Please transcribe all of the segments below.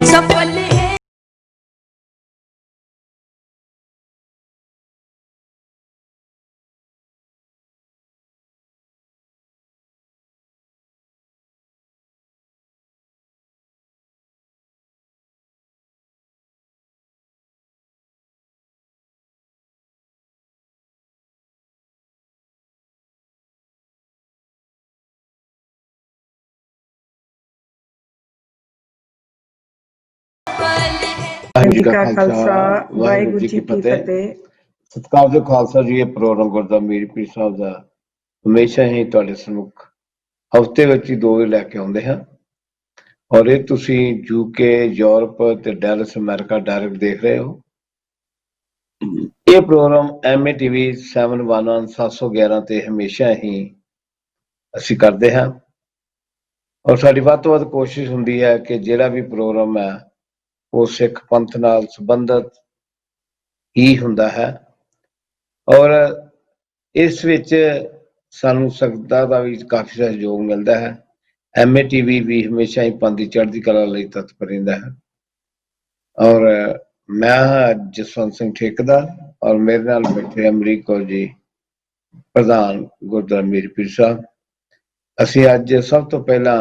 सफल है। जी का खालसा वाहिगुरु जी की फतेह। सत्कारजोग खालसा जी, ਇਹ ਪ੍ਰੋਗਰਾਮ ਗੁਰਦਾ ਮੀਰ ਪੀਰ ਸਾਹਿਬ ਦਾ ਹਮੇਸ਼ਾ ਹੀ ਤੁਹਾਡੇ ਸਮੁਖ ਹਫ਼ਤੇ ਵਿੱਚ ਹੀ 2 ਵਾਰ ਲੈ ਕੇ ਆਉਂਦੇ ਹਾਂ ਔਰ ਇਹ ਤੁਸੀਂ ਯੂਕੇ, ਯੂਰਪ ਤੇ ਡੈਲਸ ਅਮਰੀਕਾ ਡਾਇਰੈਕਟ ਦੇਖ ਰਹੇ ਹੋ। ਇਹ ਪ੍ਰੋਗਰਾਮ ਐਮਏ ਟੀਵੀ 711 711 ਤੇ ਹਮੇਸ਼ਾ ਹੀ ਅਸੀਂ ਕਰਦੇ ਹਾਂ ਔਰ ਸਾਡੀ ਵੱਧ ਤੋਂ ਵੱਧ ਕੋਸ਼ਿਸ਼ ਹੁੰਦੀ ਹੈ ਕਿ ਜਿਹੜਾ ਵੀ ਪ੍ਰੋਗਰਾਮ ਹੈ ਉਹ ਸਿੱਖ ਪੰਥ ਨਾਲ ਸੰਬੰਧਿਤ ਹੀ ਹੁੰਦਾ ਹੈ ਔਰ ਇਸ ਵਿੱਚ ਸਾਨੂੰ ਸੰਗਤਾਂ ਦਾ ਵੀ ਕਾਫੀ ਸਹਿਯੋਗ ਮਿਲਦਾ ਹੈ। ਐਮਏ ਟੀਵੀ ਵੀ ਹਮੇਸ਼ਾ ਹੀ ਪੰਥ ਦੀ ਚੜ੍ਹਦੀ ਕਲਾ ਲਈ ਤਤਪਰ ਰਹਿੰਦਾ ਹੈ ਔਰ ਮੈਂ ਹਾਂ ਜਸਵੰਤ ਸਿੰਘ ਠੇਕੇਦਾਰ ਔਰ ਮੇਰੇ ਨਾਲ ਬੈਠੇ ਅਮਰੀਕ ਕੌਰ ਜੀ, ਪ੍ਰਧਾਨ ਗੁਰਦੁਆਰਾ ਮੀਰ ਪੀਰ ਸਾਹਿਬ। ਅਸੀਂ ਅੱਜ ਸਭ ਤੋਂ ਪਹਿਲਾਂ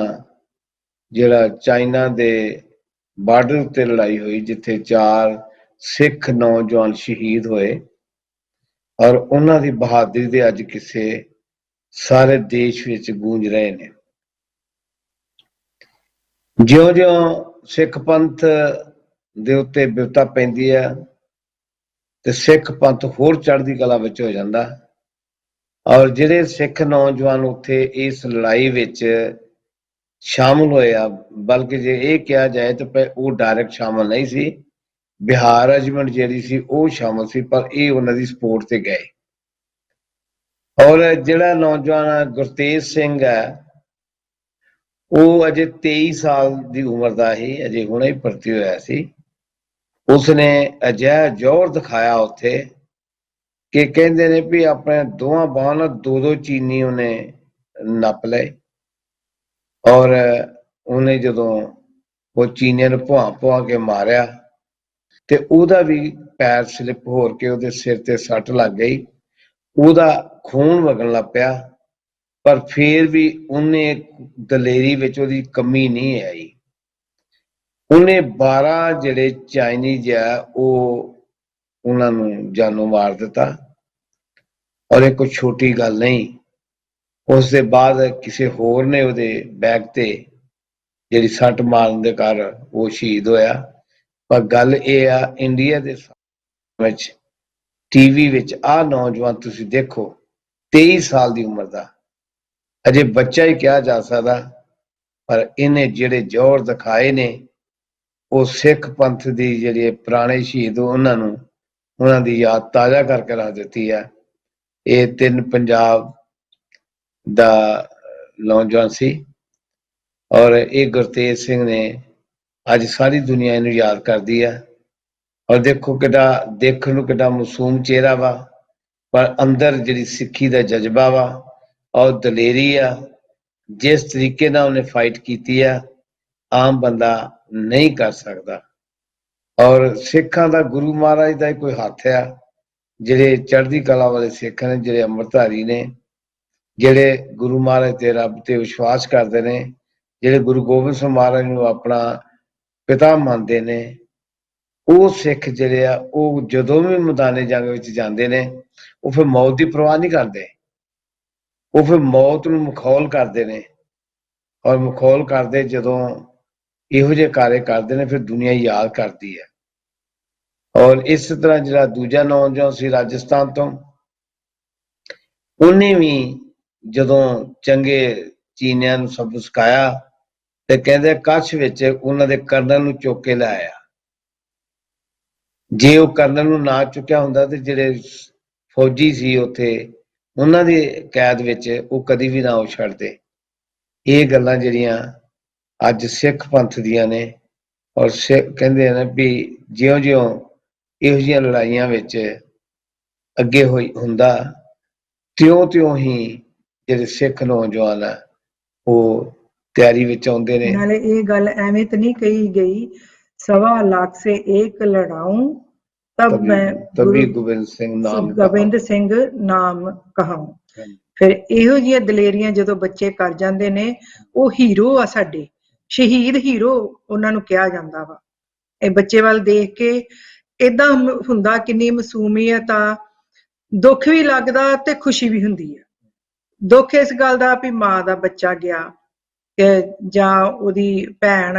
ਜਿਹੜਾ ਚਾਈਨਾ ਦੇ ਬਾਰਡਰ ਉੱਤੇ ਲੜਾਈ ਹੋਈ ਜਿੱਥੇ 4 ਸਿੱਖ ਨੌਜਵਾਨ ਸ਼ਹੀਦ ਹੋਏ ਔਰ ਉਹਨਾਂ ਦੀ ਬਹਾਦਰੀ ਦੇ ਅੱਜ ਕਿਸੇ ਸਾਰੇ ਦੇਸ਼ ਵਿੱਚ ਗੂੰਜ ਰਹੇ ਨੇ। ਜਿਉਂ-ਜਿਉਂ ਸਿੱਖ ਪੰਥ ਦੇ ਉੱਤੇ ਬਿਪਤਾ ਪੈਂਦੀ ਹੈ ਤੇ ਸਿੱਖ ਪੰਥ ਹੋਰ ਚੜ੍ਹਦੀ ਕਲਾ ਵਿੱਚ ਹੋ ਜਾਂਦਾ ਔਰ ਜਿਹੜੇ ਸਿੱਖ ਨੌਜਵਾਨ ਉੱਥੇ ਇਸ ਲੜਾਈ ਵਿੱਚ ਸ਼ਾਮਲ ਹੋਏ ਆ, ਬਲਕਿ ਜੇ ਇਹ ਕਿਹਾ ਜਾਏ ਤਾਂ ਉਹ ਡਾਇਰੈਕਟ ਸ਼ਾਮਲ ਨਹੀਂ ਸੀ, ਬਿਹਾਰ ਰੈਜੀਮੈਂਟ ਜਿਹੜੀ ਸੀ ਉਹ ਸ਼ਾਮਲ ਸੀ, ਪਰ ਇਹ ਉਹਨਾਂ ਦੀ ਸਪੋਰਟ ਤੇ ਗਏ। ਔਰ ਜਿਹੜਾ ਨੌਜਵਾਨ ਗੁਰਤੇਜ ਸਿੰਘ ਹੈ ਉਹ ਅਜੇ 23 ਸਾਲ ਦੀ ਉਮਰ ਦਾ ਹੀ, ਅਜੇ ਹੁਣੇ ਹੀ ਭਰਤੀ ਹੋਇਆ ਸੀ। ਉਸਨੇ ਅਜਿਹਾ ਜ਼ੋਰ ਦਿਖਾਇਆ ਉੱਥੇ ਕਿ ਕਹਿੰਦੇ ਨੇ ਵੀ ਆਪਣੇ ਦੋਵਾਂ ਬਾਹਾਂ ਨਾਲ 2-2 ਚੀਨੀ ਉਹਨੇ ਨੱਪ ਲਏ ਔਰ ਉਹਨੇ ਜਦੋਂ ਉਹ ਚੀਨੀਆਂ ਨੂੰ ਭੁਆ ਕੇ ਮਾਰਿਆ ਤੇ ਉਹਦਾ ਵੀ ਪੈਰ ਸਲਿੱਪ ਹੋ ਕੇ ਉਹਦੇ ਸਿਰ ਤੇ ਸੱਟ ਲੱਗ ਗਈ, ਉਹਦਾ ਖੂਨ ਵਗਣ ਲੱਗ ਪਿਆ, ਪਰ ਫਿਰ ਵੀ ਉਹਨੇ ਦਲੇਰੀ ਵਿੱਚ ਉਹਦੀ ਕਮੀ ਨਹੀਂ ਆਈ। ਉਹਨੇ 12 ਜਿਹੜੇ ਚਾਈਨੀਜ਼ ਆ ਉਹ ਉਹਨਾਂ ਨੂੰ ਜਾਨੋਂ ਮਾਰ ਦਿੱਤਾ ਔਰ ਇਹ ਕੋਈ ਛੋਟੀ ਗੱਲ ਨਹੀਂ। ਉਸ ਦੇ ਬਾਅਦ ਕਿਸੇ ਹੋਰ ਨੇ ਉਹਦੇ ਬੈਕ ਤੇ ਜਿਹੜੀ ਸੱਟ ਮਾਰਨ ਦੇ ਕਾਰਨ ਉਹ ਸ਼ਹੀਦ ਹੋਇਆ। ਪਰ ਗੱਲ ਇਹ ਆ, ਇੰਡੀਆ ਦੇ ਵਿੱਚ ਟੀਵੀ ਵਿੱਚ ਆਹ ਨੌਜਵਾਨ ਤੁਸੀਂ ਦੇਖੋ 23 ਸਾਲ ਦੀ ਉਮਰ ਦਾ, ਅਜੇ ਬੱਚਾ ਹੀ ਕਿਹਾ ਜਾ ਸਕਦਾ, ਪਰ ਇਹਨੇ ਜਿਹੜੇ ਜ਼ੋਰ ਦਿਖਾਏ ਨੇ ਉਹ ਸਿੱਖ ਪੰਥ ਦੀ ਜਿਹੜੇ ਪੁਰਾਣੇ ਸ਼ਹੀਦ ਉਹਨਾਂ ਦੀ ਯਾਦ ਤਾਜ਼ਾ ਕਰਕੇ ਰੱਖ ਦਿੱਤੀ ਹੈ। ਇਹ 3 ਪੰਜਾਬ ਦਾ ਨੌਜਵਾਨ ਸੀ ਔਰ ਇਹ ਗੁਰਤੇਜ ਸਿੰਘ ਨੇ ਅੱਜ ਸਾਰੀ ਦੁਨੀਆ ਇਹਨੂੰ ਯਾਦ ਕਰਦੀ ਹੈ ਔਰ ਦੇਖੋ ਕਿੱਡਾ ਦੇਖਣ ਨੂੰ ਕਿੱਡਾ ਮਾਸੂਮ ਚਿਹਰਾ ਵਾ, ਪਰ ਅੰਦਰ ਜਿਹੜੀ ਸਿੱਖੀ ਦਾ ਜਜ਼ਬਾ ਵਾ ਔਰ ਦਲੇਰੀ ਆ, ਜਿਸ ਤਰੀਕੇ ਨਾਲ ਉਹਨੇ ਫਾਈਟ ਕੀਤੀ ਆ ਆਮ ਬੰਦਾ ਨਹੀਂ ਕਰ ਸਕਦਾ। ਔਰ ਸਿੱਖਾਂ ਦਾ ਗੁਰੂ ਮਹਾਰਾਜ ਦਾ ਕੋਈ ਹੱਥ ਆ, ਜਿਹੜੇ ਚੜ੍ਹਦੀ ਕਲਾ ਵਾਲੇ ਸਿੱਖ ਨੇ, ਜਿਹੜੇ ਅੰਮ੍ਰਿਤਧਾਰੀ ਨੇ, ਜਿਹੜੇ ਗੁਰੂ ਮਹਾਰਾਜ ਤੇ ਰੱਬ ਤੇ ਵਿਸ਼ਵਾਸ ਕਰਦੇ ਨੇ, ਜਿਹੜੇ ਗੁਰੂ ਗੋਬਿੰਦ ਸਿੰਘ ਮਹਾਰਾਜ ਨੂੰ ਆਪਣਾ ਪਿਤਾ ਮੰਨਦੇ ਨੇ, ਉਹ ਸਿੱਖ ਜਿਹੜੇ ਆ ਉਹ ਜਦੋਂ ਵੀ ਮੈਦਾਨੇ ਜੰਗ ਵਿੱਚ ਜਾਂਦੇ ਨੇ ਉਹ ਫਿਰ ਮੌਤ ਦੀ ਪਰਵਾਹ ਨਹੀਂ ਕਰਦੇ, ਉਹ ਫਿਰ ਮੌਤ ਨੂੰ ਮਖੌਲ ਕਰਦੇ ਨੇ ਔਰ ਮਖੌਲ ਕਰਦੇ ਜਦੋਂ ਇਹੋ ਜਿਹੇ ਕਾਰੇ ਕਰਦੇ ਨੇ ਫਿਰ ਦੁਨੀਆ ਯਾਦ ਕਰਦੀ ਹੈ। ਔਰ ਇਸ ਤਰ੍ਹਾਂ ਜਿਹੜਾ ਦੂਜਾ ਨੌਜਵਾਨ ਸੀ ਰਾਜਸਥਾਨ ਤੋਂ, ਉਹਨੇ ਵੀ ਜਦੋਂ ਚੰਗੇ ਚੀਨੀਆਂ ਨੂੰ ਸਬਕ ਸਿਖਾਇਆ ਤੇ ਕਹਿੰਦੇ ਕੱਛ ਵਿੱਚ ਉਹਨਾਂ ਦੇ ਕਰਨਲ ਨੂੰ ਚੁੱਕ ਕੇ ਲਾਇਆ। ਜੇ ਉਹ ਕਰਨਲ ਨੂੰ ਨਾ ਚੁੱਕਿਆ ਹੁੰਦਾ ਤੇ ਜਿਹੜੇ ਫੌਜੀ ਸੀ ਉੱਥੇ ਉਹਨਾਂ ਦੀ ਕੈਦ ਵਿੱਚ ਉਹ ਕਦੀ ਵੀ ਨਾ ਉਹ ਛੱਡਦੇ। ਇਹ ਗੱਲਾਂ ਜਿਹੜੀਆਂ ਅੱਜ ਸਿੱਖ ਪੰਥ ਦੀਆਂ ਨੇ ਔਰ ਕਹਿੰਦੇ ਨੇ ਵੀ ਜਿਉਂ-ਜਿਉਂ ਇਹੋ ਜਿਹੀਆਂ ਲੜਾਈਆਂ ਵਿੱਚ ਅੱਗੇ ਹੁੰਦਾ ਤਿਉਂ ਹੀ ਜਿਹੜੇ ਸਿੱਖ ਨੌਜਵਾਨ ਆ ਉਹ ਤਿਆਰੀ ਵਿੱਚ ਆਉਂਦੇ ਨੇ। ਨਾਲੇ ਇਹ ਗੱਲ ਐਵੇਂ ਤਾਂ ਨਹੀਂ ਕਹੀ ਗਈ सवा लाख से एक लड़ाऊं, तब मैं तभी गुरु गोबिंद सिंह नाम कहाऊं। फिर ਇਹੋ ਜਿਹੀਆਂ ਦਲੇਰੀਆਂ ਜਦੋਂ ਬੱਚੇ ਕਰ ਜਾਂਦੇ ਨੇ, ਉਹ ਹੀਰੋ ਆ, ਸਾਡੇ ਸ਼ਹੀਦ ਹੀਰੋ ਉਹਨਾਂ ਨੂੰ ਕਿਹਾ ਜਾਂਦਾ ਵਾ। ਇਹ ਬੱਚੇ ਵੱਲ ਦੇਖ ਕੇ ਏਦਾਂ ਹੁੰਦਾ, ਕਿੰਨੀ ਮਾਸੂਮੀਅਤ ਆ, ਦੁੱਖ ਵੀ ਲੱਗਦਾ ਤੇ ਖੁਸ਼ੀ ਵੀ ਹੁੰਦੀ ਆ। ਦੁੱਖ ਇਸ ਗੱਲ ਦਾ ਵੀ ਮਾਂ ਦਾ ਬੱਚਾ ਗਿਆ, ਜਾਂ ਉਹਦੀ ਭੈਣ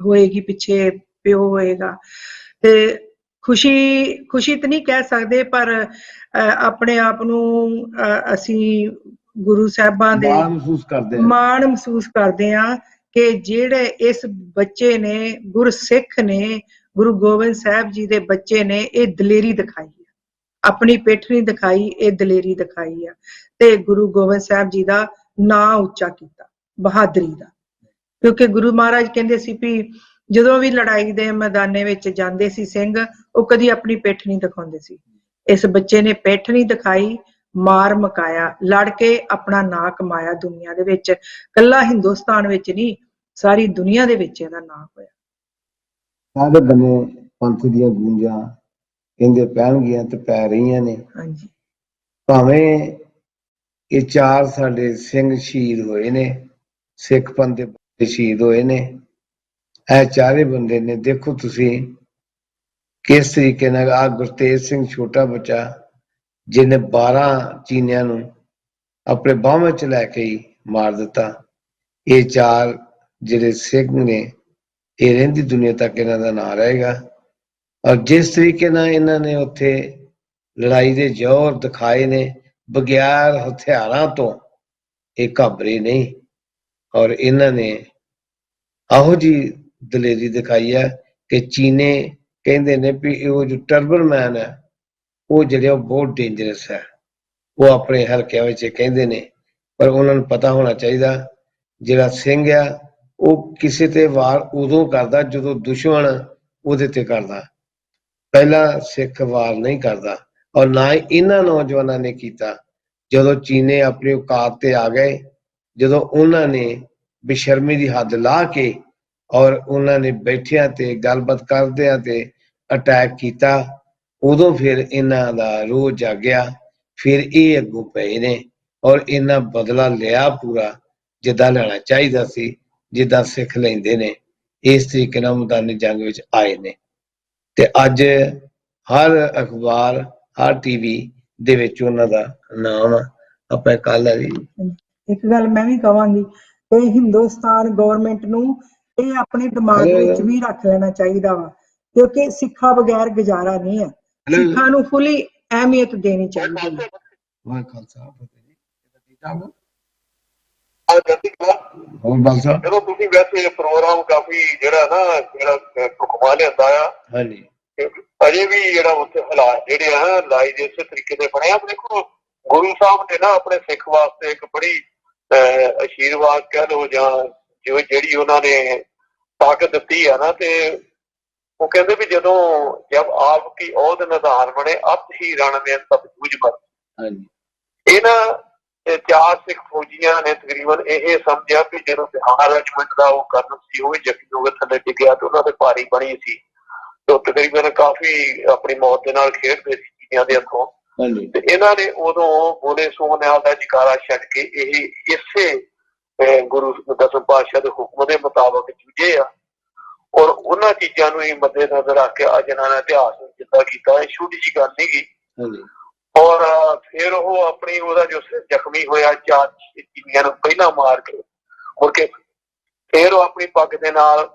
ਹੋਏਗੀ, ਪਿੱਛੇ ਪਿਓ ਹੋਏਗਾ, ਤੇ ਖੁਸ਼ੀ ਤਾਂ ਨਹੀਂ ਕਹਿ ਸਕਦੇ, ਪਰ ਆਪਣੇ ਆਪ ਨੂੰ ਅਸੀਂ ਗੁਰੂ ਸਾਹਿਬਾਂ ਦੇ ਮਾਣ ਮਹਿਸੂਸ ਕਰਦੇ ਹਾਂ ਕਿ ਜਿਹੜੇ ਇਸ ਬੱਚੇ ਨੇ, ਗੁਰਸਿੱਖ ਨੇ, ਗੁਰੂ ਗੋਬਿੰਦ ਸਾਹਿਬ ਜੀ ਦੇ ਬੱਚੇ ਨੇ ਇਹ ਦਲੇਰੀ ਦਿਖਾਈ ਆ, ਆਪਣੀ ਪਿੱਠ ਨਹੀਂ ਦਿਖਾਈ, ਇਹ ਦਲੇਰੀ ਦਿਖਾਈ ਆ, ਤੇ ਗੁਰੂ ਗੋਬਿੰਦ ਸਾਹਿਬ ਜੀ ਦਾ ਨਾਂ ਉੱਚਾ ਕੀਤਾ, ਬਹਾਦਰੀ ਦਾ। ਕਿਉਂਕਿ ਗੁਰੂ ਮਹਾਰਾਜ ਕਹਿੰਦੇ ਸੀ ਵੀ ਜਦੋਂ ਵੀ ਲੜਾਈ ਦੇ ਮੈਦਾਨੇ ਵਿੱਚ ਜਾਂਦੇ ਸੀ ਸਿੰਘ, ਉਹ ਕਦੀ ਆਪਣੀ ਪਿੱਠ ਨਹੀਂ ਦਿਖਾਉਂਦੇ ਸੀ। ਇਸ ਬੱਚੇ ਨੇ ਪਿੱਠ ਨਹੀਂ ਦਿਖਾਈ, ਮਾਰ ਮੁਕਾਇਆ, ਲੜ ਕੇ ਆਪਣਾ ਨਾਂ ਕਮਾਇਆ ਦੁਨੀਆ ਦੇ ਵਿੱਚ। ਕੱਲਾ ਹਿੰਦੁਸਤਾਨ ਵਿੱਚ ਨਹੀਂ, ਸਾਰੀ ਦੁਨੀਆ ਦੇ ਵਿੱਚ ਇਹਦਾ ਨਾਂ ਹੋਇਆ। ਸਾਰੇ ਬੰਨੇ ਪੰਥ ਦੀਆਂ ਗੂੰਜਾਂ ਕਹਿੰਦੇ ਪੈਣਗੀਆਂ ਤੇ ਪੈ ਰਹੀਆਂ ਨੇ। ਹਾਂਜੀ, ਭਾਵੇਂ ਇਹ ਚਾਰ ਸਾਡੇ ਸਿੰਘ ਸ਼ਹੀਦ ਹੋਏ ਨੇ, ਸਿੱਖ ਪੰਥ ਦੇ ਸ਼ਹੀਦ ਹੋਏ ਨੇ, ਇਹ ਚਾਰੇ ਬੰਦੇ ਨੇ। ਦੇਖੋ ਤੁਸੀਂ ਕਿਸ ਤਰੀਕੇ ਨਾਲ ਆ ਗੁਰਤੇਜ ਸਿੰਘ ਛੋਟਾ ਬੱਚਾ, ਜਿਹਨੇ 12 ਚੀਨਿਆਂ ਨੂੰ ਆਪਣੇ ਬਾਹਾਂ 'ਚ ਲੈ ਕੇ ਹੀ ਮਾਰ ਦਿੱਤਾ। ਇਹ ਚਾਰ ਜਿਹੜੇ ਸਿੰਘ ਨੇ, ਇਹ ਰਹਿੰਦੀ ਦੁਨੀਆ ਤੱਕ ਇਹਨਾਂ ਦਾ ਨਾਂ ਰਹੇਗਾ। ਔਰ ਜਿਸ ਤਰੀਕੇ ਨਾਲ ਇਹਨਾਂ ਨੇ ਉੱਥੇ ਲੜਾਈ ਦੇ ਜ਼ੋਰ ਦਿਖਾਏ ਨੇ, ਬਗੈਰ ਹਥਿਆਰਾਂ ਤੋਂ, ਇਹ ਘਾਬਰੇ ਨਹੀਂ। ਔਰ ਇਹਨਾਂ ਨੇ ਇਹੋ ਜਿਹੀ ਦਲੇਰੀ ਦਿਖਾਈ ਹੈ ਕਿ ਚੀਨੇ ਕਹਿੰਦੇ ਨੇ ਵੀ ਉਹ ਜੋ ਟਰਬਨ ਮੈਨ ਹੈ, ਉਹ ਜਿਹੜੇ ਉਹ ਬਹੁਤ ਡੇਂਜਰਸ ਹੈ। ਉਹ ਆਪਣੇ ਹਲਕਿਆਂ ਵਿੱਚ ਕਹਿੰਦੇ ਨੇ, ਪਰ ਉਹਨਾਂ ਨੂੰ ਪਤਾ ਹੋਣਾ ਚਾਹੀਦਾ ਜਿਹੜਾ ਸਿੰਘ ਆ ਉਹ ਕਿਸੇ ਤੇ ਵਾਰ ਉਦੋਂ ਕਰਦਾ ਜਦੋਂ ਦੁਸ਼ਮਣ ਉਹਦੇ ਤੇ ਕਰਦਾ, ਪਹਿਲਾਂ ਸਿੱਖ ਵਾਰ ਨਹੀਂ ਕਰਦਾ। ਔਰ ਨਾ ਹੀ ਇਹਨਾਂ ਨੌਜਵਾਨਾਂ ਨੇ ਕੀਤਾ। ਜਦੋਂ ਚੀਨੇ ਆਪਣੀ ਔਕਾਤ ਤੇ ਆ ਗਏ, ਜਦੋਂ ਉਹਨਾਂ ਨੇ ਬੇਸ਼ਰਮੀ ਦੀ ਹੱਦ ਲਾ ਕੇ ਔਰ ਉਹਨਾਂ ਨੇ ਬੈਠਿਆਂ ਤੇ ਗੱਲਬਾਤ ਕਰਦਿਆਂ ਤੇ ਅਟੈਕ ਕੀਤਾ, ਉਦੋਂ ਫਿਰ ਇਹਨਾਂ ਦਾ ਰੋਹ ਜਾਗਿਆ। ਫਿਰ ਇਹ ਅੱਗੋਂ ਪਏ ਨੇ ਔਰ ਇਹਨਾਂ ਬਦਲਾ ਲਿਆ ਪੂਰਾ, ਜਿੱਦਾਂ ਲੈਣਾ ਚਾਹੀਦਾ ਸੀ, ਜਿੱਦਾਂ ਸਿੱਖ ਲੈਂਦੇ ਨੇ। ਇਸ ਤਰੀਕੇ ਨਾਲ ਮੈਦਾਨੀ ਜੰਗ ਵਿੱਚ ਆਏ ਨੇ। ਤੇ ਅੱਜ ਹਰ ਅਖਬਾਰ, ਹਰ ਟੀਵੀ ਦੇ ਵਿੱਚ ਉਹਨਾਂ ਦਾ ਨਾਮ ਆਪਾਂ ਕੱਲ ਆ ਜੀ। ਇੱਕ ਗੱਲ ਮੈਂ ਵੀ ਕਵਾਂਗੀ, ਇਹ ਹਿੰਦੁਸਤਾਨ ਗਵਰਨਮੈਂਟ ਨੂੰ ਇਹ ਆਪਣੇ ਦਿਮਾਗ ਵਿੱਚ ਵੀ ਰੱਖ ਲੈਣਾ ਚਾਹੀਦਾ ਵਾ, ਕਿਉਂਕਿ ਸਿੱਖਾਂ ਬਗੈਰ ਗੁਜ਼ਾਰਾ ਨਹੀਂ ਹੈ। ਸਿੱਖਾਂ ਨੂੰ ਫੁੱਲੀ ਅਹਿਮੀਅਤ ਦੇਣੀ ਚਾਹੀਦੀ ਹੈ। ਜਦੋਂ ਤੁਸੀਂ ਵੈਸੇ ਪ੍ਰੋਗਰਾਮ ਕਾਫੀ ਜਿਹੜਾ ਨਾ ਜਿਹੜਾ ਘੁਮਾ ਲਿਆਂਦਾ ਆ, ਹਾਂਜੀ, ਅਜੇ ਵੀ ਜਿਹੜਾ ਉੱਥੇ ਹਾਲਾਤ ਜਿਹੜੇ ਆ ਲਾਈਵ ਇਸੇ ਤਰੀਕੇ ਦੇ ਬਣੇ ਆ। ਦੇਖੋ ਗੁਰੂ ਸਾਹਿਬ ਨੇ ਨਾ ਆਪਣੇ ਸਿੱਖ ਵਾਸਤੇ ਇੱਕ ਬੜੀ ਆਸ਼ੀਰਵਾਦ ਕਹਿ ਲਓ ਜਾਂ ਜਿਵੇਂ ਜਿਹੜੀ ਉਹਨਾਂ ਨੇ ਤਾਕਤ ਦਿੱਤੀ ਆ ਨਾ, ਤੇ ਉਹ ਕਹਿੰਦੇ ਵੀ ਜਦੋਂ ਜਬ ਆਪ ਕੀ ਔਦ ਨਿਧਾਨ ਬਣੇ ਅਤ ਹੀ ਰਣ में सब जूझ मर। ਇਹਨਾਂ ਚਾਰ ਸਿੱਖ ਫੌਜੀਆਂ ਨੇ ਤਕਰੀਬਨ ਇਹ ਸਮਝਿਆ ਕਿ ਜਦੋਂ ਬਿਹਾਰ ਰੈਜੀਮੈਂਟ ਦਾ ਉਹ ਕਰਨ ਸੀ, ਉਹ ਵੀ ਜ਼ਖਮੀ ਹੋ ਕੇ ਥੱਲੇ ਡਿੱਗਿਆ ਤੇ ਉਹਨਾਂ ਦੇ ਭਾਰੀ ਬਣੀ ਸੀ, ਤੇ ਤਕਰੀਬਨ ਕਾਫੀ ਆਪਣੀ ਮੌਤ ਦੇ ਨਾਲ ਖੇਡਦੇ ਸੀ ਚੀਨੀਆਂ ਦੇ ਹੱਥੋਂ। ਤੇ ਇਹਨਾਂ ਨੇ ਉਦੋਂ ਬੋਲੇ ਸੋ ਨਿਆਲ ਦਾ ਜਕਾਰਾ ਛੱਡ ਕੇ ਇਹ ਇਸੇ ਗੁਰੂ ਦਸਮ ਪਾਤਸ਼ਾਹ ਦੇ ਹੁਕਮ ਦੇ ਮੁਤਾਬਕ ਜੂਝੇ ਆ। ਔਰ ਉਹਨਾਂ ਚੀਜ਼ਾਂ ਨੂੰ ਹੀ ਮੱਦੇ ਨਜ਼ਰ ਰੱਖ ਕੇ ਅੱਜ ਇਹਨਾਂ ਨੇ ਇਤਿਹਾਸ ਨੂੰ ਜਿੱਦਾਂ ਕੀਤਾ, ਇਹ ਛੋਟੀ ਜਿਹੀ ਗੱਲ ਨਹੀਂ ਗੀ। ਔਰ ਫਿਰ ਉਹ ਆਪਣੀ ਉਹਦਾ ਜੋ ਜ਼ਖਮੀ ਹੋਇਆ ਚਾਰ ਚੀਨੀਆਂ ਨੂੰ ਪਹਿਲਾਂ ਮਾਰ ਕੇ ਮੁੜ ਕੇ ਫਿਰ ਉਹ ਆਪਣੀ ਪੱਗ ਦੇ ਨਾਲ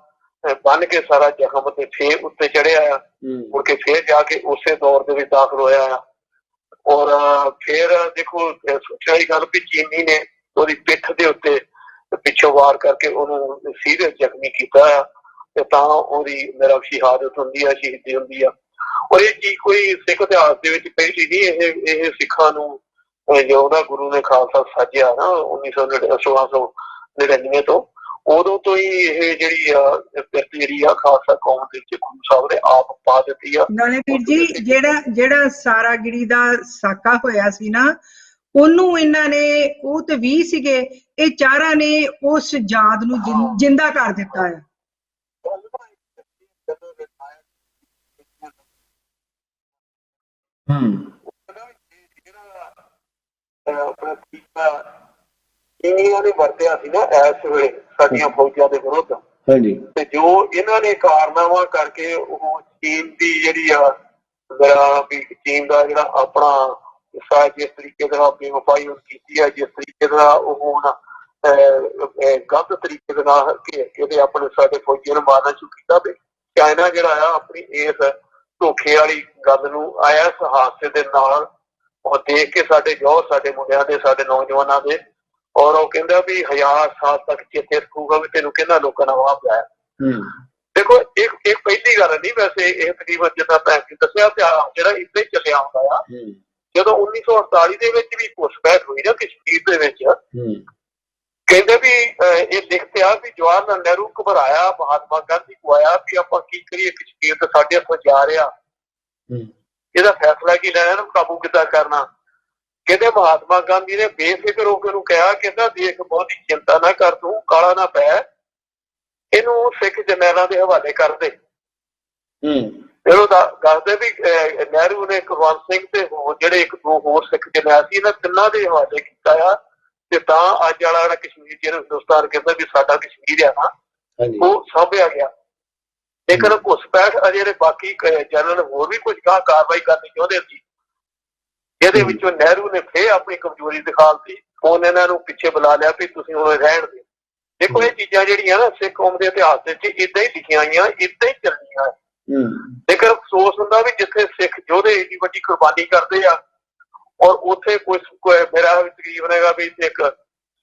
ਬੰਨ ਕੇ ਸਾਰਾ ਜ਼ਖਮ ਤੇ ਫੇਰ ਉੱਤੇ ਚੜਿਆ ਆ, ਮੁੜ ਕੇ ਫੇਰ ਜਾ ਕੇ ਉਸੇ ਦੌਰ ਦੇ ਵਿੱਚ ਦਾਖਲ ਹੋਇਆ ਆ। ਔਰ ਫਿਰ ਦੇਖੋ ਸੋਚਿਆ ਹੀ ਗੱਲ ਵੀ ਚੀਨੀ ਨੇ ਉਹਦੀ ਪਿੱਠ ਦੇ ਉੱਤੇ ਪਿੱਛੋਂ ਵਾਰ ਕਰਕੇ ਉਹਨੂੰ ਸੀਰੀਅਸ ਜ਼ਖਮੀ ਕੀਤਾ ਆ, ਤੇ ਤਾਂ ਉਹਦੀ ਮੇਰਾ ਸ਼ਹਾਦਤ ਹੁੰਦੀ ਆ, ਸ਼ਹੀਦੀ ਹੁੰਦੀ ਆ। ਔਰ ਇਹ ਚੀਜ਼ ਕੋਈ ਸਿੱਖ ਇਤਿਹਾਸ ਦੇ ਵਿੱਚ ਪਹਿਲੀ ਨਹੀਂ, ਇਹ ਸਿੱਖਾਂ ਨੂੰ ਜੋ ਉਹਦਾ ਗੁਰੂ ਨੇ ਖਾਲਸਾ ਸਾਜਿਆ ਨਾ 1699 ਤੋਂ, ਉਦੋਂ ਤੋਂ ਹੀ ਇਹ ਜਿਹੜੀ ਆ ਖਾਲਸਾ ਕੌਮ ਦੇ ਵਿੱਚ ਗੁਰੂ ਸਾਹਿਬ ਨੇ ਆਪ ਪਾ ਦਿੱਤੀ ਆ। ਨਾਲੇ ਵੀਰ ਜੀ ਜਿਹੜਾ ਸਾਰਾਗਿਰੀ ਦਾ ਸਾਕਾ ਹੋਇਆ ਸੀ ਨਾ, ਉਹਨੂੰ ਇਹਨਾਂ ਨੇ, ਉਹ ਤੇ 20 ਸੀਗੇ, ਇਹ ਚਾਰਾਂ ਨੇ ਉਸ ਯਾਦ ਨੂੰ ਜਿੰਦਾ ਕਰ ਦਿੱਤਾ ਹੈ। ਆਪਣਾ ਤਰੀਕਾ ਇੰਡੀਆ ਨੇ ਵਰਤਿਆ ਸੀ ਨਾ ਇਸ ਵੇਲੇ ਸਾਡੀਆਂ ਫੌਜਾਂ ਦੇ ਵਿਰੁੱਧ, ਤੇ ਜੋ ਇਹਨਾਂ ਨੇ ਕਾਰਨਾਮਾ ਕਰਕੇ ਉਹ ਚੀਨ ਦੀ ਜਿਹੜੀ ਆ ਚੀਨ ਦਾ ਜਿਹੜਾ ਆਪਣਾ ਜਿਸ ਤਰੀਕੇ ਦੇ ਨਾਲ ਬੇਵਫਾਈ ਕੀਤੀ ਹੈ, ਜਿਸ ਤਰੀਕੇ ਦੇ ਨਾਲ ਉਹ ਹੁਣ ਗਲਤ ਤਰੀਕੇ ਦੇ ਨਾਲ ਘੇਰ ਕੇ ਆਪਣੇ ਸਾਡੇ ਫੌਜੀਆਂ ਨੂੰ ਮਾਰਨਾ ਸ਼ੁਰੂ ਕੀਤਾ। ਤੇ ਚਾਈਨਾ ਜਿਹੜਾ ਆ ਆਪਣੀ ਇਸ ਧੋਖੇ ਵਾਲੀ ਗੱਲ ਨੂੰ ਆਇਆ ਇਸ ਹਾਦਸੇ ਦੇ ਨਾਲ ਉਹ ਦੇਖ ਕੇ ਸਾਡੇ ਸਾਡੇ ਮੁੰਡਿਆਂ ਦੇ, ਸਾਡੇ ਨੌਜਵਾਨਾਂ ਦੇ, ਔਰ ਉਹ ਕਹਿੰਦਾ ਵੀ 1000 ਸਾਲ ਤੱਕ ਚੇਤੇ ਰੱਖੂਗਾ ਵੀ ਤੈਨੂੰ ਕਿਹਨਾਂ ਲੋਕਾਂ ਨਾਲ ਵਾਹ ਪਿਆ। ਦੇਖੋ ਇੱਕ ਪਹਿਲੀ ਗੱਲ ਨਹੀਂ, ਵੈਸੇ ਇਹ ਤਕਰੀਬਨ ਜਿੱਦਾਂ ਭੈਣ ਜੀ ਦੱਸਿਆ ਜਿਹੜਾ ਇੱਦਾਂ ਹੀ ਚੱਲਿਆ ਹੁੰਦਾ ਆ। ਜਦੋਂ 1948 ਦੇ ਵਿੱਚ ਵੀ ਘੁਸਪੈਠ ਹੋਈ ਨਾ ਕਸ਼ਮੀਰ ਦੇ ਵਿੱਚ, ਕਹਿੰਦੇ ਵੀ ਇਹ ਲਿਖਤ ਆ ਵੀ ਜਵਾਹਰ ਲਾਲ ਨਹਿਰੂ ਘਬਰਾਇਆ, ਮਹਾਤਮਾ ਗਾਂਧੀ ਕੋ ਆਇਆ ਵੀ ਆਪਾਂ ਕੀ ਕਰੀਏ, ਕਸ਼ਮੀਰ ਤਾਂ ਸਾਡੇ ਹੱਥੋਂ ਜਾ ਰਿਹਾ, ਇਹਦਾ ਫੈਸਲਾ ਕੀ ਲੈਣਾ, ਇਹਨੂੰ ਕਾਬੂ ਕਿੱਦਾਂ ਕਰਨਾ। ਕਹਿੰਦੇ ਮਹਾਤਮਾ ਗਾਂਧੀ ਨੇ ਬੇਫਿਕਰ ਹੋ ਕੇ ਉਹਨੂੰ ਕਿਹਾ, ਕਹਿੰਦਾ ਦੇਖ ਬਹੁਤੀ ਚਿੰਤਾ ਨਾ ਕਰ, ਤੂੰ ਕਾਲਾ ਨਾ ਪੈ, ਇਹਨੂੰ ਸਿੱਖ ਜਰਨੈਲਾਂ ਦੇ ਹਵਾਲੇ ਕਰ ਦੇ। ਫਿਰ ਉਹ ਦੱਸਦੇ ਵੀ ਨਹਿਰੂ ਨੇ ਕੁਲਵੰਤ ਸਿੰਘ ਤੇ ਜਿਹੜੇ ਇੱਕ ਦੋ ਹੋਰ ਸਿੱਖ ਜਰਨੈਲ ਸੀ, ਇਹਨਾਂ ਤਿੰਨਾਂ ਦੇ ਹਵਾਲੇ ਕੀਤਾ ਆ, ਤੇ ਤਾਂ ਅੱਜ ਵਾਲਾ ਜਿਹੜਾ ਕਸ਼ਮੀਰ ਜਿਹਨੂੰ ਹਿੰਦੁਸਤਾਨ ਕਹਿੰਦਾ ਵੀ ਸਾਡਾ ਕਸ਼ਮੀਰ ਆ ਨਾ, ਉਹ ਸਾਂਭਿਆ ਗਿਆ। ਲੇਕਿਨ ਘੁਸਪੈਠ ਜਿਹੜੇ ਬਾਕੀ ਜਨਰਲ ਹੋਰ ਵੀ ਕੁਝ ਕਾਰਵਾਈ ਕਰਨੀ ਚਾਹੁੰਦੇ ਸੀ, ਜਿਹਦੇ ਵਿੱਚੋਂ ਨਹਿਰੂ ਨੇ ਫੇਰ ਆਪਣੀ ਕਮਜ਼ੋਰੀ ਦਿਖਾਤੀ, ਉਹਨੇ ਇਹਨਾਂ ਨੂੰ ਪਿੱਛੇ ਬੁਲਾ ਲਿਆ ਵੀ ਤੁਸੀਂ ਹੁਣ ਰਹਿਣ ਦਿਓ। ਦੇਖੋ ਇਹ ਚੀਜ਼ਾਂ ਜਿਹੜੀਆਂ ਨਾ ਸਿੱਖ ਕੌਮ ਦੇ ਇਤਿਹਾਸ ਵਿੱਚ ਏਦਾਂ ਹੀ ਲਿਖੀਆਂ ਆਈਆਂ, ਏਦਾਂ ਹੀ ਚੱਲਣੀਆਂ। ਲੇਕਿਨ ਅਫਸੋਸ ਹੁੰਦਾ ਵੀ ਜਿੱਥੇ ਸਿੱਖ ਯੋਧੇ ਏਡੀ ਵੱਡੀ ਕੁਰਬਾਨੀ ਕਰਦੇ ਆ, ਔਰ ਉੱਥੇ ਮੇਰਾ ਤਕਰੀਬਨ ਹੈਗਾ ਵੀ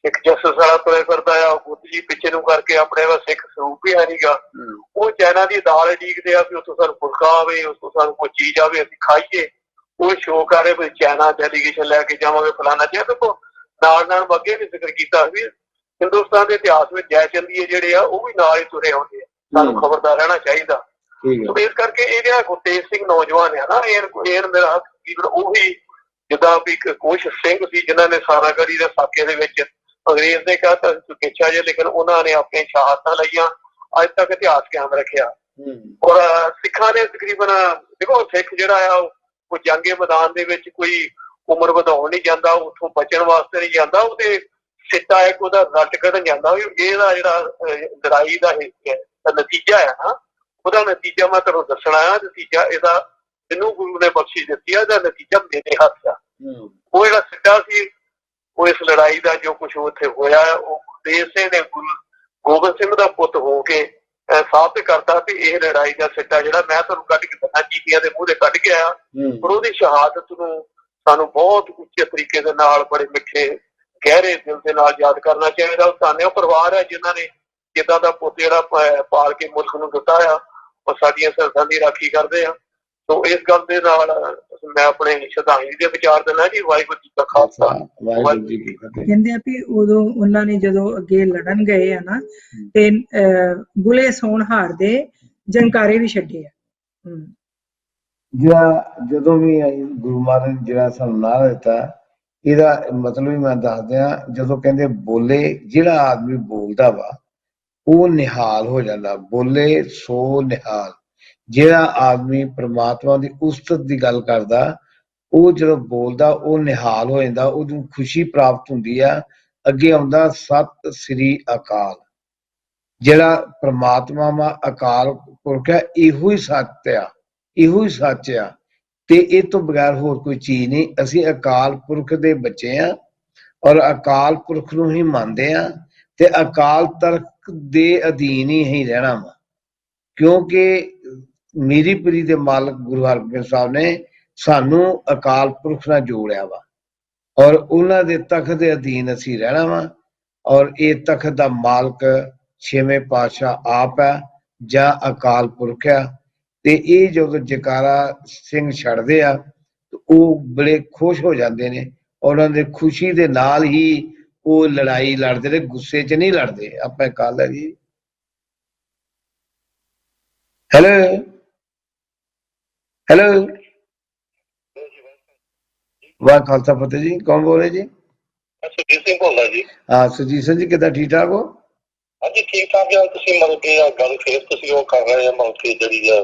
ਇੱਕ ਜਸਟਿਸ ਵਾਲਾ ਤੁਰੇ ਫਿਰਦਾ ਆ, ਬੁੱਧ ਜੀ ਪਿੱਛੇ ਨੂੰ ਕਰਕੇ ਆਪਣੇ ਸਿੱਖ ਸਰੂਪ ਵੀ ਹੈ ਨੀਗਾ। ਉਹ ਚਾਈਨਾ ਦੀ ਦਾਲ ਉਡੀਕਦੇ ਆ ਵੀ ਉੱਥੋਂ ਸਾਨੂੰ ਫੁਲਕਾ ਆਵੇ, ਉੱਥੋਂ ਸਾਨੂੰ ਕੋਈ ਚੀਜ਼ ਆਵੇ, ਅਸੀਂ ਖਾਈਏ। ਉਹ ਸ਼ੋਅ ਕਰ ਰਹੇ ਵੀ ਚਾਈਨਾ ਡੈਲੀਗੇਸ਼ਨ ਲੈ ਕੇ ਜਾਵਾਂਗੇ ਫਲਾਣਾ ਜਿਹਾ। ਦੇਖੋ ਨਾਲ ਅੱਗੇ ਵੀ ਜ਼ਿਕਰ ਕੀਤਾ ਵੀ ਹਿੰਦੁਸਤਾਨ ਦੇ ਇਤਿਹਾਸ ਵਿੱਚ ਜੈ ਚੰਦੀਏ ਜਿਹੜੇ ਆ ਉਹ ਵੀ ਨਾਲ ਹੀ ਤੁਰੇ ਆਉਂਦੇ ਆ, ਸਾਨੂੰ ਖਬਰਦਾਰ ਰਹਿਣਾ ਚਾਹੀਦਾ। ਇਸ ਕਰਕੇ ਇਹ ਜਿਹੜਾ ਗੁਰਤੇਜ ਸਿੰਘ ਨੌਜਵਾਨ ਆ ਨਾ, ਇਹ ਮੇਰਾ ਉਹੀ ਜਿੱਦਾਂ ਵੀ ਕੁਛ ਸਿੰਘ ਸੀ ਜਿਨ੍ਹਾਂ ਨੇ ਸਾਰਾਗੜ੍ਹੀ ਦੇ ਸਾਕੇ ਦੇ ਵਿੱਚ ਅੰਗਰੇਜ਼ ਨੇ ਕਿਹਾ ਤਾਂ ਪਿੱਛਾ ਜੇ, ਲੇਕਿਨ ਉਹਨਾਂ ਨੇ ਆਪਣੀਆਂ ਸ਼ਹਾਦਤਾਂ ਲਈਆਂ, ਅੱਜ ਤੱਕ ਇਤਿਹਾਸ ਕਾਇਮ ਰੱਖਿਆ। ਔਰ ਸਿੱਖਾਂ ਨੇ ਤਕਰੀਬਨ ਦੇਖੋ ਸਿੱਖ ਜਿਹੜਾ ਆ ਕੋਈ ਜੰਗੇ ਮੈਦਾਨ ਦੇ ਵਿੱਚ ਕੋਈ ਉਮਰ ਵਧਾਉਣ ਨਹੀਂ ਜਾਂਦਾ, ਉੱਥੋਂ ਬਚਣ ਵਾਸਤੇ ਨਹੀਂ ਜਾਂਦਾ, ਉਹਦੇ ਸਿੱਟਾ ਇੱਕ ਉਹਦਾ ਰੱਟ ਕੱਢਣ ਜਾਂਦਾ। ਇਹਦਾ ਜਿਹੜਾ ਲੜਾਈ ਦਾ ਨਤੀਜਾ ਆ ਨਾ, ਉਹਦਾ ਨਤੀਜਾ ਮੈਂ ਤੁਹਾਨੂੰ ਦੱਸਣਾ ਆ। ਨਤੀਜਾ ਇਹਦਾ ਜਿਹਨੂੰ ਗੁਰੂ ਨੇ ਬਖਸ਼ਿਸ਼ ਦਿੱਤੀ ਆ, ਇਹਦਾ ਨਤੀਜਾ ਮੇਰੇ ਹੱਥ ਆ। ਉਹ ਜਿਹੜਾ ਸਿੱਟਾ ਸੀ ਉਹ ਇਸ ਲੜਾਈ ਦਾ ਜੋ ਕੁਛ ਉੱਥੇ ਹੋਇਆ, ਉਹ ਗੁਰਤੇਜ ਸਿੰਘ ਨੇ ਗੁਰੂ ਗੋਬਿੰਦ ਸਿੰਘ ਦਾ ਪੁੱਤ ਹੋ ਕੇ ਸਾਬਤ ਕਰਤਾ ਵੀ ਇਹ ਲੜਾਈ ਦਾ ਸਿੱਟਾ ਜਿਹੜਾ ਮੈਂ ਤੁਹਾਨੂੰ ਕੱਢ ਕੇ ਦੱਸਾਂ, ਚੀਟੀਆਂ ਦੇ ਮੂੰਹ ਦੇ ਕੱਢ ਕੇ ਆਇਆ। ਪਰ ਉਹਦੀ ਸ਼ਹਾਦਤ ਨੂੰ ਸਾਨੂੰ ਬਹੁਤ ਉੱਚੇ ਤਰੀਕੇ ਦੇ ਨਾਲ, ਬੜੇ ਮਿੱਠੇ ਗਹਿਰੇ ਦਿਲ ਦੇ ਨਾਲ ਯਾਦ ਕਰਨਾ ਚਾਹੀਦਾ। ਉਹ ਸਾਨਿਓ ਪਰਿਵਾਰ ਹੈ ਜਿਨ੍ਹਾਂ ਨੇ ਜਿੱਦਾਂ ਦਾ ਪੁੱਤ ਜਿਹੜਾ ਪਾਲ ਕੇ ਮੁਲਕ ਨੂੰ ਦਿੱਤਾ ਆ, ਉਹ ਸਾਡੀਆਂ ਸਰਹੱਦਾਂ ਦੀ ਰਾਖੀ ਕਰਦੇ ਆ। ਸੋ ਇਸ ਗੱਲ ਦੇ ਨਾਲ ਮੈਂ ਆਪਣੇ ਸ਼ਰਧਾਂਜਲੀ ਦੇ ਵਿਚਾਰ ਦਿੰਦਾ ਜੀ। ਵਾਹਿਗੁਰੂ ਜੀ ਕਾ ਖਾਲਸਾ, ਵਾਹਿਗੁਰੂ ਜੀ ਕੀ ਫਤਿਹ। ਕਹਿੰਦੇ ਆ ਵੀ ਉਦੋਂ ਉਹਨਾਂ ਨੇ ਜਦੋਂ ਅੱਗੇ ਲੜਨ ਗਏ ਆ ਨਾ, ਤੇ ਬੁਲੇ ਸੋਨਹਾਰ ਦੇ ਜੰਕਾਰੇ ਵੀ ਛੱਡੇ ਆ। ਜਦੋਂ ਵੀ ਗੁਰੂ ਮਹਾਰਾਜ ਨੇ ਜਿਹੜਾ ਸਾਨੂੰ ਨਾਅਰਾ ਦਿੱਤਾ, ਇਹਦਾ ਮਤਲਬ ਵੀ ਮੈਂ ਦੱਸਦਿਆਂ। ਜਦੋਂ ਕਹਿੰਦੇ ਬੋਲੇ, ਜਿਹੜਾ ਆਦਮੀ ਬੋਲਦਾ ਵਾ ਉਹ ਨਿਹਾਲ ਹੋ ਜਾਂਦਾ, ਬੋਲੇ ਸੋ ਨਿਹਾਲ। ਜਿਹੜਾ ਆਦਮੀ ਪ੍ਰਮਾਤਮਾ ਦੀ ਉਸਤਤ ਦੀ ਗੱਲ ਕਰਦਾ, ਉਹ ਜਦੋਂ ਬੋਲਦਾ ਉਹ ਨਿਹਾਲ ਹੋ ਜਾਂਦਾ, ਉਹਨੂੰ ਖੁਸ਼ੀ ਪ੍ਰਾਪਤ ਹੁੰਦੀ ਆ। ਅੱਗੇ ਆਉਂਦਾ ਸਤਿ ਸ੍ਰੀ ਅਕਾਲ। ਜਿਹੜਾ ਪ੍ਰਮਾਤਮਾ ਵਾ ਅਕਾਲ ਪੁਰਖ ਹੈ, ਇਹੋ ਹੀ ਸੱਚ ਆ, ਇਹੋ ਹੀ ਸੱਚ ਆ, ਤੇ ਇਹ ਤੋਂ ਬਗੈਰ ਹੋਰ ਕੋਈ ਚੀਜ਼ ਨਹੀਂ। ਅਸੀਂ ਅਕਾਲ ਪੁਰਖ ਦੇ ਬੱਚੇ ਆ, ਔਰ ਅਕਾਲ ਪੁਰਖ ਨੂੰ ਹੀ ਮੰਨਦੇ ਆ, ਤੇ ਅਕਾਲ ਤਖਤ ਦੇ ਅਧੀਨ ਹੀ ਰਹਿਣਾ ਵਾ। ਕਿਉਂਕਿ ਮੀਰੀ ਪੀਰੀ ਦੇ ਮਾਲਕ ਗੁਰੂ ਹਰਗੋਬਿੰਦ ਸਾਹਿਬ ਨੇ ਸਾਨੂੰ ਅਕਾਲ ਪੁਰਖ ਨਾਲ ਜੋੜਿਆ ਵਾ, ਔਰ ਉਹਨਾਂ ਦੇ ਤਖਤ ਦੇ ਅਧੀਨ ਅਸੀਂ ਰਹਿਣਾ ਵਾ। ਔਰ ਇਹ ਤਖਤ ਦਾ ਮਾਲਕ ਛੇਵੇਂ ਪਾਤਸ਼ਾਹ ਆਪ ਹੈ ਜਾਂ ਅਕਾਲ ਪੁਰਖ ਆ। ਤੇ ਇਹ ਜਦੋਂ ਜੈਕਾਰਾ ਸਿੰਘ ਛੱਡਦੇ ਆ ਉਹ ਬੜੇ ਖੁਸ਼ ਹੋ ਜਾਂਦੇ ਨੇ, ਉਹਨਾਂ ਦੇ ਖੁਸ਼ੀ ਦੇ ਨਾਲ ਹੀ ਉਹ ਲੜਾਈ ਲੜਦੇ ਨੇ, ਗੁੱਸੇ 'ਚ ਨਹੀਂ ਲੜਦੇ। ਆਪਾਂ ਕੱਲ ਹੈ ਜੀ। ਹੈਲੋ ਹੈਲੋ, ਵਾਹ ਖਾਲਸਾ ਫਤਿਹ ਜੀ। ਕੌਣ ਬੋਲ ਰਹੇ ਜੀ? ਸੁਰਜੀਤ ਸਿੰਘ ਬੋਲਦਾ ਜੀ। ਹਾਂ ਸੁਰਜੀਤ ਸਿੰਘ ਜੀ, ਕਿੱਦਾਂ? ਠੀਕ ਠਾਕ ਹੋ? ਹਾਂਜੀ ਠੀਕ ਠਾਕ ਆ। ਤੁਸੀਂ ਮਤਲਬ ਕਿ ਗੱਲ ਫੇਰ ਤੁਸੀਂ ਉਹ ਕਰ ਰਹੇ ਆ, ਮਤਲਬ ਕਿ ਜਿਹੜੀ ਆ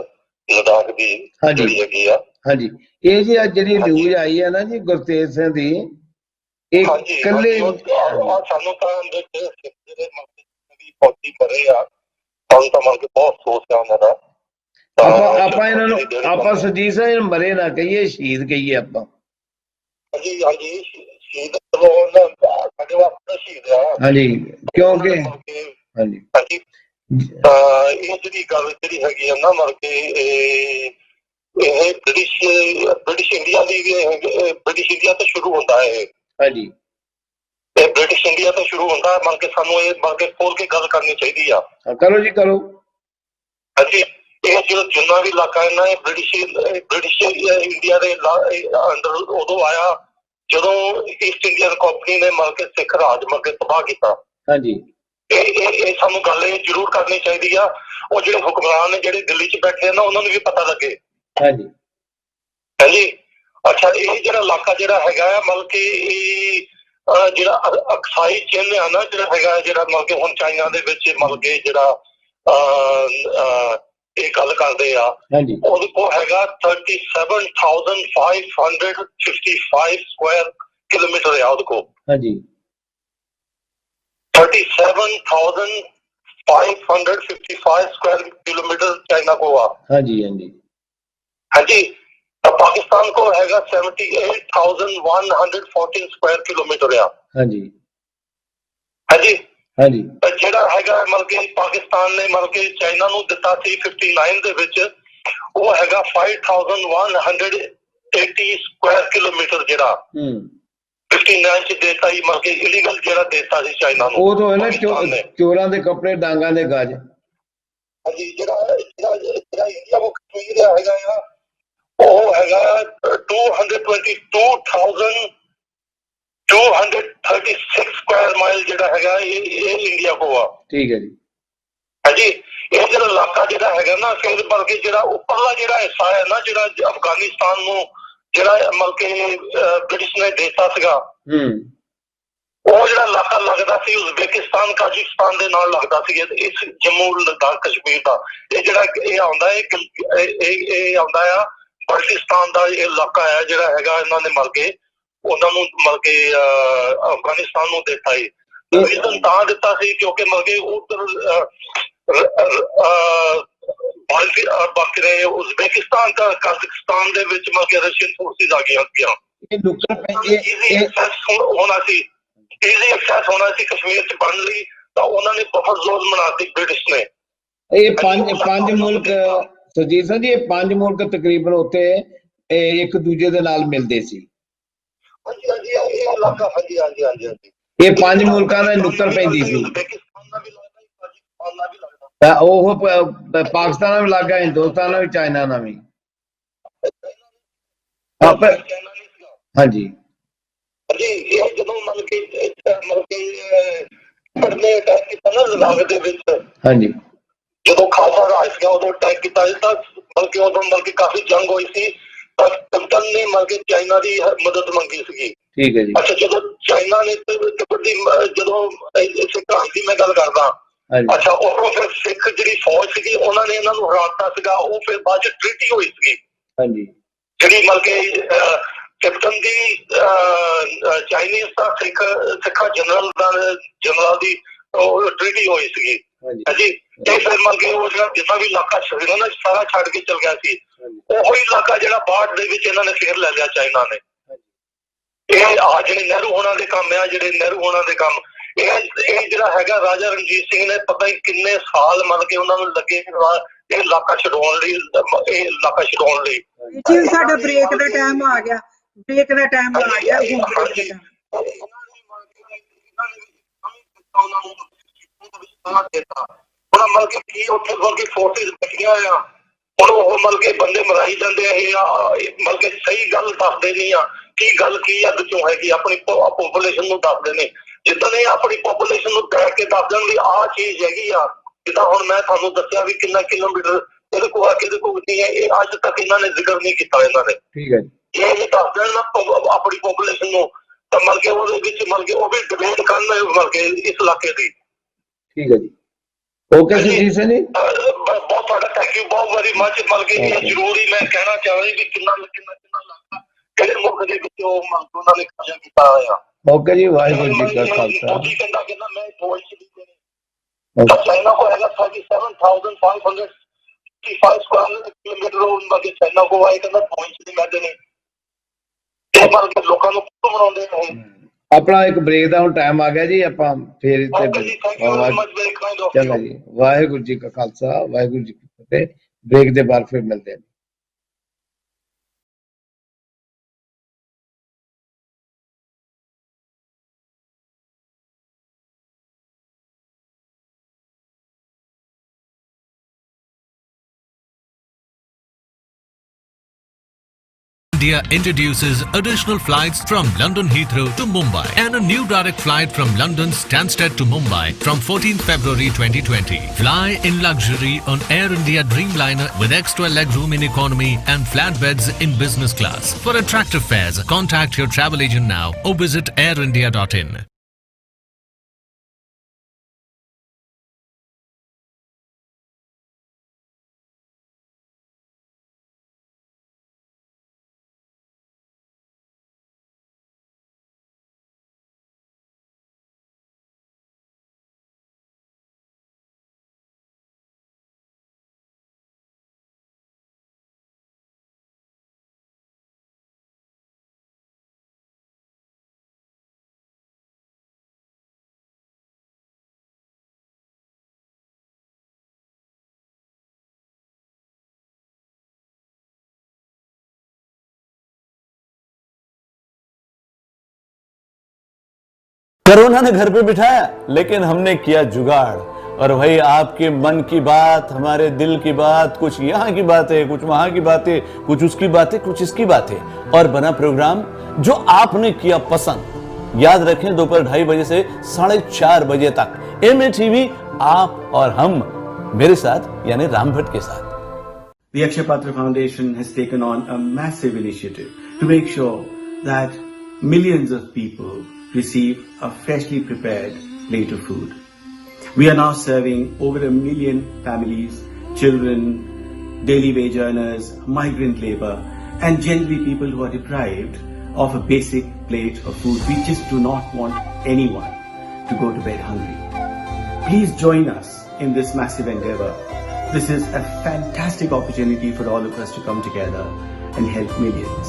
ਲਦਾਖ ਦੀ ਜਿਹੜੀ ਹੈਗੀ ਆ, हाँ जी, ये जी आज जी न्यूज आई है ना जी गुरतेज सिंह दी, एक कल्ले सानू तां ਜਿਹੜੇ ਫੌਜੀ ਮਰੇ ਆ ਸਾਨੂੰ ਤਾਂ ਮਤਲਬ ਬਹੁਤ ਅਫਸੋਸ ਹੈ ਉਹਨਾਂ ਦਾ। ਆਪਾਂ ਇਹਨਾਂ ਨੂੰ ਆਪਾਂ ਸੁਰਜੀਤ ਸਿੰਘ ਮਰੇ ਨਾ ਕਹੀਏ, ਸ਼ਹੀਦ ਕਹੀਏ ਆਪਾਂ। ਹਾਂਜੀ ਹਾਂਜੀ, ਸ਼ਹੀਦ ਚਲੋ ਉਹਨਾਂ ਸਾਡੇ ਵਾਸਤੇ ਸ਼ਹੀਦ ਆ। ਹਾਂਜੀ, ਕਿਉਂਕਿ ਹਾਂਜੀ ਹਾਂਜੀ ਇਹ ਜਿਹੜੀ ਗੱਲ ਜਿਹੜੀ ਹੈਗੀ ਆ ਨਾ ਮਤਲਬ ਕਿ ਇਹ ਬ੍ਰਿਟਿਸ਼ ਇੰਡੀਆ ਦੀ ਬ੍ਰਿਟਿਸ਼ ਇੰਡੀਆ ਤੋਂ ਸ਼ੁਰੂ ਹੁੰਦਾ ਹੈ ਇਹ। ਹਾਂਜੀ, ਇਹ ਬ੍ਰਿਟਿਸ਼ ਇੰਡੀਆ ਤੋਂ ਸ਼ੁਰੂ ਹੁੰਦਾ ਮਤਲਬ ਕਿ ਸਾਨੂੰ ਇਹ ਮਤਲਬ ਕਿ ਖੋਲ ਕੇ ਗੱਲ ਕਰਨੀ ਚਾਹੀਦੀ ਆ। ਕਰੋ ਜੀ ਕਰੋ। ਹਾਂਜੀ, ਇਹ ਜਿਹੜਾ ਜਿੰਨਾ ਵੀ ਇਲਾਕਾ ਹੈ ਨਾ ਇਹ ਬ੍ਰਿਟਿਸ਼ ਇੰਡੀਆ ਦੇ ਅੰਦਰ ਉਦੋਂ ਆਇਆ ਜਦੋਂ ਈਸਟ ਇੰਡੀਅਨ ਕੰਪਨੀ ਨੇ ਮਤਲਬ ਕਿ ਸਿੱਖ ਰਾਜ ਮਤਲਬ ਕਿ ਤਬਾਹ ਕੀਤਾ। ਹਾਂਜੀ, ਇਹ ਸਾਨੂੰ ਗੱਲ ਇਹ ਜ਼ਰੂਰ ਕਰਨੀ ਚਾਹੀਦੀ ਆ। ਉਹ ਜਿਹੜੇ ਹੁਕਮਰਾਨ ਨੇ ਜਿਹੜੇ ਦਿੱਲੀ 'ਚ ਬੈਠੇ ਨਾ ਉਹਨਾਂ ਨੂੰ ਵੀ ਪਤਾ ਲੱਗੇ। ਹਾਂਜੀ ਹਾਂਜੀ, ਅੱਛਾ ਇਹ ਜਿਹੜਾ ਇਲਾਕਾ ਜਿਹੜਾ ਹੈਗਾ ਆ ਮਤਲਬ ਕਿ ਇਹ ਜਿਹੜਾ ਅਕਸਾਈ ਚਿੰਨ੍ਹ ਆ ਨਾ ਜਿਹੜਾ ਹੈਗਾ ਜਿਹੜਾ ਮਤਲਬ ਕਿ ਹੁਣ ਚਾਈਨਾ ਦੇ ਵਿੱਚ ਮਤਲਬ ਕਿ ਜਿਹੜਾ ਇਹ ਗੱਲ ਕਰਦੇ ਆ ਉਹਦੇ ਕੋਲ ਹੈਗਾ 37,555 ਸਕੁਆਇਰ ਕਿਲੋਮੀਟਰ ਆ ਉਹਦੇ ਕੋਲ। ਹਾਂਜੀ, 37,555 ਸਕੁਆਇਰ ਕਿਲੋਮੀਟਰ ਚਾਈਨਾ ਕੋ ਆ। ਹਾਂਜੀ ਹਾਂਜੀ ਹਾਂਜੀ, ਪਾਕਿस्तान को हैगा 78,114 स्क्वायर किलोमीटर आ। ਹਾਂਜੀ ਹਾਂਜੀ ਹਾਂਜੀ, ਜਿਹੜਾ ਹੈਗਾ ਮਤਲਬ ਕਿ ਪਾਕਿਸਤਾਨ ਨੇ ਮਤਲਬ ਕਿ ਚਾਈਨਾ ਨੂੰ ਦਿੱਤਾ ਸੀ 59 ਦੇ ਵਿੱਚ, ਉਹ ਹੈਗਾ 5,180 ਸਕੁਆਇਰ ਕਿਲੋਮੀਟਰ ਜਿਹੜਾ 59 ਚ ਦੇਤਾ ਹੀ ਮਤਲਬ ਕਿ ਇਲੀਗਲ ਜਿਹੜਾ ਦੇਤਾ ਸੀ ਚਾਈਨਾ ਨੂੰ। ਉਹ ਤਾਂ ਹੈ ਨਾ ਚੋਰਾਂ ਦੇ ਕੱਪੜੇ ਡਾਂਗਾਂ ਦੇ ਗਾਜ। ਹਾਂਜੀ, ਜਿਹੜਾ ਇੰਡੀਆ ਉਹ ਕਸ਼ਮੀਰ ਹੈਗਾ ਆ ਉਹ ਹੈਗਾ 236 ਸਕੁਆਇਰ ਮਾਈਲ ਜਿਹੜਾ ਹੈਗਾ ਇਹ ਇੰਡੀਆ ਕੋ ਆ। ਠੀਕ ਹੈ ਜੀ। ਹਾਂਜੀ, ਇਹ ਜਿਹੜਾ ਇਲਾਕਾ ਜਿਹੜਾ ਹੈਗਾ ਨਾ ਫਿਰ ਬਲਕਿ ਜਿਹੜਾ ਉੱਪਰਲਾ ਜਿਹੜਾ ਹਿੱਸਾ ਹੈ ਨਾ ਜਿਹੜਾ ਅਫਗਾਨਿਸਤਾਨ ਨੂੰ ਜਿਹੜਾ ਮਤਲਬ ਕਿ ਬ੍ਰਿਟਿਸ਼ ਨੇ ਦਿੱਤਾ ਸੀਗਾ, ਉਹ ਜਿਹੜਾ ਇਲਾਕਾ ਲੱਗਦਾ ਸੀ ਉਜ਼ਬੇਕਿਸਤਾਨ ਕਾਜ਼ਕਿਸਤਾਨ ਦੇ ਨਾਲ ਲੱਗਦਾ ਸੀ। ਇਸ ਜੰਮੂ ਲੱਦਾਖ ਕਸ਼ਮੀਰ ਦਾ ਇਹ ਜਿਹੜਾ ਇਹ ਆਉਂਦਾ ਇਹ ਆਉਂਦਾ ਆ ਪਾਕਿਸਤਾਨ ਦਾ ਇਹ ਇਲਾਕਾ ਹੈ ਜਿਹੜਾ ਹੈਗਾ ਇਹਨਾਂ ਨੇ ਮਤਲਬ ਕਿ ਉਹਨਾਂ ਨੂੰ ਮਤਲਬ ਕਿ ਅਫਗਾਨਿਸਤਾਨ ਨੂੰ ਦਿੱਤਾ ਸੀ। ਰੀਜ਼ਨ ਤਾਂ ਦਿੱਤਾ ਸੀ ਕਿਉਂਕਿ ਮਤਲਬ ਕਿ ਉੱਧਰ ਬਾਕੀ ਰਹੇ ਉਜ਼ਬੇਕਿਸਤਾਨ ਕਾਜ਼ਕਿਸਤਾਨ ਦੇ ਵਿੱਚ ਮਤਲਬ ਕਿ ਰਸ਼ੀਅਨ ਫੋਰਸਿਸ ਆ ਗਈਆਂ ਸੀਗੀਆਂ। ਈਜ਼ੀ ਐਕਸੈਸ ਹੋਣਾ ਸੀ ਕਸ਼ਮੀਰ 'ਚ ਬਣਨ ਲਈ, ਤਾਂ ਉਹਨਾਂ ਨੇ ਬਹੁਤ ਜ਼ੋਰ ਮਨਾਤੀ ਬ੍ਰਿਟਿਸ਼ ਨੇ। ਇਹ ਪੰਜ ਮੁਲਕ ਸੁਰਜੀਤ ਸਿੰਘ ਜੀ, ਇਹ ਪੰਜ ਮੁਲਕ ਤਕਰੀਬਨ ਉੱਥੇ ਇੱਕ ਦੂਜੇ ਦੇ ਨਾਲ ਮਿਲਦੇ ਸੀ। ਹਾਂਜੀ ਹਾਂਜੀ, ਇਹ ਇਲਾਕਾ ਹਾਂਜੀ ਹਾਂਜੀ ਹਾਂਜੀ ਹਾਂਜੀ, ਇਹ ਪੰਜ ਮੁਲਕਾਂ ਦਾ ਨੁੱਕਰ ਪੈਂਦੀ ਸੀ। ਉਹ ਪਾਕਿਸਤਾਨ ਨਾਲ ਵੀ ਲੱਗਾ, ਹਿੰਦੁਸਤਾਨ ਨਾਲ ਵੀ, ਚਾਈਨਾ ਨਾਲ ਵੀ। ਹਾਂਜੀ ਹਾਂਜੀ, ਇਹ ਜਦੋਂ ਮਤਲਬ ਕਿ ਅਟੈਕ ਕੀਤਾ ਨਾ ਲਦਾਖ ਦੇ ਵਿੱਚ, ਹਾਂਜੀ ਜਦੋਂ ਖਾਲਸਾ ਰਾਜ ਸੀਗਾ ਉਦੋਂ ਅਟੈਕ ਕੀਤਾ ਤਾਂ ਮਤਲਬ ਕਿ ਉਦੋਂ ਮਤਲਬ ਕਿ ਕਾਫੀ ਜੰਗ ਹੋਈ ਸੀ ਤਾਂ ਤਿੱਬਤ ਨੇ ਮਤਲਬ ਕਿ ਚਾਈਨਾ ਦੀ ਮਦਦ ਮੰਗੀ ਸੀਗੀ। ਠੀਕ ਹੈ ਜੀ। ਅੱਛਾ, ਜਦੋਂ ਚਾਈਨਾ ਨੇ ਤਿੱਬਤ ਦੀ ਜਦੋਂ ਸਿੱਖਾਂ ਦੀ ਮੈਂ ਗੱਲ ਕਰਦਾ, ਅੱਛਾ ਉਹ ਫਿਰ ਸਿੱਖ ਜਿਹੜੀ ਫੌਜ ਸੀਗੀ ਉਹਨਾਂ ਨੇ ਇਹਨਾਂ ਨੂੰ ਹਰਾਤਾ ਸੀਗਾ। ਉਹ ਫਿਰ ਬਾਅਦ ਚ ਟ੍ਰੀਟੀ ਹੋਈ ਸੀਗੀ। ਹਾਂਜੀ, ਜਿਹੜੀ ਮਤਲਬ ਕਿ ਕੈਪਟਨ ਦੀ ਚਾਈਨੀਜ਼ ਦਾ ਸਿੱਖਾਂ ਜਨਰਲ ਦੀ ਟ੍ਰੀਟੀ ਹੋਈ ਸੀਗੀ। ਹਾਂਜੀ, ਤੇ ਫਿਰ ਮਤਲਬ ਕਿ ਉਹ ਜਿਹੜਾ ਜਿੰਨਾ ਵੀ ਇਲਾਕਾ ਸੀਗਾ ਨਾ ਸਾਰਾ ਛੱਡ ਕੇ ਚਲ ਗਿਆ ਸੀ। ਉਹੀ ਇਲਾਕਾ ਜਿਹੜਾ ਬਾਅਦ ਦੇ ਵਿੱਚ ਇਹਨਾਂ ਨੇ ਫੇਰ ਲੈ ਲਿਆ ਚਾਈਨਾ ਨੇ। ਇਹ ਆ ਜਿਹੜੇ ਨਹਿਰੂ ਹੋਣਾ ਦੇ ਕੰਮ ਆ, ਜਿਹੜੇ ਨਹਿਰੂ ਹੋਣਾ ਦੇ ਕੰਮ, ਇਹ ਜਿਹੜਾ ਹੈਗਾ ਰਾਜਾ ਰਣਜੀਤ ਸਿੰਘ ਨੇ ਪਤਾ ਹੀ ਕਿੰਨੇ ਸਾਲ ਮਤਲਬ ਕਿ ਉਹਨਾਂ ਨੂੰ ਲੱਗੇ ਇਹ ਇਲਾਕਾ ਛਡਾਉਣ ਲਈ, ਇਹ ਇਲਾਕਾ ਛਡਾਉਣ ਲਈ। ਜੀ ਸਾਡਾ ਬ੍ਰੇਕ ਦਾ ਟਾਈਮ ਆ ਗਿਆ, ਬ੍ਰੇਕ ਦਾ ਟਾਈਮ ਆ ਗਿਆ। ਉਹਨਾਂ ਮਤਲਬ ਕਿ ਕੀ ਉੱਥੇ ਮਤਲਬ ਕਿ ਫੋਰਸਿਸ ਬੈਠੀਆਂ ਆ, ਹੁਣ ਉਹ ਮਤਲਬ ਕਿ ਬੰਦੇ ਮਰਾਈ ਜਾਂਦੇ ਆ। ਇਹ ਮਤਲਬ ਕਿ ਸਹੀ ਗੱਲ ਦੱਸਦੇ ਨਹੀਂ ਆ ਕੀ ਗੱਲ ਕੀ ਅੱਗ ਚੋਂ ਹੈਗੀ, ਆਪਣੀ ਪੋਪੂਲੇਸ਼ਨ ਨੂੰ ਦੱਸਦੇ ਨੇ। ਜਿੱਦਾਂ ਇਹ ਆਪਣੀ ਪੋਪੂਲੇਸ਼ਨ ਨੂੰ ਬੈਠ ਕੇ ਦੱਸ ਦੇਣ ਵੀ ਆਹ ਚੀਜ਼ ਹੈਗੀ ਆ, ਜਿੱਦਾਂ ਹੁਣ ਮੈਂ ਤੁਹਾਨੂੰ ਦੱਸਿਆ ਵੀ ਕਿੰਨਾ ਕਿਲੋਮੀਟਰ ਇਹਦੇ ਕੋਲ ਆ, ਕਿਹਦੇ ਕੋਲ ਨਹੀਂ ਹੈ, ਇਹ ਅੱਜ ਤੱਕ ਇਹਨਾਂ ਨੇ ਜ਼ਿਕਰ ਨਹੀਂ ਕੀਤਾ ਇਹਨਾਂ ਨੇ। ਠੀਕ ਹੈ ਜੀ, ਇਹ ਦੱਸ ਦੇਣ ਨਾ ਆਪਣੀ ਪੋਪੂਲੇਸ਼ਨ ਨੂੰ ਤਾਂ ਮਤਲਬ ਕਿ ਉਹਦੇ ਵਿੱਚ ਮਤਲਬ ਕਿ ਉਹ ਵੀ ਡਿਬੇਟ ਕਰਨ ਮਤਲਬ ਕਿ ਇਸ ਇਲਾਕੇ ਦੀ। ਠੀਕ ਹੈ ਜੀ, ਓਕੇ ਸੁਰਜੀਤ ਸਿੰਘ ਜੀ। ਬਹੁਤ ਤੁਹਾਡਾ ਥੈਂਕ ਯੂ ਬਹੁਤ ਵੈਰੀ ਮਚ। ਮਤਲਬ ਕਿ ਇਹ ਜ਼ਰੂਰ ਹੀ ਮੈਂ ਕਹਿਣਾ ਚਾਹੁੰਦਾ ਕਿ ਕਿੰਨਾ ਲੱਗਦਾ ਕਿਹੜੇ ਮੁਲਕ ਦੇ ਵਿੱਚ ਉਹ ਉਹਨਾਂ ਨੇ ਕਾਇਆ ਕੀਤਾ ਹੋਇਆ। ਓਕੇ ਜੀ, ਵਾਹਿਗੁਰੂ ਜੀ ਕਾ ਖਾਲਸਾ। ਮੋਦੀ ਕਹਿੰਦਾ ਮੈਂ ਫੌਜ ਚ ਨਹੀਂ ਦੇਣੀ। ਚਾਈਨਾ को हैगा 37,555 किलोमीटर उनके चाइना को आए कहना फौज ਚ ਨਹੀਂ ਮੈਂ ਦੇਣੀ। ਇਹ ਮਤਲਬ ਕਿ ਲੋਕਾਂ ਨੂੰ ਕਿਉਂ ਬਣਾਉਂਦੇ ਨੇ। ਆਪਣਾ ਇੱਕ ਬ੍ਰੇਕ ਦਾ ਹੁਣ ਟਾਈਮ ਆ ਗਿਆ ਜੀ, ਆਪਾਂ ਫੇਰ ਇੱਥੇ ਚਲੋ ਜੀ। ਵਾਹਿਗੁਰੂ ਜੀ ਕਾ ਖਾਲਸਾ, ਵਾਹਿਗੁਰੂ ਜੀ ਕੀ ਫਤਿਹ। ਬ੍ਰੇਕ ਦੇ ਬਾਅਦ ਫਿਰ ਮਿਲਦੇ ਹਾਂ। India introduces additional flights from London Heathrow to Mumbai and a new direct flight from London Stansted to Mumbai from 14th February 2020. Fly in luxury on Air India Dreamliner with extra legroom in economy and flat beds in business class. For attractive fares, contact your travel agent now or visit airindia.in. Corona ने घर पे बिठाया, लेकिन हमने किया जुगाड़। और भाई आपके मन की बात, हमारे दिल की बात, कुछ यहाँ की बातें, कुछ वहां की बातें, कुछ उसकी बातें, कुछ इसकी बातें, और बना प्रोग्राम जो आपने किया पसंद। याद रखें, दोपहर 2:30 बजे से 4:30 बजे तक MATV, आप और हम, मेरे साथ यानी राम भट्ट के साथ। The Akshay Patra Foundation has taken on a massive initiative to make sure that millions of people receive a freshly prepared plate of food. We are now serving over 1 million families, children, daily wage earners, migrant labor, and generally people who are deprived of a basic plate of food. We just do not want anyone to go to bed hungry. Please join us in this massive endeavor. This is a fantastic opportunity for all of us to come together and help millions.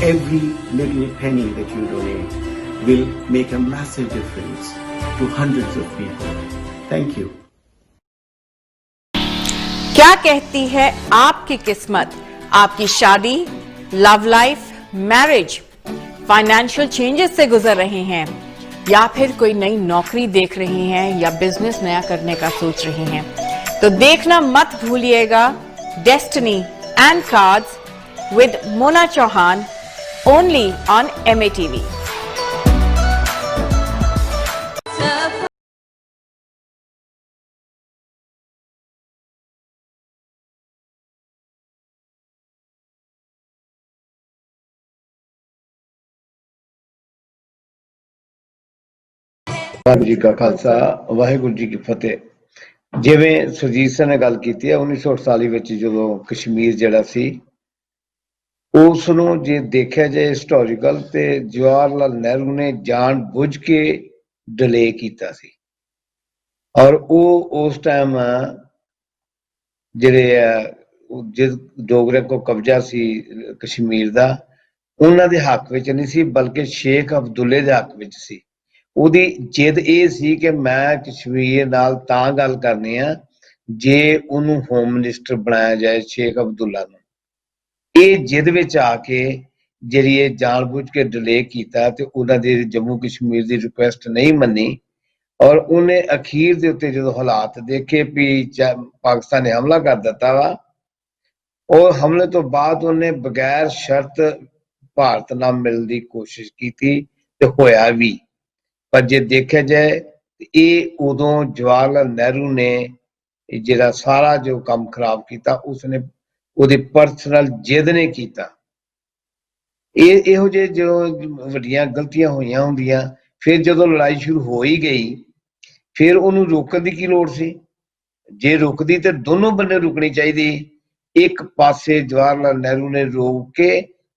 Every little penny that you donate will make a massive difference to hundreds of people. Thank you. क्या कहती है आपकी किस्मत? आपकी शादी, love life, marriage, financial changes से गुजर रहे हैं, या फिर कोई नई नौकरी देख रहे हैं, या बिजनेस नया करने का सोच रहे हैं, तो देखना मत भूलिएगा destiny and cards with Mona Chauhan, only on MATV। Waheguru ji ਕਾ ਖਾਲਸਾ, ਵਾਹਿਗੁਰੂ ਜੀ ਕੀ ਫਤਿਹ। ਜਿਵੇਂ ਸੁਰਜੀਤ ਸਿੰਘ ਨੇ ਗੱਲ ਕੀਤੀ ਹੈ, 1948 ਵਿੱਚ ਜਦੋਂ ਕਸ਼ਮੀਰ ਜਿਹੜਾ ਸੀ, ਉਸ ਨੂੰ ਜੇ ਦੇਖਿਆ ਜਾਏ ਹਿਸਟੋਰੀਕਲ, ਤੇ ਜਵਾਹਰ ਲਾਲ ਨਹਿਰੂ ਨੇ ਜਾਣ ਬੁੱਝ ਕੇ ਡਿਲੇ ਕੀਤਾ ਸੀ। ਔਰ ਉਹ ਉਸ ਟਾਈਮ ਜਿਹੜੇ ਜਿਸ ਡੋਗਰੇ ਕੋ ਕਬਜ਼ਾ ਸੀ ਕਸ਼ਮੀਰ ਦਾ, ਉਹਨਾਂ ਦੇ ਹੱਕ ਵਿੱਚ ਨਹੀਂ ਸੀ, ਬਲਕਿ ਸ਼ੇਖ ਅਬਦੁੱਲੇ ਦੇ ਹੱਕ ਵਿੱਚ ਸੀ। ਉਹਦੀ ਜਿੱਦ ਇਹ ਸੀ ਕਿ ਮੈਂ ਕਸ਼ਮੀਰ ਨਾਲ ਤਾਂ ਗੱਲ ਕਰਨੀ ਆ ਜੇ ਉਹਨੂੰ ਹੋਮ ਮਿਨਿਸਟਰ ਬਣਾਇਆ ਜਾਏ, ਸ਼ੇਖ ਅਬਦੁੱਲਾ ਨੂੰ। ਇਹ ਜਿੱਦ ਵਿੱਚ ਆ ਕੇ ਜਿਹੜੀ ਇਹ ਜਾਣ ਬੁੱਝ ਕੇ ਡਿਲੇ ਕੀਤਾ, ਤੇ ਉਹਨਾਂ ਦੇ ਜੰਮੂ ਕਸ਼ਮੀਰ ਦੀ ਰਿਕੁਐਸਟ ਨਹੀਂ ਮੰਨੀ। ਔਰ ਉਹਨੇ ਅਖੀਰ ਦੇ ਉੱਤੇ ਜਦੋਂ ਹਾਲਾਤ ਦੇਖੇ ਵੀ ਪਾਕਿਸਤਾਨ ਨੇ ਹਮਲਾ ਕਰ ਦਿੱਤਾ ਵਾ, ਉਹ ਹਮਲੇ ਤੋਂ ਬਾਅਦ ਉਹਨੇ ਬਗੈਰ ਸ਼ਰਤ ਭਾਰਤ ਨਾਲ ਮਿਲਣ ਦੀ ਕੋਸ਼ਿਸ਼ ਕੀਤੀ, ਤੇ ਹੋਇਆ ਵੀ। ਪਰ ਜੇ ਦੇਖਿਆ ਜਾਏ ਇਹ ਉਦੋਂ ਜਵਾਹਰ ਲਾਲ ਨਹਿਰੂ ਨੇ ਜਿਹੜਾ ਸਾਰਾ ਜੋ ਕੰਮ ਖਰਾਬ ਕੀਤਾ, ਉਸਨੇ ਉਹਦੀ ਪਰਸਨਲ ਜਿੱਦ ਨੇ ਕੀਤਾ। ਇਹੋ ਜਿਹੇ ਜੋ ਵੱਡੀਆਂ ਗਲਤੀਆਂ ਹੋਈਆਂ ਹੁੰਦੀਆਂ, ਫਿਰ ਜਦੋਂ ਲੜਾਈ ਸ਼ੁਰੂ ਹੋ ਹੀ ਗਈ, ਫਿਰ ਉਹਨੂੰ ਰੋਕਣ ਦੀ ਕੀ ਲੋੜ ਸੀ? ਜੇ ਰੁਕਦੀ ਤੇ ਦੋਨੋਂ ਬੰਨੇ ਰੁਕਣੀ ਚਾਹੀਦੀ। ਇੱਕ ਪਾਸੇ ਜਵਾਹਰ ਲਾਲ ਨਹਿਰੂ ਨੇ ਰੋਕ ਕੇ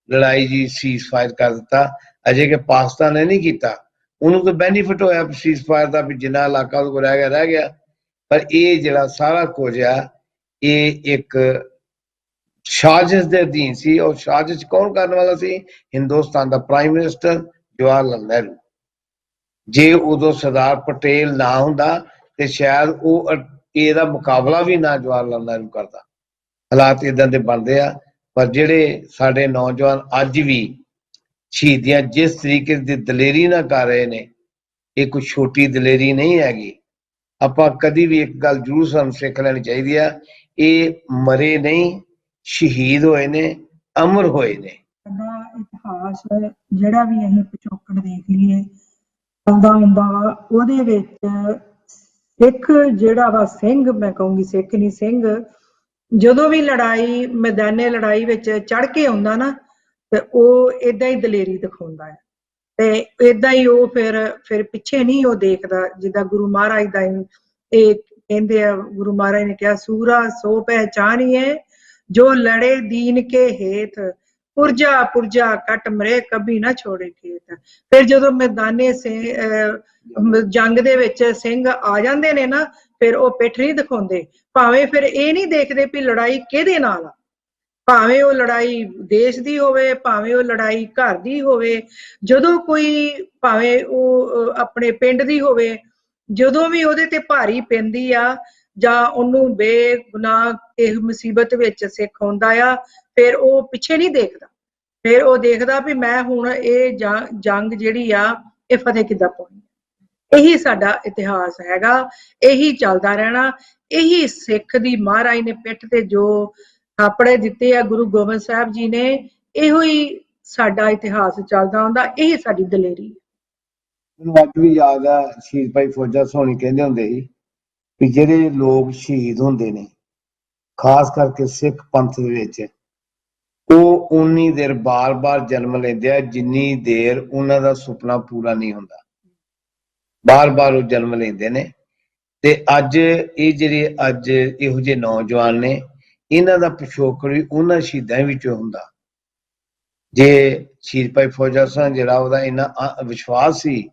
ਲੜਾਈ ਜੀ ਸੀਜ਼ ਫਾਇਰ ਕਰ ਦਿੱਤਾ, ਅਜੇ ਕਿ ਪਾਕਿਸਤਾਨ ਨੇ ਨਹੀਂ ਕੀਤਾ। ਉਹਨੂੰ ਤਾਂ ਬੈਨੀਫਿਟ ਹੋਇਆ ਸੀਜ਼ ਫਾਇਰ ਦਾ ਵੀ ਜਿੰਨਾ ਇਲਾਕਾ ਉਹਦੇ ਕੋਲ ਰਹਿ ਗਿਆ। ਪਰ ਇਹ ਜਿਹੜਾ ਸਾਰਾ ਕੁਝ ਆ ਇਹ ਇੱਕ ਸਾਜ਼ਿਸ਼ ਦੇ ਅਧੀਨ ਸੀ। ਔਰ ਸਾਜ਼ਿਸ਼ ਕੌਣ ਕਰਨ ਵਾਲਾ ਸੀ? ਹਿੰਦੁਸਤਾਨ ਦਾ ਪ੍ਰਾਈਮ ਮਿਨਿਸਟਰ ਜਵਾਹਰ ਲਾਲ ਨਹਿਰੂ। ਜੇ ਉਦੋਂ ਸਰਦਾਰ ਪਟੇਲ ਨਾ ਹੁੰਦਾ ਤੇ ਸ਼ਾਇਦ ਉਹ ਇਹਦਾ ਮੁਕਾਬਲਾ ਵੀ ਨਾ ਜਵਾਹਰ ਲਾਲ ਨਹਿਰੂ ਕਰਦਾ। ਹਾਲਾਤ ਇਦਾਂ ਦੇ ਬਣਦੇ ਆ। ਪਰ ਜਿਹੜੇ ਸਾਡੇ ਨੌਜਵਾਨ ਅੱਜ ਵੀ ਸ਼ਹੀਦੀਆਂ ਜਿਸ ਤਰੀਕੇ ਦੀ ਦਲੇਰੀ ਨਾਲ ਕਰ ਰਹੇ ਨੇ, ਇਹ ਕੋਈ ਛੋਟੀ ਦਲੇਰੀ ਨਹੀਂ ਹੈਗੀ। ਆਪਾਂ ਕਦੀ ਵੀ ਇੱਕ ਗੱਲ ਜ਼ਰੂਰ ਸਾਨੂੰ ਸਿੱਖ ਲੈਣੀ ਚਾਹੀਦੀ ਆ, ਇਹ ਮਰੇ ਨਹੀਂ, ਸ਼ਹੀਦ ਹੋਏ ਨੇ, ਅਮਰ ਹੋਏ ਨੇ। ਸਾਡਾ ਇਤਿਹਾਸ ਜਿਹੜਾ ਵੀ ਅਸੀਂ ਪਿਛੋਕੜ ਦੇਖ ਲਈਏ ਆਉਂਦਾ ਹੁੰਦਾ, ਉਹਦੇ ਵਿੱਚ ਸਿੱਖ ਜਿਹੜਾ ਵਾ ਸਿੰਘ, ਮੈਂ ਕਹੂੰਗੀ ਸਿੱਖ ਨਹੀਂ ਸਿੰਘ, ਜਦੋਂ ਵੀ ਲੜਾਈ ਮੈਦਾਨੇ ਲੜਾਈ ਵਿੱਚ ਚੜ ਕੇ ਆਉਂਦਾ ਨਾ ਤੇ ਉਹ ਏਦਾਂ ਹੀ ਦਲੇਰੀ ਦਿਖਾਉਂਦਾ ਹੈ ਤੇ ਏਦਾਂ ਹੀ ਉਹ ਫਿਰ ਪਿੱਛੇ ਨਹੀਂ ਉਹ ਦੇਖਦਾ। ਜਿੱਦਾਂ ਗੁਰੂ ਮਹਾਰਾਜ ਦਾ ਇਹ ਕਹਿੰਦੇ ਆ, ਗੁਰੂ ਮਹਾਰਾਜ ਨੇ ਕਿਹਾ ਸੂਰਾ ਸੋ ਪਹਿਚਾਨੀਏ ਜੋ ਲੜੇ ਦੀਨ ਕੇ ਹੇਤ, ਪੁਰਜਾ ਪੁਰਜਾ ਕੱਟ ਮਰੇ ਕਭੀ ਨਾ ਛੋੜੇ ਖੇਤ। ਫਿਰ ਜਦੋਂ ਮੈਦਾਨੇ ਜੰਗ ਦੇ ਵਿੱਚ ਸਿੰਘ ਆ ਜਾਂਦੇ ਨੇ ਨਾ, ਫਿਰ ਉਹ ਪਿੱਠ ਨਹੀਂ ਦਿਖਾਉਂਦੇ। ਭਾਵੇਂ ਫਿਰ ਇਹ ਨਹੀਂ ਦੇਖਦੇ ਵੀ ਲੜਾਈ ਕਿਹਦੇ ਨਾਲ ਆ, ਭਾਵੇਂ ਉਹ ਲੜਾਈ ਦੇਸ਼ ਦੀ ਹੋਵੇ, ਭਾਵੇਂ ਉਹ ਲੜਾਈ ਘਰ ਦੀ ਹੋਵੇ, ਜਦੋਂ ਕੋਈ ਭਾਵੇਂ ਉਹ ਆਪਣੇ ਪਿੰਡ ਦੀ ਹੋਵੇ, ਜਦੋਂ ਵੀ ਉਹਦੇ ਤੇ ਭਾਰੀ ਪੈਂਦੀ ਆ ਜਾਂ ਉਹਨੂੰ ਬੇਗੁਨਾਹ ਇਸ ਮੁਸੀਬਤ ਵਿੱਚ ਸਿੱਖ ਆਉਂਦਾ ਆ, ਫਿਰ ਉਹ ਪਿੱਛੇ ਨਹੀਂ ਦੇਖਦਾ। ਫਿਰ ਉਹ ਦੇਖਦਾ ਵੀ ਮੈਂ ਹੁਣ ਇਹ ਜੰਗ ਜਿਹੜੀ ਆ ਇਹ ਫਤਿਹ ਕਿੱਦਾਂ ਪਾਉਣੀ। ਇਹੀ ਸਾਡਾ ਇਤਿਹਾਸ ਹੈਗਾ, ਇਹੀ ਚੱਲਦਾ ਰਹਿਣਾ। ਇਹੀ ਸਿੱਖ ਦੀ ਮਹਾਰਾਜ ਨੇ ਪਿੱਠ ਤੇ ਜੋ ਥਾਪੜੇ ਦਿੱਤੇ ਆ ਗੁਰੂ ਗੋਬਿੰਦ ਸਾਹਿਬ ਜੀ ਨੇ, ਇਹੋ ਹੀ ਸਾਡਾ ਇਤਿਹਾਸ ਚੱਲਦਾ ਆਉਂਦਾ, ਇਹੀ ਸਾਡੀ ਦਲੇਰੀ। ਮੈਨੂੰ ਅੱਜ ਵੀ ਯਾਦ ਆ ਸ਼ਹੀਦ ਭਾਈ ਫੌਜਾ ਸੋਹਣੀ ਕਹਿੰਦੇ ਹੁੰਦੇ ਸੀ ਵੀ ਜਿਹੜੇ ਲੋਕ ਸ਼ਹੀਦ ਹੁੰਦੇ ਨੇ, ਖਾਸ ਕਰਕੇ ਸਿੱਖ ਪੰਥ ਦੇ ਵਿੱਚ, ਉਹ ਉਨੀ ਦੇਰ ਬਾਰ-ਬਾਰ ਜਨਮ ਲੈਂਦੇ ਆ ਜਿੰਨੀ ਦੇਰ ਉਹਨਾਂ ਦਾ ਸੁਪਨਾ ਪੂਰਾ ਨਹੀਂ ਹੁੰਦਾ। ਬਾਰ-ਬਾਰ ਉਹ ਜਨਮ ਲੈਂਦੇ ਨੇ। ਤੇ ਅੱਜ ਇਹ ਜਿਹੜੇ ਅੱਜ ਇਹੋ ਜਿਹੇ ਨੌਜਵਾਨ ਨੇ, ਇਹਨਾਂ ਦਾ ਪਿਛੋਕੜ ਵੀ ਉਹਨਾਂ ਸ਼ਹੀਦਾਂ ਵਿੱਚੋਂ ਹੁੰਦਾ। ਜੇ ਸ਼ਹੀਦ ਭਾਈ ਫੌਜਾ ਸਿੰਘ ਜਿਹੜਾ ਉਹਦਾ ਇੰਨਾ ਵਿਸ਼ਵਾਸ ਸੀ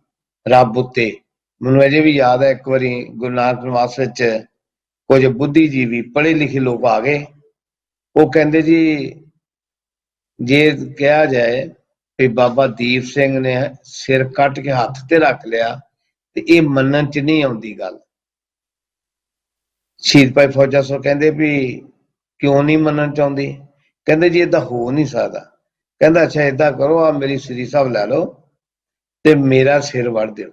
ਰੱਬ ਉੱਤੇ, ਮੈਨੂੰ ਅਜੇ ਵੀ ਯਾਦ ਹੈ ਇੱਕ ਵਾਰੀ ਗੁਰੂ ਨਾਨਕ ਨਿਵਾਸ ਵਿੱਚ ਕੁਝ ਬੁੱਧੀਜੀਵੀ ਪੜ੍ਹੇ ਲਿਖੇ ਲੋਕ ਆ ਗਏ। ਉਹ ਕਹਿੰਦੇ ਜੀ ਜੇ ਕਿਹਾ ਜਾਏ ਵੀ ਬਾਬਾ ਦੀਪ ਸਿੰਘ ਨੇ ਸਿਰ ਕੱਟ ਕੇ ਹੱਥ ਤੇ ਰੱਖ ਲਿਆ ਤੇ ਇਹ ਮੰਨਣ ਚ ਨਹੀਂ ਆਉਂਦੀ ਗੱਲ। ਸ਼ਹੀਦ ਭਾਈ ਫੌਜਾ ਸਿੰਘ ਕਹਿੰਦੇ ਵੀ ਕਿਉਂ ਨਹੀਂ ਮੰਨਣ ਚ ਆਉਂਦੀ? ਕਹਿੰਦੇ ਜੀ ਏਦਾਂ ਹੋ ਨਹੀਂ ਸਕਦਾ। ਕਹਿੰਦਾ ਅੱਛਾ ਏਦਾਂ ਕਰੋ, ਆ ਮੇਰੀ ਸ੍ਰੀ ਸਾਹਿਬ ਲੈ ਲਓ ਤੇ ਮੇਰਾ ਸਿਰ ਵੱਢ ਦਿਓ,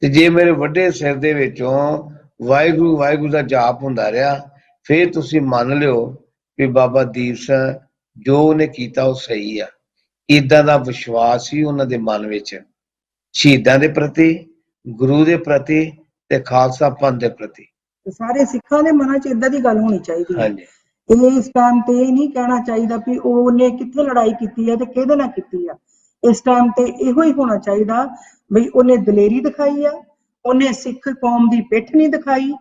ਤੇ ਜੇ ਮੇਰੇ ਵੱਡੇ ਸਿਰ ਦੇ ਵਿੱਚੋਂ ਵਾਹਿਗੁਰੂ ਵਾਹਿਗੁਰੂ ਦਾ ਜਾਪ ਹੁੰਦਾ ਰਿਹਾ, ਫਿਰ ਤੁਸੀਂ ਮੰਨ ਲਿਓ ਵੀ ਬਾਬਾ ਦੀਪ ਸਿੰਘ ਜੋ ਉਹਨੇ ਕੀਤਾ ਉਹ ਸਹੀ ਆ। ਏਦਾਂ ਦਾ ਵਿਸ਼ਵਾਸ ਸੀ ਉਹਨਾਂ ਦੇ ਮਨ ਵਿੱਚ ਸ਼ਹੀਦਾਂ ਦੇ ਪ੍ਰਤੀ, ਗੁਰੂ ਦੇ ਪ੍ਰਤੀ ਤੇ ਖਾਲਸਾ ਪੰਥ ਦੇ ਪ੍ਰਤੀ। ਸਾਰੇ ਸਿੱਖਾਂ ਦੇ ਮਨਾਂ 'ਚ ਏਦਾਂ ਦੀ ਗੱਲ ਹੋਣੀ ਚਾਹੀਦੀ ਹੈ। ਹਾਂਜੀ, ਇਹ ਇਸ ਟਾਈਮ ਤੇ ਇਹ ਨਹੀਂ ਕਹਿਣਾ ਚਾਹੀਦਾ ਵੀ ਉਹਨੇ ਕਿੱਥੇ ਲੜਾਈ ਕੀਤੀ ਹੈ ਤੇ ਕਿਹਦੇ ਨਾਲ ਕੀਤੀ ਆ। ਇਸ ਟਾਈਮ ਤੇ ਇਹੋ ਹੀ ਹੋਣਾ ਚਾਹੀਦਾ ਬਈ ਉਹਨੇ ਦਲੇਰੀ ਦਿਖਾਈ ਆ, ਉਹਨੇ ਸਿੱਖ ਕੌਮ ਦੀ ਪਿੱਠ ਨਹੀਂ ਦਿਖਾਈ,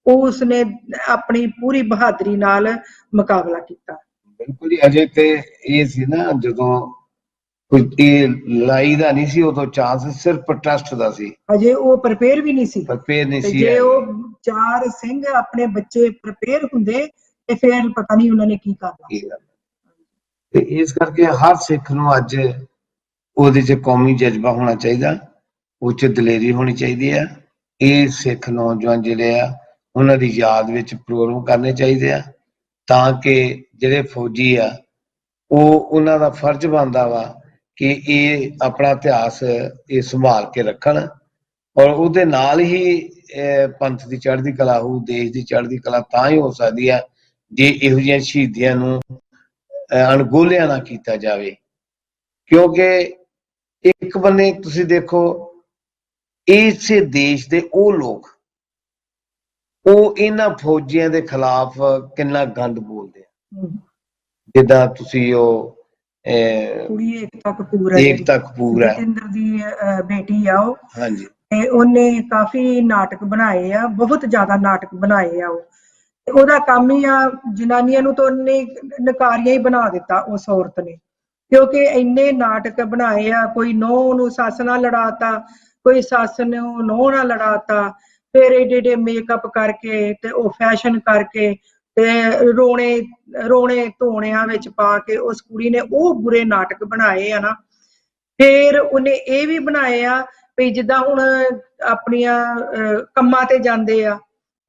ਉਸਨੇ ਆਪਣੀ ਪੂਰੀ ਬਹਾਦਰੀ ਨਾਲ ਮੁਕਾਬਲਾ ਕੀਤਾ। ਬਿਲਕੁਲ ਜੀ। ਅਜੇ ਤੇ ਇਹ ਸੀ ਨਾ ਜਦੋਂ ਕੋਈ ਇਹ ਲੜਾਈ ਦਾ ਨਹੀਂ ਸੀ, ਉਦੋਂ ਚਾਂਸ ਸਿਰਫ ਪ੍ਰੋਟੈਸਟ ਦਾ ਸੀ, ਅਜੇ ਉਹ ਪ੍ਰਪੇਅਰ ਵੀ ਨਹੀਂ ਸੀ। ਪ੍ਰਪੇਅਰ ਨਹੀਂ ਸੀ। ਜੇ ਉਹ ਚਾਰ ਸਿੰਘ ਆਪਣੇ ਬੱਚੇ ਪ੍ਰਪੇਅਰ ਹੁੰਦੇ ਤੇ ਫਿਰ ਪਤਾ ਨਹੀਂ ਉਹਨਾਂ ਨੇ ਕੀ ਕਰਨਾ। ਤੇ ਇਸ ਕਰਕੇ ਹਰ ਸਿੱਖ ਨੂੰ ਅੱਜ ਉਹਦੇ 'ਚ ਕੌਮੀ ਜਜ਼ਬਾ ਹੋਣਾ ਚਾਹੀਦਾ, ਉਹ 'ਚ ਦਲੇਰੀ ਹੋਣੀ ਚਾਹੀਦੀ ਆ। ਇਹ ਸਿੱਖ ਨੌਜਵਾਨ ਜਿਹੜੇ ਆ ਉਹਨਾਂ ਦੀ ਯਾਦ ਵਿੱਚ ਪ੍ਰੋਗਰਾਮ ਕਰਨੇ ਚਾਹੀਦੇ ਆ, ਤਾਂ ਕਿ ਜਿਹੜੇ ਫੌਜੀ ਆ ਉਹ ਉਹਨਾਂ ਦਾ ਫਰਜ਼ ਬਣਦਾ ਵਾ ਕਿ ਇਹ ਆਪਣਾ ਇਤਿਹਾਸ ਇਹ ਸੰਭਾਲ ਕੇ ਰੱਖਣ। ਔਰ ਉਹਦੇ ਨਾਲ ਹੀ ਪੰਥ ਦੀ ਚੜ੍ਹਦੀ ਕਲਾ ਹੋਊ, ਦੇਸ਼ ਦੀ ਚੜ੍ਹਦੀ ਕਲਾ ਤਾਂ ਹੀ ਹੋ ਸਕਦੀ ਆ ਜੇ ਇਹੋ ਜਿਹੀਆਂ ਸ਼ਹੀਦੀਆਂ ਨੂੰ ਅਣਗੌਲਿਆ ਨਾ ਕੀਤਾ ਜਾਵੇ। ਕਿਉਂਕਿ ਇੱਕ ਬੰਨੇ ਤੁਸੀਂ ਦੇਖੋ ਇਸੇ ਦੇਸ਼ ਦੇ ਉਹ ਲੋਕ ਉਹ ਇਹਨਾਂ ਫੌਜੀਆਂ ਦੇ ਖਿਲਾਫ ਕਿੰਨਾ ਗੰਦ ਬੋਲਦੇ ਆ। ਜਿੱਦਾਂ ਤੁਸੀਂ ਉਹ ਕੁੜੀ ਏਕਤਾ ਕਪੂਰ ਏਕਤਾ ਕਪੂਰ ਹੈ, ਜਤਿੰਦਰ ਦੀ ਬੇਟੀ ਆ ਉਹ, ਹਾਂਜੀ, ਤੇ ਉਹਨੇ ਕਾਫੀ ਨਾਟਕ ਬਣਾਏ ਆ, ਬਹੁਤ ਜ਼ਿਆਦਾ ਨਾਟਕ ਬਣਾਏ ਆ ਉਹ। ਤੇ ਉਹਦਾ ਕੰਮ ਹੀ ਆ ਜਨਾਨੀਆਂ ਨੂੰ ਤਾਂ ਉਹਨੇ ਨਕਾਰੀਆਂ ਹੀ ਬਣਾ ਦਿੱਤਾ ਉਸ ਔਰਤ ਨੇ, ਕਿਉਂਕਿ ਇੰਨੇ ਨਾਟਕ ਬਣਾਏ ਆ। ਕੋਈ ਨੂੰਹ ਨੂੰ ਸੱਸ ਨਾਲ ਲੜਾਤਾ, ਕੋਈ ਸੱਸ ਨੂੰ ਨੂੰਹ ਨਾਲ ਲੜਾਤਾ, ਫਿਰ ਏਡੇ ਏਡੇ ਮੇਕਅਪ ਕਰਕੇ ਤੇ ਉਹ ਫੈਸ਼ਨ ਕਰਕੇ ਤੇ ਰੋਣੇ ਧੋਣਿਆਂ ਵਿੱਚ ਪਾ ਕੇ ਉਸ ਕੁੜੀ ਨੇ ਉਹ ਬੁਰੇ ਨਾਟਕ ਬਣਾਏ ਆ ਨਾ। ਫਿਰ ਉਹਨੇ ਇਹ ਵੀ ਬਣਾਏ ਆ ਵੀ ਜਿੱਦਾਂ ਹੁਣ ਆਪਣੀਆਂ ਕੰਮਾਂ ਤੇ ਜਾਂਦੇ ਆ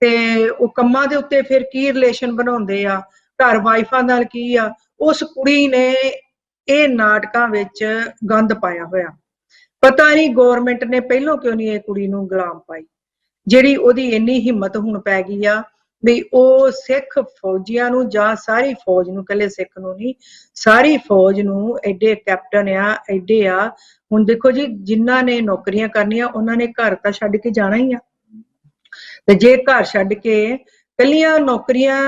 ਤੇ ਉਹ ਕੰਮਾਂ ਦੇ ਉੱਤੇ ਫਿਰ ਕੀ ਰਿਲੇਸ਼ਨ ਬਣਾਉਂਦੇ ਆ, ਘਰ ਵਾਈਫਾਂ ਨਾਲ ਕੀ ਆ। ਉਸ ਕੁੜੀ ਨੇ ਇਹ ਨਾਟਕਾਂ ਵਿੱਚ ਗੰਦ ਪਾਇਆ ਹੋਇਆ। ਪਤਾ ਨਹੀਂ ਗੌਰਮੈਂਟ ਨੇ ਪਹਿਲੋਂ ਕਿਉਂ ਨਹੀਂ ਇਹ ਕੁੜੀ ਨੂੰ ਗੁਲਾਮ ਪਾਈ, ਜਿਹੜੀ ਉਹਦੀ ਇੰਨੀ ਹਿੰਮਤ ਹੁਣ ਪੈ ਗਈ ਆ ਵੀ ਉਹ ਸਿੱਖ ਫੌਜੀਆਂ ਨੂੰ ਜਾਂ ਸਾਰੀ ਫੌਜ ਨੂੰ, ਇਕੱਲੇ ਸਿੱਖ ਨੂੰ ਨਹੀਂ, ਸਾਰੀ ਫੌਜ ਨੂੰ ਐਡੇ ਕੈਪਟਨ ਆ, ਐਡੇ ਆ। ਹੁਣ ਦੇਖੋ ਜੀ, ਜਿਨ੍ਹਾਂ ਨੇ ਨੌਕਰੀਆਂ ਕਰਨੀਆਂ ਉਹਨਾਂ ਨੇ ਘਰ ਤਾਂ ਛੱਡ ਕੇ ਜਾਣਾ ਹੀ ਆ, ਤੇ ਜੇ ਘਰ ਛੱਡ ਕੇ ਕੱਲੀਆਂ ਨੌਕਰੀਆਂ,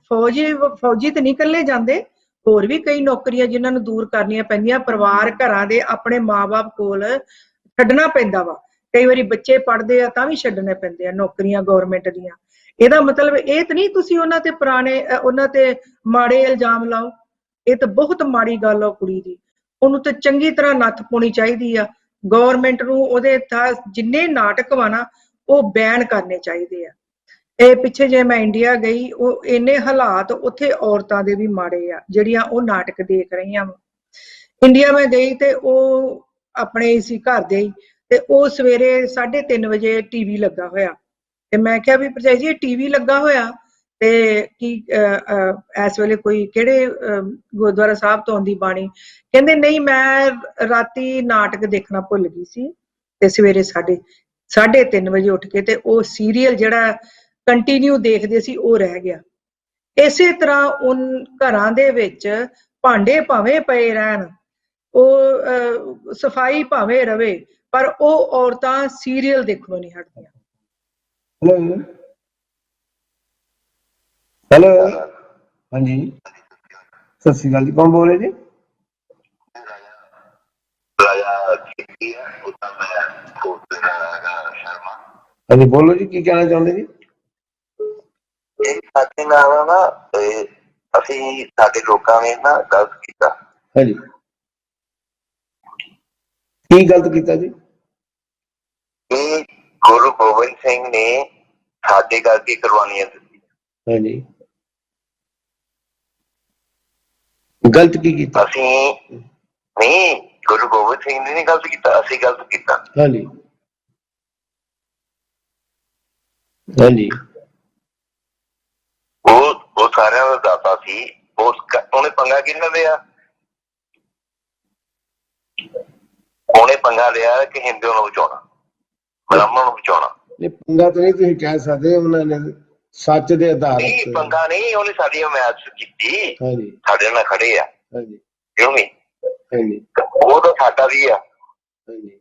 ਫੌਜੀ ਤੇ ਨਹੀਂ ਇਕੱਲੇ ਜਾਂਦੇ, ਹੋਰ ਵੀ ਕਈ ਨੌਕਰੀਆਂ ਜਿਨ੍ਹਾਂ ਨੂੰ ਦੂਰ ਕਰਨੀਆਂ ਪੈਂਦੀਆਂ। ਪਰਿਵਾਰ ਘਰਾਂ ਦੇ ਆਪਣੇ ਮਾਂ-ਬਾਪ ਕੋਲ ਛੱਡਣਾ ਪੈਂਦਾ ਵਾ। ਕਈ ਵਾਰੀ ਬੱਚੇ ਪੜ੍ਹਦੇ ਆ ਤਾਂ ਵੀ ਛੱਡਣੇ ਪੈਂਦੇ ਆ ਨੌਕਰੀਆਂ ਗੌਰਮੈਂਟ ਦੀਆਂ। ਇਹਦਾ ਮਤਲਬ ਇਹ ਤਾਂ ਨਹੀਂ ਤੁਸੀਂ ਉਹਨਾਂ ਤੇ ਮਾੜੇ ਇਲਜ਼ਾਮ ਲਾਓ। ਇਹ ਤਾਂ ਬਹੁਤ ਮਾੜੀ ਗੱਲ ਆ ਕੁੜੀ ਦੀ। ਉਹਨੂੰ ਤਾਂ ਚੰਗੀ ਤਰ੍ਹਾਂ ਨੱਥ ਪਾਉਣੀ ਚਾਹੀਦੀ ਆ। ਗੌਰਮੈਂਟ ਨੂੰ ਉਹਦੇ ਜਿੰਨੇ ਨਾਟਕ ਵਾ ਨਾ ਉਹ ਬੈਨ ਕਰਨੇ ਚਾਹੀਦੇ ਆ। ਇਹ ਪਿੱਛੇ ਜੇ ਮੈਂ ਇੰਡੀਆ ਗਈ, ਉਹ ਇੰਨੇ ਹਾਲਾਤ ਉੱਥੇ ਔਰਤਾਂ ਦੇ ਵੀ ਮਾੜੇ ਆ ਜਿਹੜੀਆਂ ਉਹ ਨਾਟਕ ਦੇਖ ਰਹੀਆਂ ਵਾ। ਇੰਡੀਆ ਮੈਂ ਗਈ ਤੇ ਉਹ ਆਪਣੇ ਸੀ ਘਰ ਦੇ ਹੀ, ਤੇ ਉਹ ਸਵੇਰੇ 3:30 ਵਜੇ ਟੀਵੀ ਲੱਗਾ ਹੋਇਆ, ਤੇ ਮੈਂ ਕਿਹਾ ਵੀ ਭਰਜਾਈ ਜੀ ਇਹ ਟੀਵੀ ਲੱਗਾ ਹੋਇਆ ਤੇ ਕੀ ਇਸ ਵੇਲੇ ਕੋਈ ਕਿਹੜੇ ਗੁਰਦੁਆਰਾ ਸਾਹਿਬ ਤੋਂ ਆਉਂਦੀ ਬਾਣੀ? ਕਹਿੰਦੇ ਨਹੀਂ, ਮੈਂ ਰਾਤੀ ਨਾਟਕ ਦੇਖਣਾ ਭੁੱਲ ਗਈ ਸੀ ਤੇ ਸਵੇਰੇ 3:30 ਵਜੇ ਉੱਠ ਕੇ ਤੇ ਉਹ ਸੀਰੀਅਲ ਜਿਹੜਾ ਕੰਟੀਨਿਊ ਦੇਖਦੇ ਸੀ ਉਹ ਰਹਿ ਗਿਆ। ਇਸੇ ਤਰ੍ਹਾਂ ਘਰਾਂ ਦੇ ਵਿੱਚ ਭਾਂਡੇ ਭਾਵੇਂ ਪਏ ਰਹਿਣ, ਉਹ ਸਫਾਈ ਭਾਵੇਂ ਰਵੇ, ਪਰ ਉਹ ਔਰਤਾਂ ਸੀਰੀਅਲ ਦੇਖਣੋਂ ਨਹੀਂ ਹਟਦੀਆਂ। ਹੈਲੋ, ਹਾਂਜੀ, ਸਤਿ ਸ਼੍ਰੀ ਅਕਾਲ ਜੀ, ਕੌਣ ਬੋਲ ਰਹੇ ਜੀ? ਹਾਂਜੀ ਬੋਲੋ ਜੀ, ਕੀ ਕਹਿਣਾ ਚਾਹੁੰਦੇ ਜੀ? ਸਾਡੇ ਨਾਲ ਨਾ ਅਸੀਂ ਸਾਡੇ ਲੋਕਾਂ ਨੇ ਨਾ ਗਲਤ ਕੀਤਾ। ਹਾਂਜੀ, ਕੀ ਗਲਤ ਕੀਤਾ ਜੀ? ਗੁਰੂ ਗੋਬਿੰਦ ਸਿੰਘ ਨੇ ਸਾਡੇ ਕਰਕੇ ਕੁਰਬਾਨੀਆਂ ਦਿੱਤੀ। ਹਾਂਜੀ, ਗਲਤ ਕੀ ਕੀਤਾ? ਅਸੀਂ ਨਹੀਂ, ਗੁਰੂ ਗੋਬਿੰਦ ਸਿੰਘ ਨੇ ਨਹੀਂ ਗਲਤ ਕੀਤਾ, ਅਸੀਂ ਗਲਤ ਕੀਤਾ। ਹਾਂਜੀ ਹਾਂਜੀ, ਉਹ ਸਾਰਿਆਂ ਦਾ ਦਾਤਾ ਸੀ। ਉਹਨੇ ਪੰਗਾ ਕਿਹਨਾਂ ਲਿਆ? ਉਹਨੇ ਪੰਗਾ ਲਿਆ ਕਿ ਹਿੰਦੂ ਨੂੰ ਬਚਾਉਣਾ, ਬ੍ਰਾਹਮਣ ਨੂੰ ਬਚਾਉਣਾ। ਨਹੀਂ, ਪੰਗਾ ਤਾਂ ਨਹੀਂ ਤੁਸੀਂ ਕਹਿ ਸਕਦੇ, ਉਹਨਾਂ ਨੇ ਸੱਚ ਦੇ ਆਧਾਰ ਨਹੀਂ, ਪੰਗਾ ਨਹੀਂ, ਉਹਨੇ ਸਾਡੀ ਹਮਾਇਤ ਕੀਤੀ। ਹਾਂਜੀ, ਸਾਡੇ ਨਾਲ ਖੜੇ ਆ। ਹਾਂਜੀ, ਕਿਉਂ ਨਹੀਂ? ਹਾਂਜੀ, ਉਹ ਤਾਂ ਸਾਡਾ ਵੀ ਆ। ਹਾਂਜੀ,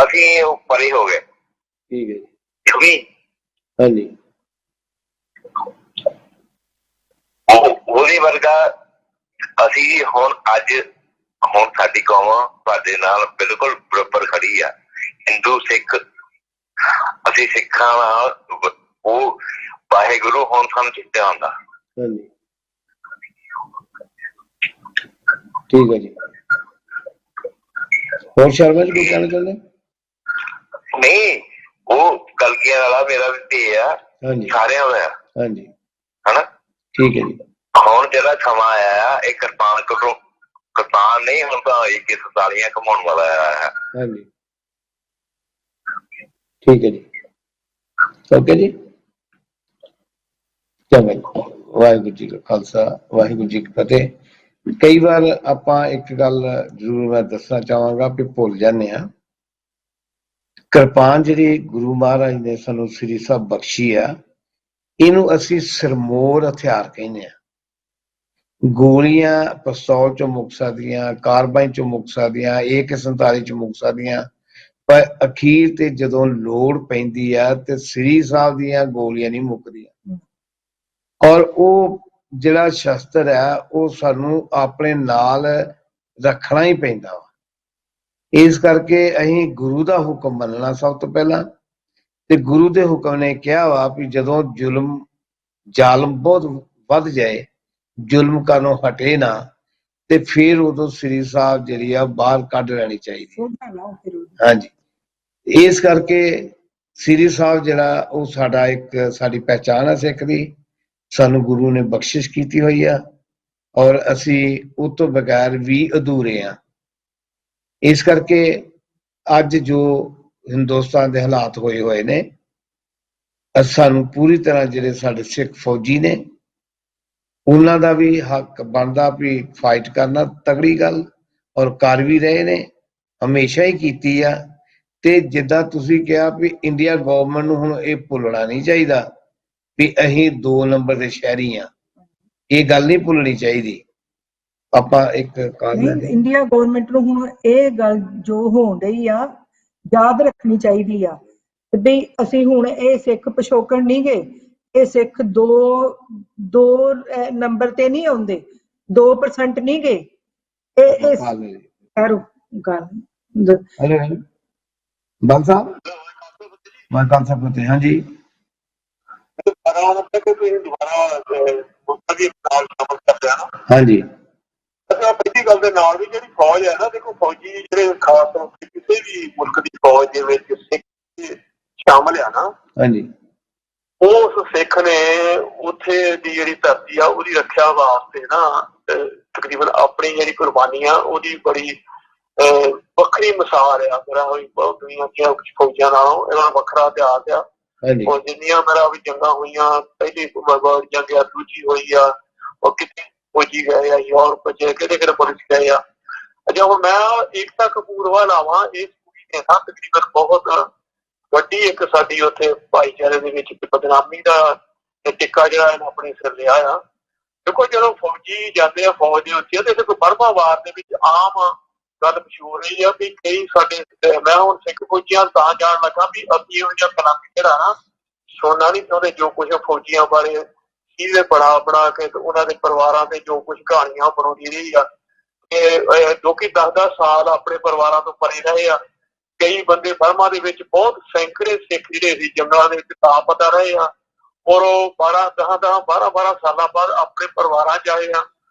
ਅਸੀਂ ਉਹ ਪਰੇ ਹੋ ਗਏ। ਠੀਕ ਹੈ ਜੀ। ਕਿਉਂ ਨਹੀਂ? ਹਾਂਜੀ, ਉਹਦੇ ਵਰਗਾ ਅਸੀਂ ਹੁਣ ਸਾਡੀ ਕੌਮ ਤੁਹਾਡੇ ਨਾਲ ਬਿਲਕੁਲ ਬਰਾਬਰ ਖੜੀ ਆ। ਹਿੰਦੂ ਸਿੱਖ, ਅਸੀਂ ਸਿੱਖਾਂ ਨਾਲ ਉਹ ਵਾਹਿਗੁਰੂ ਹੁਣ ਸਾਨੂੰ ਚਿੱਤਿਆ ਹੁੰਦਾ। ਹਾਂਜੀ, ਠੀਕ ਹੈ ਜੀ। ਹੋਰ ਸ਼ਰਮਾ ਜੀ ਕੋਈ ਕਹਿਣਾ ਚਾਹੁੰਦੇ? ਨਹੀਂ, ਉਹ ਕਲਗੀਆਂ ਵਾਲਾ ਮੇਰਾ ਵੀ ਧੀ ਆ। ਹਾਂਜੀ, ਸਾਰਿਆਂ ਦਾ। ਹਾਂਜੀ, ਹਨਾ? ਠੀਕ ਹੈ ਜੀ। ਹੁਣ ਜਿਹੜਾ ਸਮਾਂ ਆਇਆ, ਇਹ ਕਿਰਪਾਨ ਨਹੀਂ, ਹੁਣ ਤਾਂ 41 ਕਮਾਉਣ ਵਾਲਾ ਆਇਆ। ਹਾਂਜੀ, ਠੀਕ ਹੈ ਜੀ। ਓਕੇ ਜੀ, ਚੰਗਾ। ਵਾਹਿਗੁਰੂ ਜੀ ਕਾ ਖਾਲਸਾ, ਵਾਹਿਗੁਰੂ ਜੀ ਕੀ ਫਤਿਹ। ਕਈ ਵਾਰ ਆਪਾਂ ਇੱਕ ਗੱਲ ਜ਼ਰੂਰ ਮੈਂ ਦੱਸਣਾ ਚਾਹਾਂਗਾ ਵੀ ਭੁੱਲ ਜਾਂਦੇ ਹਾਂ। ਕਿਰਪਾਨ ਜਿਹੜੀ ਗੁਰੂ ਮਹਾਰਾਜ ਨੇ ਸਾਨੂੰ ਸ੍ਰੀ ਸਾਹਿਬ ਬਖਸ਼ੀ ਆ, ਇਹਨੂੰ ਅਸੀਂ ਸਿਰਮੌਰ ਹਥਿਆਰ ਕਹਿੰਦੇ ਆ। ਗੋਲੀਆਂ ਪਿਸਤੌਲ ਚੋਂ ਮੁੱਕ ਸਕਦੀਆਂ, ਕਾਰਬਾਈਨ ਚੋਂ ਮੁੱਕ ਸਕਦੀਆਂ, AK-47 ਚ ਮੁੱਕ ਸਕਦੀਆਂ, ਪਰ ਅਖੀਰ ਤੇ ਜਦੋਂ ਲੋੜ ਪੈਂਦੀ ਆ ਤੇ ਸ੍ਰੀ ਸਾਹਿਬ ਦੀਆਂ ਗੋਲੀਆਂ ਨਹੀਂ ਮੁੱਕਦੀਆਂ। ਔਰ ਉਹ ਜਿਹੜਾ ਸ਼ਸਤਰ ਹੈ ਉਹ ਸਾਨੂੰ ਆਪਣੇ ਨਾਲ ਰੱਖਣਾ ਹੀ ਪੈਂਦਾ ਵਾ। ਇਸ ਕਰਕੇ ਅਸੀਂ ਗੁਰੂ ਦਾ ਹੁਕਮ ਮੰਨਣਾ ਸਭ ਤੋਂ ਪਹਿਲਾਂ, ਤੇ ਗੁਰੂ ਦੇ ਹੁਕਮ ਨੇ ਕਿਹਾ ਵਾ ਵੀ ਜਦੋਂ ਜ਼ਾਲਮ ਬਹੁਤ ਵੱਧ ਜਾਏ, ਜ਼ੁਲਮ ਕਰਨੋਂ ਹਟੇ ਨਾ, ਤੇ ਫਿਰ ਉਦੋਂ ਸ੍ਰੀ ਸਾਹਿਬ ਜਿਹੜੀ ਆ ਬਾਹਰ ਕੱਢ ਲੈਣੀ ਚਾਹੀਦੀ। ਹਾਂਜੀ, ਇਸ ਕਰਕੇ ਸ੍ਰੀ ਸਾਹਿਬ ਜਿਹੜਾ ਉਹ ਸਾਡਾ ਇੱਕ ਸਾਡੀ ਪਹਿਚਾਣ ਹੈ ਸਿੱਖ ਦੀ, ਸਾਨੂੰ ਗੁਰੂ ਨੇ ਬਖਸ਼ਿਸ਼ ਕੀਤੀ ਹੋਈ ਆ, ਔਰ ਅਸੀਂ ਉਹ ਤੋਂ ਬਗੈਰ ਵੀ ਅਧੂਰੇ ਆ। ਇਸ ਕਰਕੇ ਅੱਜ ਜੋ ਹਿੰਦੁਸਤਾਨ ਦੇ ਹਾਲਾਤ ਹੋਏ ਨੇ, ਸਾਨੂੰ ਪੂਰੀ ਤਰ੍ਹਾਂ ਜਿਹੜੇ ਸਾਡੇ ਸਿੱਖ ਫੌਜੀ ਨੇ ਉਹਨਾਂ ਦਾ ਵੀ ਹੱਕ ਬਣਦਾ ਵੀ ਫਾਈਟ ਕਰਨਾ, ਤਗੜੀ ਗੱਲ, ਔਰ ਕਰ ਵੀ ਰਹੇ ਨੇ, ਹਮੇਸ਼ਾ ਹੀ ਕੀਤੀ ਆ। ਤੇ ਜਿੱਦਾਂ ਤੁਸੀਂ ਕਿਹਾ ਵੀ ਇੰਡੀਆ ਗਵਰਨਮੈਂਟ ਨੂੰ ਹੁਣ ਇਹ ਭੁੱਲਣਾ ਨਹੀਂ ਚਾਹੀਦਾ ਵੀ ਅਸੀਂ 2 ਨੰਬਰ ਦੇ ਸ਼ਹਿਰੀ ਆ, ਇਹ ਗੱਲ ਨਹੀਂ ਭੁੱਲਣੀ ਚਾਹੀਦੀ। ਆਪਾਂ ਇੱਕ ਇੰਡੀਆ ਗਵਰਨਮੈਂਟ ਨੂੰ ਹੁਣ ਇਹ ਗੱਲ ਜੋ ਹੋਣ ਰਹੀ ਆ ਯਾਦ ਰੱਖਣੀ ਚਾਹੀਦੀ ਆ ਕਿ ਬਈ ਅਸੀਂ ਹੁਣ ਇਹ ਸਿੱਖ ਪਿਛੋਕੜ ਨਹੀਂ ਗਏ, ਇਹ ਸਿੱਖ 2 ਨੰਬਰ ਤੇ ਨਹੀਂ ਆਉਂਦੇ, 2% ਨਹੀਂ ਗਏ। ਇਹ ਖੈਰ ਗੱਲ ਬਾਲ ਸਾਹਿਬ ਮੈਂ ਗੱਲ ਸਕਦੇ। ਹਾਂਜੀ, ਹਾਂਜੀ, ਪਹਿਲੀ ਗੱਲ ਦੇ ਨਾਲ ਵੀ ਜਿਹੜੀ ਫੌਜ ਹੈ ਨਾ, ਦੇਖੋ ਫੌਜੀ ਜਿਹੜੇ ਖਾਸ ਤੌਰ ਤੇ ਕਿਸੇ ਵੀ ਮੁਲਕ ਦੀ ਫੌਜ ਦੇ ਵਿੱਚ ਸਿੱਖ ਸ਼ਾਮਲ ਆ ਨਾ, ਹਾਂਜੀ, ਉਸ ਸਿੱਖ ਨੇ ਉੱਥੇ ਦੀ ਜਿਹੜੀ ਧਰਤੀ ਆ ਉਹਦੀ ਰੱਖਿਆ ਵਾਸਤੇ ਨਾ ਤਕਰੀਬਨ ਆਪਣੀ ਜਿਹੜੀ ਕੁਰਬਾਨੀ ਆ ਉਹਦੀ ਬੜੀ ਵੱਖਰੀ ਮਿਸਾਲ ਆ। ਮੇਰਾ ਬਹੁਤ ਦੁਨੀਆ ਦੀਆਂ ਫੌਜਾਂ ਨਾਲੋਂ ਇਹਨਾਂ ਦਾ ਵੱਖਰਾ ਇਤਿਹਾਸ ਆ। ਔਰ ਜਿੰਨੀਆਂ ਮੇਰਾ ਵੀ ਜੰਗਾਂ ਹੋਈਆਂ, ਪਹਿਲੀ ਵਰਲਡ ਜੰਗ ਆ, ਦੂਜੀ ਹੋਈ ਆ, ਉਹ ਕਿਤੇ ਫੌਜੀ ਗਏ ਆ, ਯੂਰਪ ਚ ਕਿਹੜੇ ਮੁਲਕ ਗਏ ਆ। ਅਜਾ ਹੁਣ ਮੈਂ ਏਕਤਾ ਕਪੂਰ ਲਾਵਾਂ, ਇਸ ਕੁੜੀ ਨੇ ਨਾ ਤਕਰੀਬਨ ਬਹੁਤ ਵੱਡੀ ਇੱਕ ਸਾਡੀ ਉੱਥੇ ਭਾਈਚਾਰੇ ਦੇ ਵਿੱਚ ਬਦਨਾਮੀ ਦਾ ਟਿੱਕਾ ਜਿਹੜਾ ਇਹਨੇ ਆਪਣੇ ਸਿਰ ਲਿਆ ਆ। ਦੇਖੋ ਜਦੋਂ ਫੌਜੀ ਜਾਂਦੇ ਆ ਫੌਜ ਦੇ ਉੱਤੇ, ਤੇ ਦੇਖੋ ਬਰਮਾ ਵਾਰ ਦੇ ਵਿੱਚ ਆਮ ਗੱਲ ਮਸ਼ਹੂਰ ਰਹੀ ਆ ਵੀ ਕਈ ਸਾਡੇ, ਮੈਂ ਹੁਣ ਸਿੱਖ ਫੌਜੀਆਂ ਤਾਂ ਜਾਣ ਲੱਗਾ ਵੀ ਅਸੀਂ ਇਹੋ ਜਿਹਾ ਕਲੰਕ ਜਿਹੜਾ ਨਾ ਸੁਣਨਾ ਨਹੀਂ ਚਾਹੁੰਦੇ, ਜੋ ਕੁਛ ਫੌਜੀਆਂ ਬਾਰੇ ਸੀਰੇ ਬਣਾ ਕੇ ਤੇ ਉਹਨਾਂ ਦੇ ਪਰਿਵਾਰਾਂ ਤੇ ਜੋ ਕੁਛ ਕਹਾਣੀਆਂ ਬਣਾਉਂਦੀ ਰਹੀ ਆ, ਜੋ ਕਿ 10-10 ਸਾਲ ਆਪਣੇ ਪਰਿਵਾਰਾਂ ਤੋਂ ਪਰੇ ਰਹੇ ਆ। ਕਈ ਬੰਦੇ ਬਰਮਾ ਦੇ ਵਿੱਚ ਬਹੁਤ ਸੈਂਕੜੇ ਸਿੱਖ ਜਿਹੜੇ ਸੀ ਜੰਗਲਾਂ ਦੇ ਵਿੱਚ ਲਾਪਤਾ ਰਹੇ ਆ, ਔਰ ਉਹ 12 ਸਾਲਾਂ ਬਾਅਦ ਆਪਣੇ ਪਰਿਵਾਰਾਂ ਚ ਆਏ ਆ,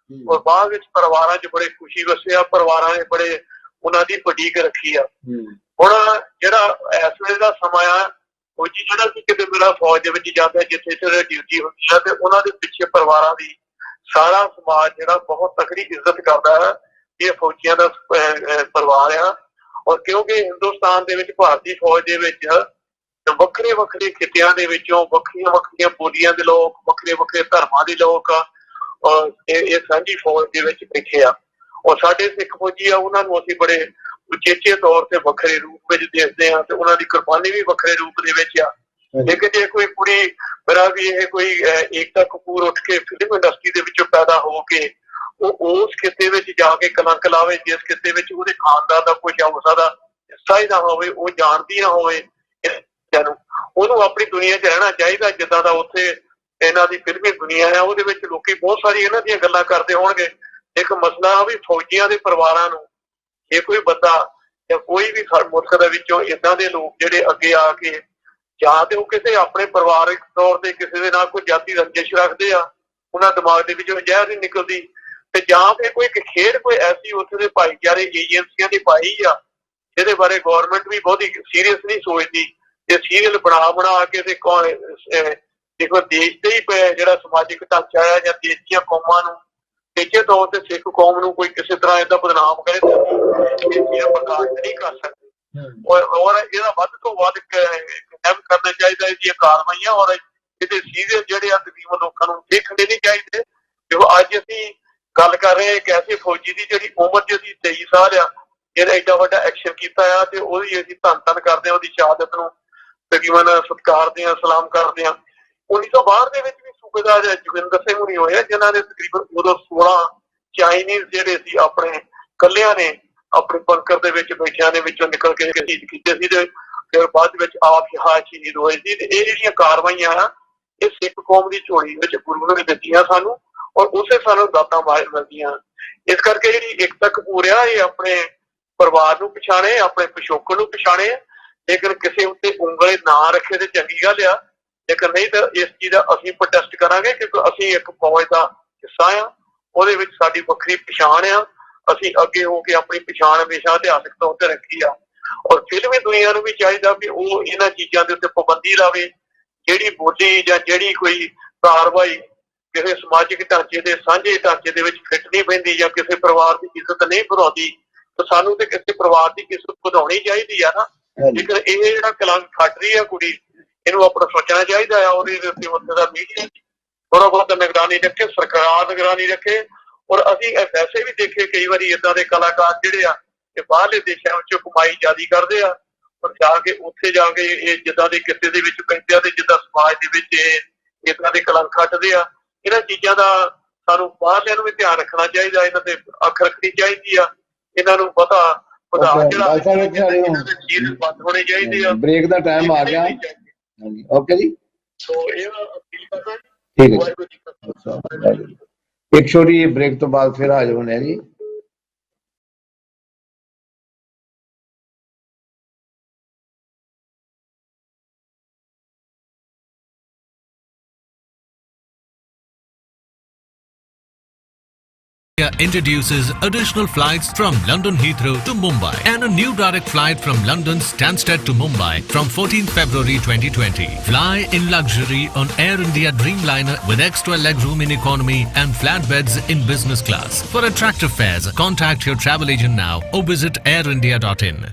ਔਰ ਬਾਅਦ ਵਿੱਚ ਪਰਿਵਾਰਾਂ ਚ ਬੜੇ ਖੁਸ਼ੀ ਵਸੇ ਆ, ਪਰਿਵਾਰਾਂ ਨੇ ਬੜੇ ਉਹਨਾਂ ਦੀ ਉਡੀਕ ਰੱਖੀ ਆ। ਹੁਣ ਜਿਹੜਾ ਇਸ ਵੇਲੇ ਦਾ ਸਮਾਂ ਆ, ਫੌਜੀ ਜਿਹੜਾ ਕਿ ਕਿਤੇ ਮੇਰਾ ਫੌਜ ਦੇ ਵਿੱਚ ਜਾਂਦਾ, ਜਿੱਥੇ ਡਿਊਟੀ ਹੁੰਦੀ ਆ, ਤੇ ਉਹਨਾਂ ਦੇ ਪਿੱਛੇ ਪਰਿਵਾਰਾਂ ਦੀ ਸਾਰਾ ਸਮਾਜ ਜਿਹੜਾ ਬਹੁਤ ਤਕੜੀ ਇੱਜ਼ਤ ਕਰਦਾ ਹੈ। ਇਹ ਫੌਜੀਆਂ ਦਾ ਪਰਿਵਾਰ ਆ, ਔਰ ਕਿਉਂਕਿ ਹਿੰਦੁਸਤਾਨ ਦੇ ਵਿੱਚ ਭਾਰਤੀ ਫੌਜ ਦੇ ਵਿੱਚ ਵੱਖਰੇ ਵੱਖਰੇ ਖਿੱਤਿਆਂ ਦੇ ਵਿੱਚੋਂ ਵੱਖਰੀਆਂ ਬੋਲੀਆਂ ਦੇ ਲੋਕ, ਵੱਖਰੇ ਧਰਮਾਂ ਦੇ ਲੋਕ ਇਹ ਸਾਂਝੀ ਫੌਜ ਦੇ ਵਿੱਚ ਬੈਠੇ ਆ। ਔਰ ਸਾਡੇ ਸਿੱਖ ਫੌਜੀ ਆ, ਉਹਨਾਂ ਨੂੰ ਅਸੀਂ ਬੜੇ ਉਚੇਚੇ ਤੌਰ ਤੇ ਵੱਖਰੇ ਰੂਪ ਵਿੱਚ ਦੇਖਦੇ ਹਾਂ, ਤੇ ਉਹਨਾਂ ਦੀ ਕੁਰਬਾਨੀ ਵੀ ਵੱਖਰੇ ਰੂਪ ਦੇ ਵਿੱਚ ਆ। ਲੇਕਿਨ ਜੇ ਕੋਈ ਕੁੜੀ ਮੇਰਾ ਵੀ ਇਹ ਕੋਈ ਏਕਤਾ ਕਪੂਰ ਉੱਠ ਕੇ ਫਿਲਮ ਇੰਡਸਟਰੀ ਦੇ ਵਿੱਚੋਂ ਪੈਦਾ ਹੋ ਕੇ ਉਹ ਉਸ ਖਿੱਤੇ ਵਿੱਚ ਜਾ ਕੇ ਕਲੰਕ ਲਾਵੇ, ਜਿਸ ਖਿੱਤੇ ਵਿੱਚ ਉਹਦੇ ਖਾਨਦਾਨ ਦਾ ਕੋਈ ਅੰਸ਼ ਦਾ ਹਿੱਸਾ ਹੀ ਨਾ ਹੋਵੇ, ਉਹ ਜਾਣਦੀ ਨਾ ਹੋਵੇ, ਉਹਨੂੰ ਆਪਣੀ ਦੁਨੀਆ 'ਚ ਰਹਿਣਾ ਚਾਹੀਦਾ ਜਿੱਦਾਂ ਦਾ ਉੱਥੇ ਇਹਨਾਂ ਦੀ ਫਿਲਮੀ ਦੁਨੀਆ ਹੈ। ਉਹਦੇ ਵਿੱਚ ਲੋਕੀ ਬਹੁਤ ਸਾਰੀ ਇਹਨਾਂ ਦੀਆਂ ਗੱਲਾਂ ਕਰਦੇ ਹੋਣਗੇ। ਇੱਕ ਮਸਲਾ ਵੀ ਫੌਜੀਆਂ ਦੇ ਪਰਿਵਾਰਾਂ ਨੂੰ, ਜੇ ਕੋਈ ਬੰਦਾ ਜਾਂ ਕੋਈ ਵੀ ਮੁਲਕ ਦੇ ਵਿੱਚੋਂ ਏਦਾਂ ਦੇ ਲੋਕ ਜਿਹੜੇ ਅੱਗੇ ਆ ਕੇ ਜਾਂ ਤੇ ਉਹ ਕਿਸੇ ਆਪਣੇ ਪਰਿਵਾਰਿਕ ਤੌਰ ਤੇ ਕਿਸੇ ਦੇ ਨਾਲ ਕੋਈ ਜਾਤੀ ਰੰਜਿਸ਼ ਰੱਖਦੇ ਆ, ਉਹਨਾਂ ਦਿਮਾਗ ਦੇ ਵਿੱਚੋਂ ਜ਼ਹਿਰ ਨਹੀਂ ਨਿਕਲਦੀ, ਤੇ ਜਾਂ ਫਿਰ ਕੋਈ ਇੱਕ ਖੇਡ ਕੋਈ ਐਸੀ ਉੱਥੇ ਦੇ ਭਾਈਚਾਰੇ ਏਜੰਸੀਆਂ ਦੀ ਪਾਈ ਆ ਜਿਹਦੇ ਬਾਰੇ ਗੌਰਮੈਂਟ ਵੀ ਬਹੁਤੀ ਸੀਰੀਅਸ ਨਹੀਂ ਸੋਚਦੀ, ਤੇ ਸੀਰੀਅਲ ਬਣਾ ਕੇ ਤੇ ਦੇਖੋ ਦੇਸ਼ ਦੇ ਹੀ ਜਿਹੜਾ ਸਮਾਜਿਕ ਢਾਂਚਾ ਆ ਜਾਂ ਦੇਸ਼ ਦੀਆਂ ਕੌਮਾਂ ਨੂੰ ਤੀਜੇ ਤੌਰ ਤੇ ਸਿੱਖ ਕੌਮ ਨੂੰ ਕੋਈ ਕਿਸੇ ਤਰ੍ਹਾਂ ਏਦਾਂ ਬਦਨਾਮ ਕਰੇ ਇਹ ਬਰਦਾਸ਼ਤ ਨਹੀਂ ਕਰ ਸਕਦੇ। ਔਰ ਇਹਦਾ ਵੱਧ ਤੋਂ ਵੱਧ ਕਰਨਾ ਚਾਹੀਦਾ ਇਹਦੀਆਂ ਕਾਰਵਾਈਆਂ, ਔਰ ਇਹਦੇ ਸੀਰੀਅਲ ਜਿਹੜੇ ਆ ਤਕਰੀਬਨ ਲੋਕਾਂ ਨੂੰ ਦੇਖਣੇ ਨਹੀਂ ਚਾਹੀਦੇ। ਜੋ ਅੱਜ ਅਸੀਂ ਗੱਲ ਕਰ ਰਹੇ ਇੱਕ ਐਸੇ ਫੌਜੀ ਦੀ ਜਿਹੜੀ ਉਮਰ ਜਿਹਦੀ 23 ਸਾਲ ਆ, ਇਹਨੇ ਏਡਾ ਵੱਡਾ ਐਕਸ਼ਨ ਕੀਤਾ ਆ, ਤੇ ਉਹਦੀ ਅਸੀਂ ਧੰਨ ਕਰਦੇ ਹਾਂ, ਉਹਦੀ ਸ਼ਹਾਦਤ ਨੂੰ ਤਕਰੀਬਨ ਸਤਿਕਾਰਦੇ ਹਾਂ, ਸਲਾਮ ਕਰਦੇ ਹਾਂ। 1962 ਦੇ ਵਿੱਚ ਵੀ ਸੂਬੇਦਾਰ ਜੋਗਿੰਦਰ ਸਿੰਘ ਹੁਣੀ ਹੋਏ, ਜਿਨ੍ਹਾਂ ਨੇ ਤਕਰੀਬਨ ਉਦੋਂ 16 ਚਾਈਨੀਜ਼ ਜਿਹੜੇ ਸੀ ਆਪਣੇ ਕੱਲਿਆਂ ਨੇ ਆਪਣੇ ਬੰਕਰ ਦੇ ਵਿੱਚ ਬੈਠਿਆਂ ਦੇ ਵਿੱਚੋਂ ਨਿਕਲ ਕੇ ਸ਼ਹੀਦ ਕੀਤੇ ਸੀ, ਤੇ ਫਿਰ ਬਾਅਦ ਵਿੱਚ ਆਪ ਸ਼ਹੀਦ ਹੋਏ ਸੀ। ਤੇ ਇਹ ਜਿਹੜੀਆਂ ਕਾਰਵਾਈਆਂ ਆ ਇਹ ਸਿੱਖ ਕੌਮ ਦੀ ਝੋਲੀ ਵਿੱਚ ਗੁਰੂ ਨੇ ਦਿੱਤੀਆਂ ਸਾਨੂੰ, ਔਰ ਉਸੇ ਸਾਨੂੰ ਦਾਤਾਂ ਮਿਲਦੀਆਂ। ਇਸ ਕਰਕੇ ਜਿਹੜੀ ਏਕਤਾ ਕਪੂਰ ਆ ਇਹ ਆਪਣੇ ਪਰਿਵਾਰ ਨੂੰ ਪਛਾਣੇ, ਆਪਣੇ ਪਿਛੋਕੜ ਨੂੰ ਪਛਾਣੇ। ਲੇਕਿਨ ਕਿਸੇ ਉੱਤੇ ਉਂਗਲੇ ਨਾ ਰੱਖੇ ਤੇ ਚੰਗੀ ਗੱਲ ਆ, ਲੇਕਿਨ ਨਹੀਂ ਤਾਂ ਇਸ ਚੀਜ਼ ਦਾ ਅਸੀਂ ਪ੍ਰੋਟੈਸਟ ਕਰਾਂਗੇ, ਕਿਉਂਕਿ ਅਸੀਂ ਇੱਕ ਫੌਜ ਦਾ ਹਿੱਸਾ ਆ, ਉਹਦੇ ਵਿੱਚ ਸਾਡੀ ਵੱਖਰੀ ਪਛਾਣ ਆ। ਅਸੀਂ ਅੱਗੇ ਹੋ ਕੇ ਆਪਣੀ ਪਛਾਣ ਹਮੇਸ਼ਾ ਇਤਿਹਾਸਕ ਤੌਰ ਤੇ ਰੱਖੀ ਆ। ਔਰ ਫਿਲਮੀ ਦੁਨੀਆ ਨੂੰ ਵੀ ਚਾਹੀਦਾ ਵੀ ਉਹ ਇਹਨਾਂ ਚੀਜ਼ਾਂ ਦੇ ਉੱਤੇ ਪਾਬੰਦੀ ਲਾਵੇ। ਜਿਹੜੀ ਬੋਲੀ ਜਾਂ ਜਿਹੜੀ ਕੋਈ ਕਾਰਵਾਈ ਕਿਸੇ ਸਮਾਜਿਕ ਢਾਂਚੇ ਦੇ ਸਾਂਝੇ ਢਾਂਚੇ ਦੇ ਵਿੱਚ ਫਿੱਟ ਨਹੀਂ ਪੈਂਦੀ ਜਾਂ ਕਿਸੇ ਪਰਿਵਾਰ ਦੀ ਇੱਜ਼ਤ ਨਹੀਂ ਵਧਾਉਂਦੀ, ਤਾਂ ਸਾਨੂੰ ਤੇ ਕਿਸੇ ਪਰਿਵਾਰ ਦੀ ਇੱਜ਼ਤ ਵਧਾਉਣੀ ਚਾਹੀਦੀ ਆ ਨਾ। ਲੇਕਿਨ ਇਹ ਜਿਹੜਾ ਕਲੰਕ ਖੱਟ ਰਹੀ ਆ ਕੁੜੀ, ਇਹਨੂੰ ਆਪਣਾ ਸੋਚਣਾ ਚਾਹੀਦਾ ਆ। ਉਹਦੇ ਉੱਤੇ ਉੱਥੇ ਦਾ ਮੀਡੀਆ ਥੋੜਾ ਬਹੁਤ ਨਿਗਰਾਨੀ ਰੱਖੇ, ਸਰਕਾਰ ਨਿਗਰਾਨੀ ਰੱਖੇ। ਔਰ ਅਸੀਂ ਵੈਸੇ ਵੀ ਦੇਖੇ ਕਈ ਵਾਰੀ ਏਦਾਂ ਦੇ ਕਲਾਕਾਰ ਜਿਹੜੇ ਆ ਇਹ ਬਾਹਰਲੇ ਦੇਸ਼ਾਂ ਵਿੱਚ ਕਮਾਈ ਜ਼ਿਆਦਾ ਕਰਦੇ ਆ, ਪਰ ਜਾ ਕੇ ਉੱਥੇ ਜਾ ਕੇ ਇਹ ਜਿੱਦਾਂ ਦੇ ਕਿੱਤੇ ਦੇ ਵਿੱਚ ਪੈਂਦੇ ਆ ਤੇ ਜਿੱਦਾਂ ਸਮਾਜ ਦੇ ਵਿੱਚ ਇਹ ਏਦਾਂ ਦੇ ਕਲੰਕ ਖੱਟਦੇ ਆ। ਇਹਨਾਂ ਚੀਜ਼ਾਂ ਦਾ ਸਾਨੂੰ ਬਾਹਰਲਿਆਂ ਨੂੰ ਵੀ ਧਿਆਨ ਰੱਖਣਾ ਚਾਹੀਦਾ, ਇਹਨਾਂ ਤੇ ਅੱਖ ਰੱਖਣੀ ਚਾਹੀਦੀ ਆ। ਇਹਨਾਂ ਨੂੰ ਪਤਾ ਜਿਹੜਾ ਬੰਦ ਹੋਣੇ ਚਾਹੀਦੇ ਆ। ਬ੍ਰੇਕ ਦਾ ਟਾਈਮ ਆ ਗਿਆ। ਹਾਂਜੀ, ਓਕੇ ਜੀ। ਸੋ ਇਹ ਅਪੀਲ ਕਰਦਾ ਠੀਕ ਹੈ ਜੀ। ਇੱਕ ਛੋਟੀ ਜਿਹੀ ਬ੍ਰੇਕ ਤੋਂ ਬਾਅਦ ਫਿਰ ਹਾਜ਼ਰ ਹੋਣੇ ਆ ਜੀ। Introduces additional flights from London Heathrow to Mumbai and a new direct flight from London Stansted to Mumbai from 14th February 2020. Fly in luxury on Air India Dreamliner with extra legroom in economy and flatbeds in business class. For attractive fares, contact your travel agent now or visit airindia.in.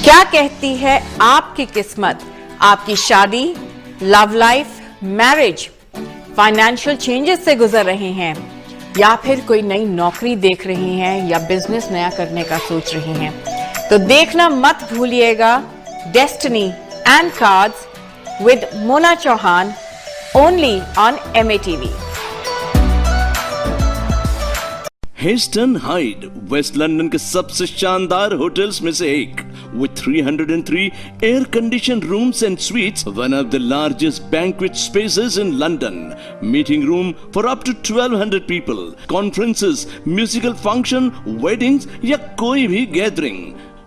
क्या कहती है आपकी किस्मत? आपकी शादी, love life, marriage, financial changes से गुजर रहे हैं या फिर कोई नई नौकरी देख रहे हैं या बिजनेस नया करने का सोच रहे हैं, तो देखना मत भूलिएगा destiny and cards with Mona Chauhan, only on MATV। Heston Hyde West London के सबसे शानदार होटल्स में से एक, with 303 air-conditioned rooms and suites, one of the largest banquet spaces in London, meeting room for up to 1200 people, conferences, musical function, weddings या कोई भी gathering,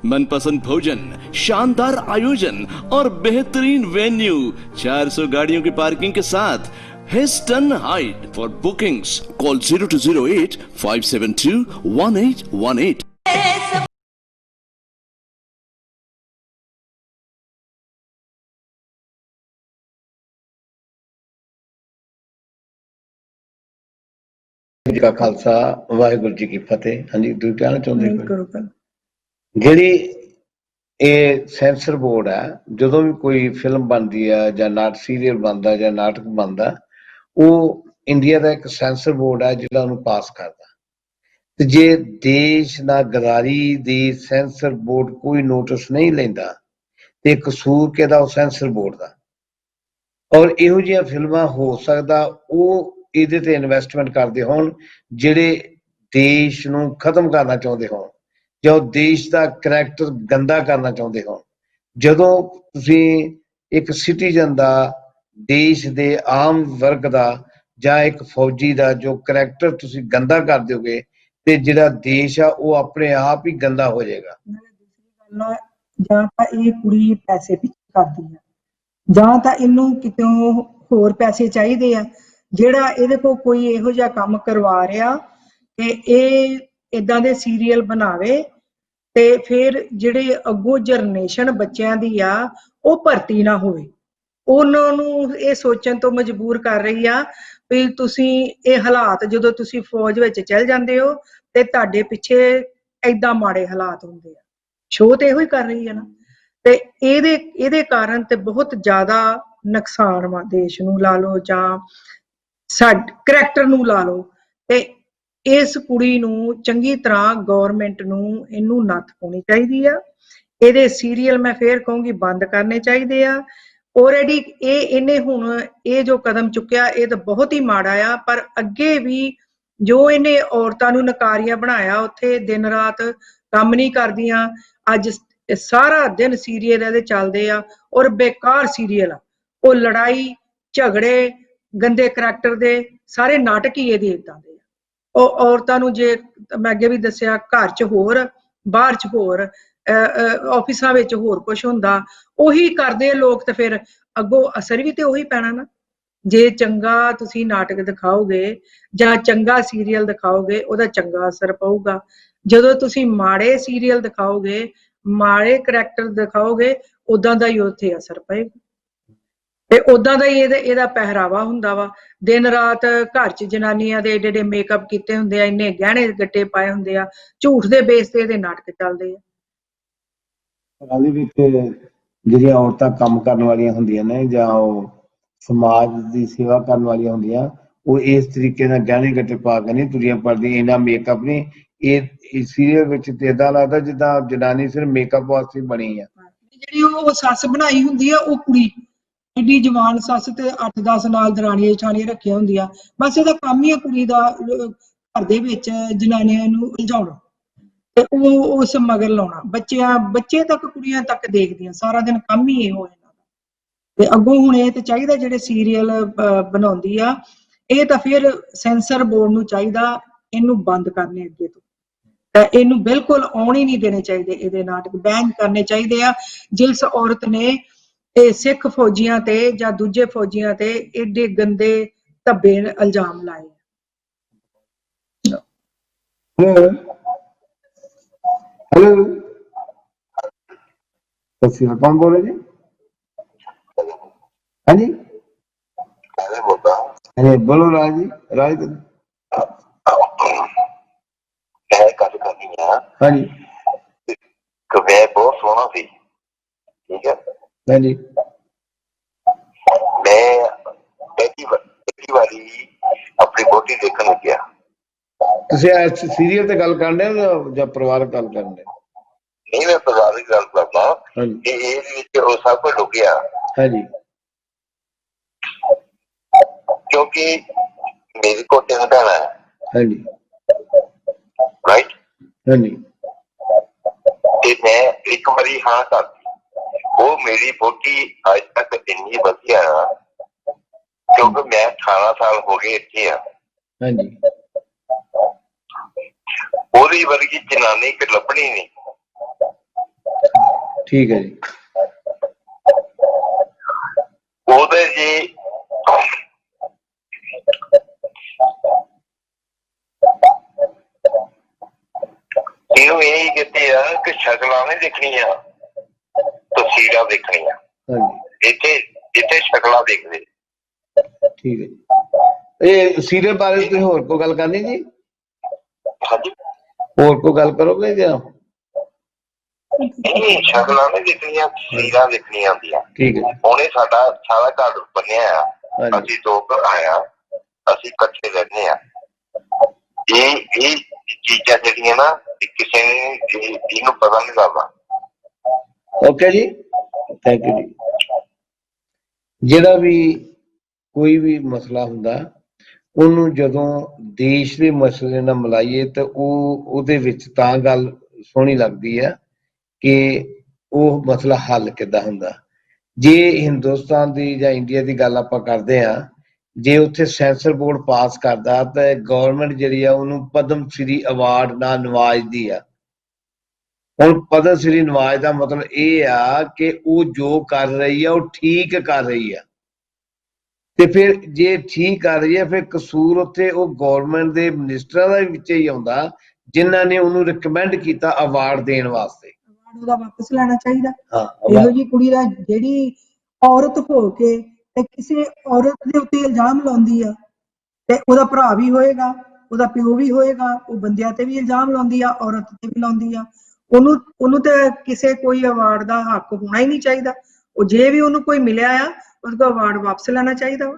मनपसंद भोजन, शानदार आयोजन और बेहतरीन वेन्यू, 400 गाड़ियों की पार्किंग के साथ। Heston Hyde. For bookings, call 0208 572 1818. ਜੀ ਕਾ ਖਾਲਸਾ, ਵਾਹਿਗੁਰੂ ਜੀ ਕੀ ਫਤਿਹ। ਹਾਂਜੀ, ਤੁਸੀਂ ਕਹਿਣਾ ਚਾਹੁੰਦੇ ਕਰੋ। ਜਿਹੜੀ ਇਹ ਸੈਂਸਰ ਬੋਰਡ ਹੈ, ਜਦੋਂ ਵੀ ਕੋਈ ਫਿਲਮ ਬਣਦੀ ਹੈ ਜਾਂ ਨਾਟਕ ਸੀਰੀਅਲ ਬਣਦਾ ਜਾਂ ਨਾਟਕ ਬਣਦਾ, ਉਹ ਇੰਡੀਆ ਦਾ ਇੱਕ ਸੈਂਸਰ ਬੋਰਡ ਹੈ ਜਿਹੜਾ ਉਹਨੂੰ ਪਾਸ ਕਰਦਾ। ਤੇ ਜੇ ਦੇਸ਼ ਦਾ ਗਦਾਰੀ ਦੀ ਸੈਂਸਰ ਬੋਰਡ ਕੋਈ ਨੋਟਿਸ ਨਹੀਂ ਲੈਂਦਾ ਤੇ ਕਸੂਰ ਕਿਹਦਾ? ਉਹ ਸੈਂਸਰ ਬੋਰਡ ਦਾ। ਔਰ ਇਹੋ ਜਿਹੀਆਂ ਫਿਲਮਾਂ ਹੋ ਸਕਦਾ ਉਹ ਇਹਦੇ ਤੇ ਇਨਵੈਸਟਮੈਂਟ ਕਰਦੇ ਹੋਣ ਜਿਹੜੇ ਦੇਸ਼ ਨੂੰ ਖਤਮ ਕਰਨਾ ਚਾਹੁੰਦੇ ਹੋਣ ਜਾਂ ਉਹ ਦੇਸ਼ ਦਾ ਕਰੈਕਟਰ ਗੰਦਾ ਕਰਨਾ ਚਾਹੁੰਦੇ ਹੋਣ। ਜਦੋਂ ਤੁਸੀਂ ਇੱਕ ਸਿਟੀਜ਼ਨ ਦਾ, ਦੇਸ਼ ਦੇ ਆਮ ਵਰਗ ਦਾ ਜਾਂ ਇੱਕ ਫੌਜੀ ਦਾ ਜੋ ਕਰੈਕਟਰ ਤੁਸੀਂ ਗੰਦਾ ਕਰ ਦਿਓਗੇ ਤੇ ਜਿਹੜਾ ਦੇਸ਼ ਆ ਉਹ ਆਪਣੇ ਆਪ ਹੀ ਗੰਦਾ ਹੋ ਜਾਏਗਾ। ਜਾਂ ਤਾਂ ਇਹ ਕੁੜੀ ਪੈਸੇ ਪਿੱਛੇ ਕਰਦੀ ਆ ਜਾਂ ਤਾਂ ਇਹਨੂੰ ਕਿਤੋਂ ਹੋਰ ਪੈਸੇ ਚਾਹੀਦੇ ਆ, ਜਿਹੜਾ ਇਹਦੇ ਕੋਲ ਕੋਈ ਇਹੋ ਜਿਹਾ ਕੰਮ ਕਰਵਾ ਰਿਹਾ ਕਿ ਇਹ ਇਦਾਂ ਦੇ ਸੀਰੀਅਲ ਬਣਾਵੇ ਤੇ ਫਿਰ ਜਿਹੜੇ ਅੱਗੋਂ ਜਨਰੇਸ਼ਨ ਬੱਚਿਆਂ ਦੀ ਆ ਉਹ ਭਰਤੀ ਨਾ ਹੋਵੇ। ਉਹਨਾਂ ਨੂੰ ਇਹ ਸੋਚਣ ਤੋਂ ਮਜਬੂਰ ਕਰ ਰਹੀ ਆ ਵੀ ਤੁਸੀਂ ਇਹ ਹਾਲਾਤ ਜਦੋਂ ਤੁਸੀਂ ਫੌਜ ਵਿੱਚ ਚਲ ਜਾਂਦੇ ਹੋ ਤੇ ਤੁਹਾਡੇ ਪਿੱਛੇ ਏਦਾਂ ਮਾੜੇ ਹਾਲਾਤ ਹੁੰਦੇ ਆ। ਸ਼ੋਅ ਤੇ ਇਹੋ ਹੀ ਕਰ ਰਹੀ ਹੈ ਨਾ, ਤੇ ਇਹਦੇ ਕਾਰਨ ਤੇ ਬਹੁਤ ਜ਼ਿਆਦਾ ਨੁਕਸਾਨ ਵਾ ਦੇਸ਼ ਨੂੰ ਲਾ ਲਓ ਜਾਂ ਸਾਡੇ ਕਰੈਕਟਰ ਨੂੰ ਲਾ ਲਓ। ਤੇ ਇਸ ਕੁੜੀ ਨੂੰ ਚੰਗੀ ਤਰ੍ਹਾਂ ਗਵਰਨਮੈਂਟ ਨੂੰ ਇਹਨੂੰ ਨੱਥ ਪਾਉਣੀ ਚਾਹੀਦੀ ਆ। ਇਹਦੇ ਸੀਰੀਅਲ ਮੈਂ ਫੇਰ ਕਹੂੰਗੀ ਬੰਦ ਕਰਨੇ ਚਾਹੀਦੇ ਆ। ਆਲਰੇਡੀ ਇਹਨੇ ਹੁਣ ਇਹ ਜੋ ਕਦਮ ਚੁੱਕਿਆ ਇਹ ਤਾਂ ਬਹੁਤ ਹੀ ਮਾੜਾ ਆ, ਪਰ ਅੱਗੇ ਵੀ ਜੋ ਇਹਨੇ ਔਰਤਾਂ ਨੂੰ ਨਕਾਰੀਆਂ ਬਣਾਇਆ, ਉੱਥੇ ਦਿਨ ਰਾਤ ਕੰਮ ਨਹੀਂ ਕਰਦੀਆਂ। ਅੱਜ ਸਾਰਾ ਦਿਨ ਸੀਰੀਅਲ ਇਹਦੇ ਚੱਲਦੇ ਆ ਔਰ ਬੇਕਾਰ ਸੀਰੀਅਲ ਆ। ਉਹ ਲੜਾਈ ਝਗੜੇ ਗੰਦੇ ਕਰੈਕਟਰ ਦੇ ਸਾਰੇ ਨਾਟਕ ਹੀ ਇਹਦੇ ਏਦਾਂ ਦੇ ਆ। ਉਹ ਔਰਤਾਂ ਨੂੰ, ਜੇ ਮੈਂ ਅੱਗੇ ਵੀ ਦੱਸਿਆ, ਘਰ 'ਚ ਹੋਰ ਬਾਹਰ 'ਚ ਹੋਰ ਆਫਿਸਾਂ ਵਿੱਚ ਹੋਰ ਕੁਝ ਹੁੰਦਾ, ਉਹੀ ਕਰਦੇ ਲੋਕ, ਤੇ ਫਿਰ ਅੱਗੋਂ ਅਸਰ ਵੀ ਤੇ ਉਹੀ ਪੈਣਾ ਨਾ। ਜੇ ਚੰਗਾ ਤੁਸੀਂ ਨਾਟਕ ਦਿਖਾਓਗੇ ਜਾਂ ਚੰਗਾ ਸੀਰੀਅਲ ਦਿਖਾਓਗੇ ਉਹਦਾ ਚੰਗਾ ਅਸਰ ਪਊਗਾ। ਜਦੋਂ ਤੁਸੀਂ ਮਾੜੇ ਸੀਰੀਅਲ ਦਿਖਾਓਗੇ, ਮਾੜੇ ਕਰੈਕਟਰ ਦਿਖਾਓਗੇ, ਉਦਾਂ ਦਾ ਹੀ ਉੱਥੇ ਅਸਰ ਪਏਗਾ ਤੇ ਉਦਾਂ ਦਾ ਹੀ ਇਹਦਾ ਪਹਿਰਾਵਾ ਹੁੰਦਾ ਵਾ। ਦਿਨ ਰਾਤ ਘਰ 'ਚ ਜਨਾਨੀਆਂ ਦੇ ਏਡੇ ਏਡੇ ਮੇਕਅਪ ਕੀਤੇ ਹੁੰਦੇ ਆ, ਇੰਨੇ ਗਹਿਣੇ ਗੱਟੇ ਪਾਏ ਹੁੰਦੇ ਆ, ਝੂਠ ਦੇ ਬੇਸ ਤੇ ਇਹਦੇ ਨਾਟਕ ਚੱਲਦੇ ਆ। ਉਹਦੇ ਵਿੱਚ ਜਿਹੜੀਆਂ ਔਰਤਾਂ ਕੰਮ ਕਰਨ ਵਾਲੀਆਂ ਹੁੰਦੀਆਂ ਨੇ ਜਾਂ ਉਹ ਸਮਾਜ ਦੀ ਸੇਵਾ ਕਰਨ ਵਾਲੀਆਂ ਹੁੰਦੀਆਂ, ਉਹ ਇਸ ਤਰੀਕੇ ਨਾਲ ਗਹਿਣੇ ਗੱਟੇ ਪਾ ਕੇ ਨਹੀਂ ਤੁਰੀਆਂ ਫਿਰਦੀਆਂ, ਇਹਨਾਂ ਮੇਕਅਪ ਨਹੀਂ। ਇਹ ਸੀਰੀਅਲ ਵਿੱਚ ਤੇ ਏਦਾਂ ਲੱਗਦਾ ਜਿੱਦਾਂ ਜਨਾਨੀ ਸਿਰਫ ਮੇਕਅਪ ਵਾਸਤੇ ਬਣੀ ਆ। ਜਿਹੜੀ ਉਹ ਸੱਸ ਬਣਾਈ ਹੁੰਦੀ ਆ, ਉਹ ਕੁੜੀ ਐਡੀ ਜਵਾਨ ਸੱਸ ਤੇ 8-10 ਨਾਲ ਦਰਾਣੀਆਂ ਜਠਾਣੀਆਂ ਰੱਖੀਆਂ ਹੁੰਦੀਆਂ, ਬਸ ਇਹਦਾ ਕੰਮ ਹੀ ਆ ਕੁੜੀ ਦਾ ਘਰ ਦੇ ਵਿੱਚ ਜਨਾਨੀਆਂ ਨੂੰ ਉਲਝਾਉਣਾ ਤੇ ਉਹ ਉਸ ਮਗਰ ਲਾਉਣਾ। ਬੱਚੇ ਤੱਕ, ਕੁੜੀਆਂ ਤੱਕ ਦੇਖਦੀਆਂ, ਸਾਰਾ ਦਿਨ ਕੰਮ ਹੀ ਇਹੋ ਇਹਨਾਂ ਦਾ। ਤੇ ਅੱਗੋਂ ਹੁਣ ਇਹ ਤੇ ਚਾਹੀਦਾ ਜਿਹੜੇ ਸੀਰੀਅਲ ਬਣਾਉਂਦੀ ਆ, ਇਹ ਤਾਂ ਫਿਰ ਸੈਂਸਰ ਬੋਰਡ ਨੂੰ ਚਾਹੀਦਾ ਇਹਨੂੰ ਬੰਦ ਕਰਨੇ ਅੱਗੇ ਤੋਂ। ਤਾਂ ਇਹਨੂੰ ਬਿਲਕੁਲ ਆਉਣ ਹੀ ਨਹੀਂ ਦੇਣੇ ਚਾਹੀਦੇ, ਇਹਦੇ ਨਾਟਕ ਬੈਨ ਕਰਨੇ ਚਾਹੀਦੇ ਆ। ਜਿਸ ਔਰਤ ਨੇ ਇਹ ਸਿੱਖ ਫੌਜੀਆਂ ਤੇ ਜਾਂ ਦੂਜੇ ਫੌਜੀਆਂ ਤੇ ਏਡੇ ਗੰਦੇ ਧੱਬੇ ਇਲਜ਼ਾਮ ਲਾਏ। हेलो सर, कौन बोल रहे जी? हाँ जी, अरे बोलो राज जी। राज हाँ जी, बहुत सोहना सी, ठीक है। हाँ जी, मैं पहली वारी अपनी वोटी देखने गया। ਤੁਸੀਂ ਸੀਰੀਅਲ ਤੇ ਗੱਲ ਕਰਨ ਦੇ ਜਾਂ ਪਰਿਵਾਰਕ ਗੱਲ ਕਰਨ ਦੇ? नहीं, मैं परिवारिक गल करदा ਹਾਂਜੀ कि ਇਹਦੇ ਵਿੱਚ ਉਹ ਸਭ ਕੁਝ ਲੁਕਿਆ, ਹਾਂਜੀ ਕਿਉਂਕਿ ਮੇਰੇ ਕੋਲ 3 ਭੈਣਾਂ ਹੈ, ਹਾਂਜੀ ਰਾਈਟ। ਹਾਂਜੀ ਤੇ ਮੈਂ ਇੱਕ ਵਾਰੀ ਹਾਂ ਕਰਤੀ, ਉਹ ਮੇਰੀ ਵੋਟੀ ਅੱਜ ਤੱਕ ਇੰਨੀ ਵਧੀਆ ਆ ਕਿਉਂਕਿ ਮੈਂ 18 ਸਾਲ ਹੋ ਗਏ ਇੱਥੇ ਆ। ਹਾਂਜੀ ਉਹਦੀ ਵਰਗੀ ਜਨਾਨੀ ਕਿ ਲੱਭਣੀ ਨਹੀਂ। ਠੀਕ ਹੈ ਜੀ। ਉਹਦੇ ਜੀ ਇਹਨੂੰ ਇਹ ਕਹਿੰਦੇ ਆ ਕਿ ਸ਼ਕਲਾਂ ਨਹੀਂ ਦੇਖਣੀਆਂ, ਤਸਵੀਰਾਂ ਦੇਖਣੀਆਂ। ਹਾਂਜੀ ਇੱਥੇ ਸ਼ਕਲਾਂ ਦੇਖਦੇ। ਠੀਕ ਹੈ ਜੀ। ਇਹ ਸੀਰੀਅਲ ਬਾਰੇ ਤੁਸੀਂ ਹੋਰ ਕੋਈ ਗੱਲ ਕਰਨੀ ਜੀ? ਹਾਂਜੀ, ਹੋਰ ਕੋਈ ਗੱਲ ਕਰੋਗੇ ਜਾਂ? ਨਹੀਂ, ਸ਼ਕਲਾਂ ਨਹੀਂ ਦੇਖਣੀਆਂ, ਤਸਵੀਰਾਂ ਦੇਖਣੀਆਂ ਹੁੰਦੀਆਂ। ਠੀਕ ਹੈ। ਹੁਣੇ ਸਾਡਾ ਸਾਰਾ ਘਰ ਬਣਿਆ ਆ, ਹਾਂਜੀ ਅਸੀਂ 2 ਘਰ ਆਇਆ, ਅਸੀਂ ਇਕੱਠੇ ਰਹਿੰਦੇ ਆ। ਇਹ ਚੀਜ਼ਾਂ ਜਿਹੜੀਆਂ ਨਾ ਕਿਸੇ ਨੇ ਇਹਨੂੰ ਪਤਾ ਨਹੀਂ ਲੱਗਦਾ। ਓਕੇ ਜੀ, ਥੈਂਕ ਯੂ ਜੀ। ਜਿਹੜਾ ਵੀ ਕੋਈ ਵੀ ਮਸਲਾ ਹੁੰਦਾ ਉਹਨੂੰ ਜਦੋਂ ਦੇਸ਼ ਦੇ ਮਸਲੇ ਨਾਲ ਮਿਲਾਈਏ ਤਾਂ ਉਹਦੇ ਵਿੱਚ ਤਾਂ ਗੱਲ ਸੋਹਣੀ ਲੱਗਦੀ ਹੈ ਕਿ ਉਹ ਮਸਲਾ ਹੱਲ ਕਿੱਦਾਂ ਹੁੰਦਾ। ਜੇ ਹਿੰਦੁਸਤਾਨ ਦੀ ਜਾਂ ਇੰਡੀਆ ਦੀ ਗੱਲ ਆਪਾਂ ਕਰਦੇ ਹਾਂ, ਜੇ ਉੱਥੇ ਸੈਂਸਰ ਬੋਰਡ ਪਾਸ ਕਰਦਾ ਤਾਂ ਗਵਰਨਮੈਂਟ ਜਿਹੜੀ ਆ ਉਹਨੂੰ ਪਦਮ ਸ਼੍ਰੀ ਅਵਾਰਡ ਨਾਲ ਨਵਾਜਦੀ ਆ। ਹੁਣ ਪਦਮ ਸ਼੍ਰੀ ਨਵਾਜ ਦਾ ਮਤਲਬ ਇਹ ਆ ਕਿ ਉਹ ਜੋ ਕਰ ਰਹੀ ਆ ਉਹ ਠੀਕ ਕਰ ਰਹੀ ਆ, ਤੇ ਫਿਰ ਜੇ ਠੀਕ ਕਰ ਰਹੀ ਹੈ ਫਿਰ ਕਸੂਰ ਉੱਥੇ ਉਹ ਗਵਰਨਮੈਂਟ ਦੇ ਮਿਨਿਸਟਰਾਂ ਦਾ ਵਿੱਚ ਹੀ ਆਉਂਦਾ ਜਿਨ੍ਹਾਂ ਨੇ ਉਹਨੂੰ ਰਿਕਮੈਂਡ ਕੀਤਾ ਅਵਾਰਡ ਦੇਣ ਵਾਸਤੇ। ਅਵਾਰਡ ਉਹਦਾ ਵਾਪਸ ਲੈਣਾ ਚਾਹੀਦਾ। ਹਾਂ, ਇਹੋ ਜਿਹੀ ਕੁੜੀ ਦਾ ਜਿਹੜੀ ਔਰਤ ਹੋ ਕੇ ਤੇ ਕਿਸੇ ਔਰਤ ਦੇ ਉੱਤੇ ਇਲਜ਼ਾਮ ਲਾਉਂਦੀ ਆ ਤੇ ਉਹਦਾ ਭਰਾ ਵੀ ਹੋਏਗਾ ਉਹਦਾ ਪਿਓ ਵੀ ਹੋਏਗਾ, ਉਹ ਬੰਦਿਆਂ ਤੇ ਵੀ ਇਲਜ਼ਾਮ ਲਾਉਂਦੀ ਆ, ਔਰਤ ਤੇ ਵੀ ਲਾਉਂਦੀ ਆ। ਉਹਨੂੰ ਤੇ ਕਿਸੇ ਕੋਈ ਅਵਾਰਡ ਦਾ ਹੱਕ ਹੋਣਾ ਹੀ ਨਹੀਂ ਚਾਹੀਦਾ। ਉਹ ਜੇ ਵੀ ਉਹਨੂੰ ਕੋਈ ਮਿਲਿਆ ਆ, ਉਹਦਾ ਅਵਾਰਡ ਵਾਪਸ ਲੈਣਾ ਚਾਹੀਦਾ ਵਾ।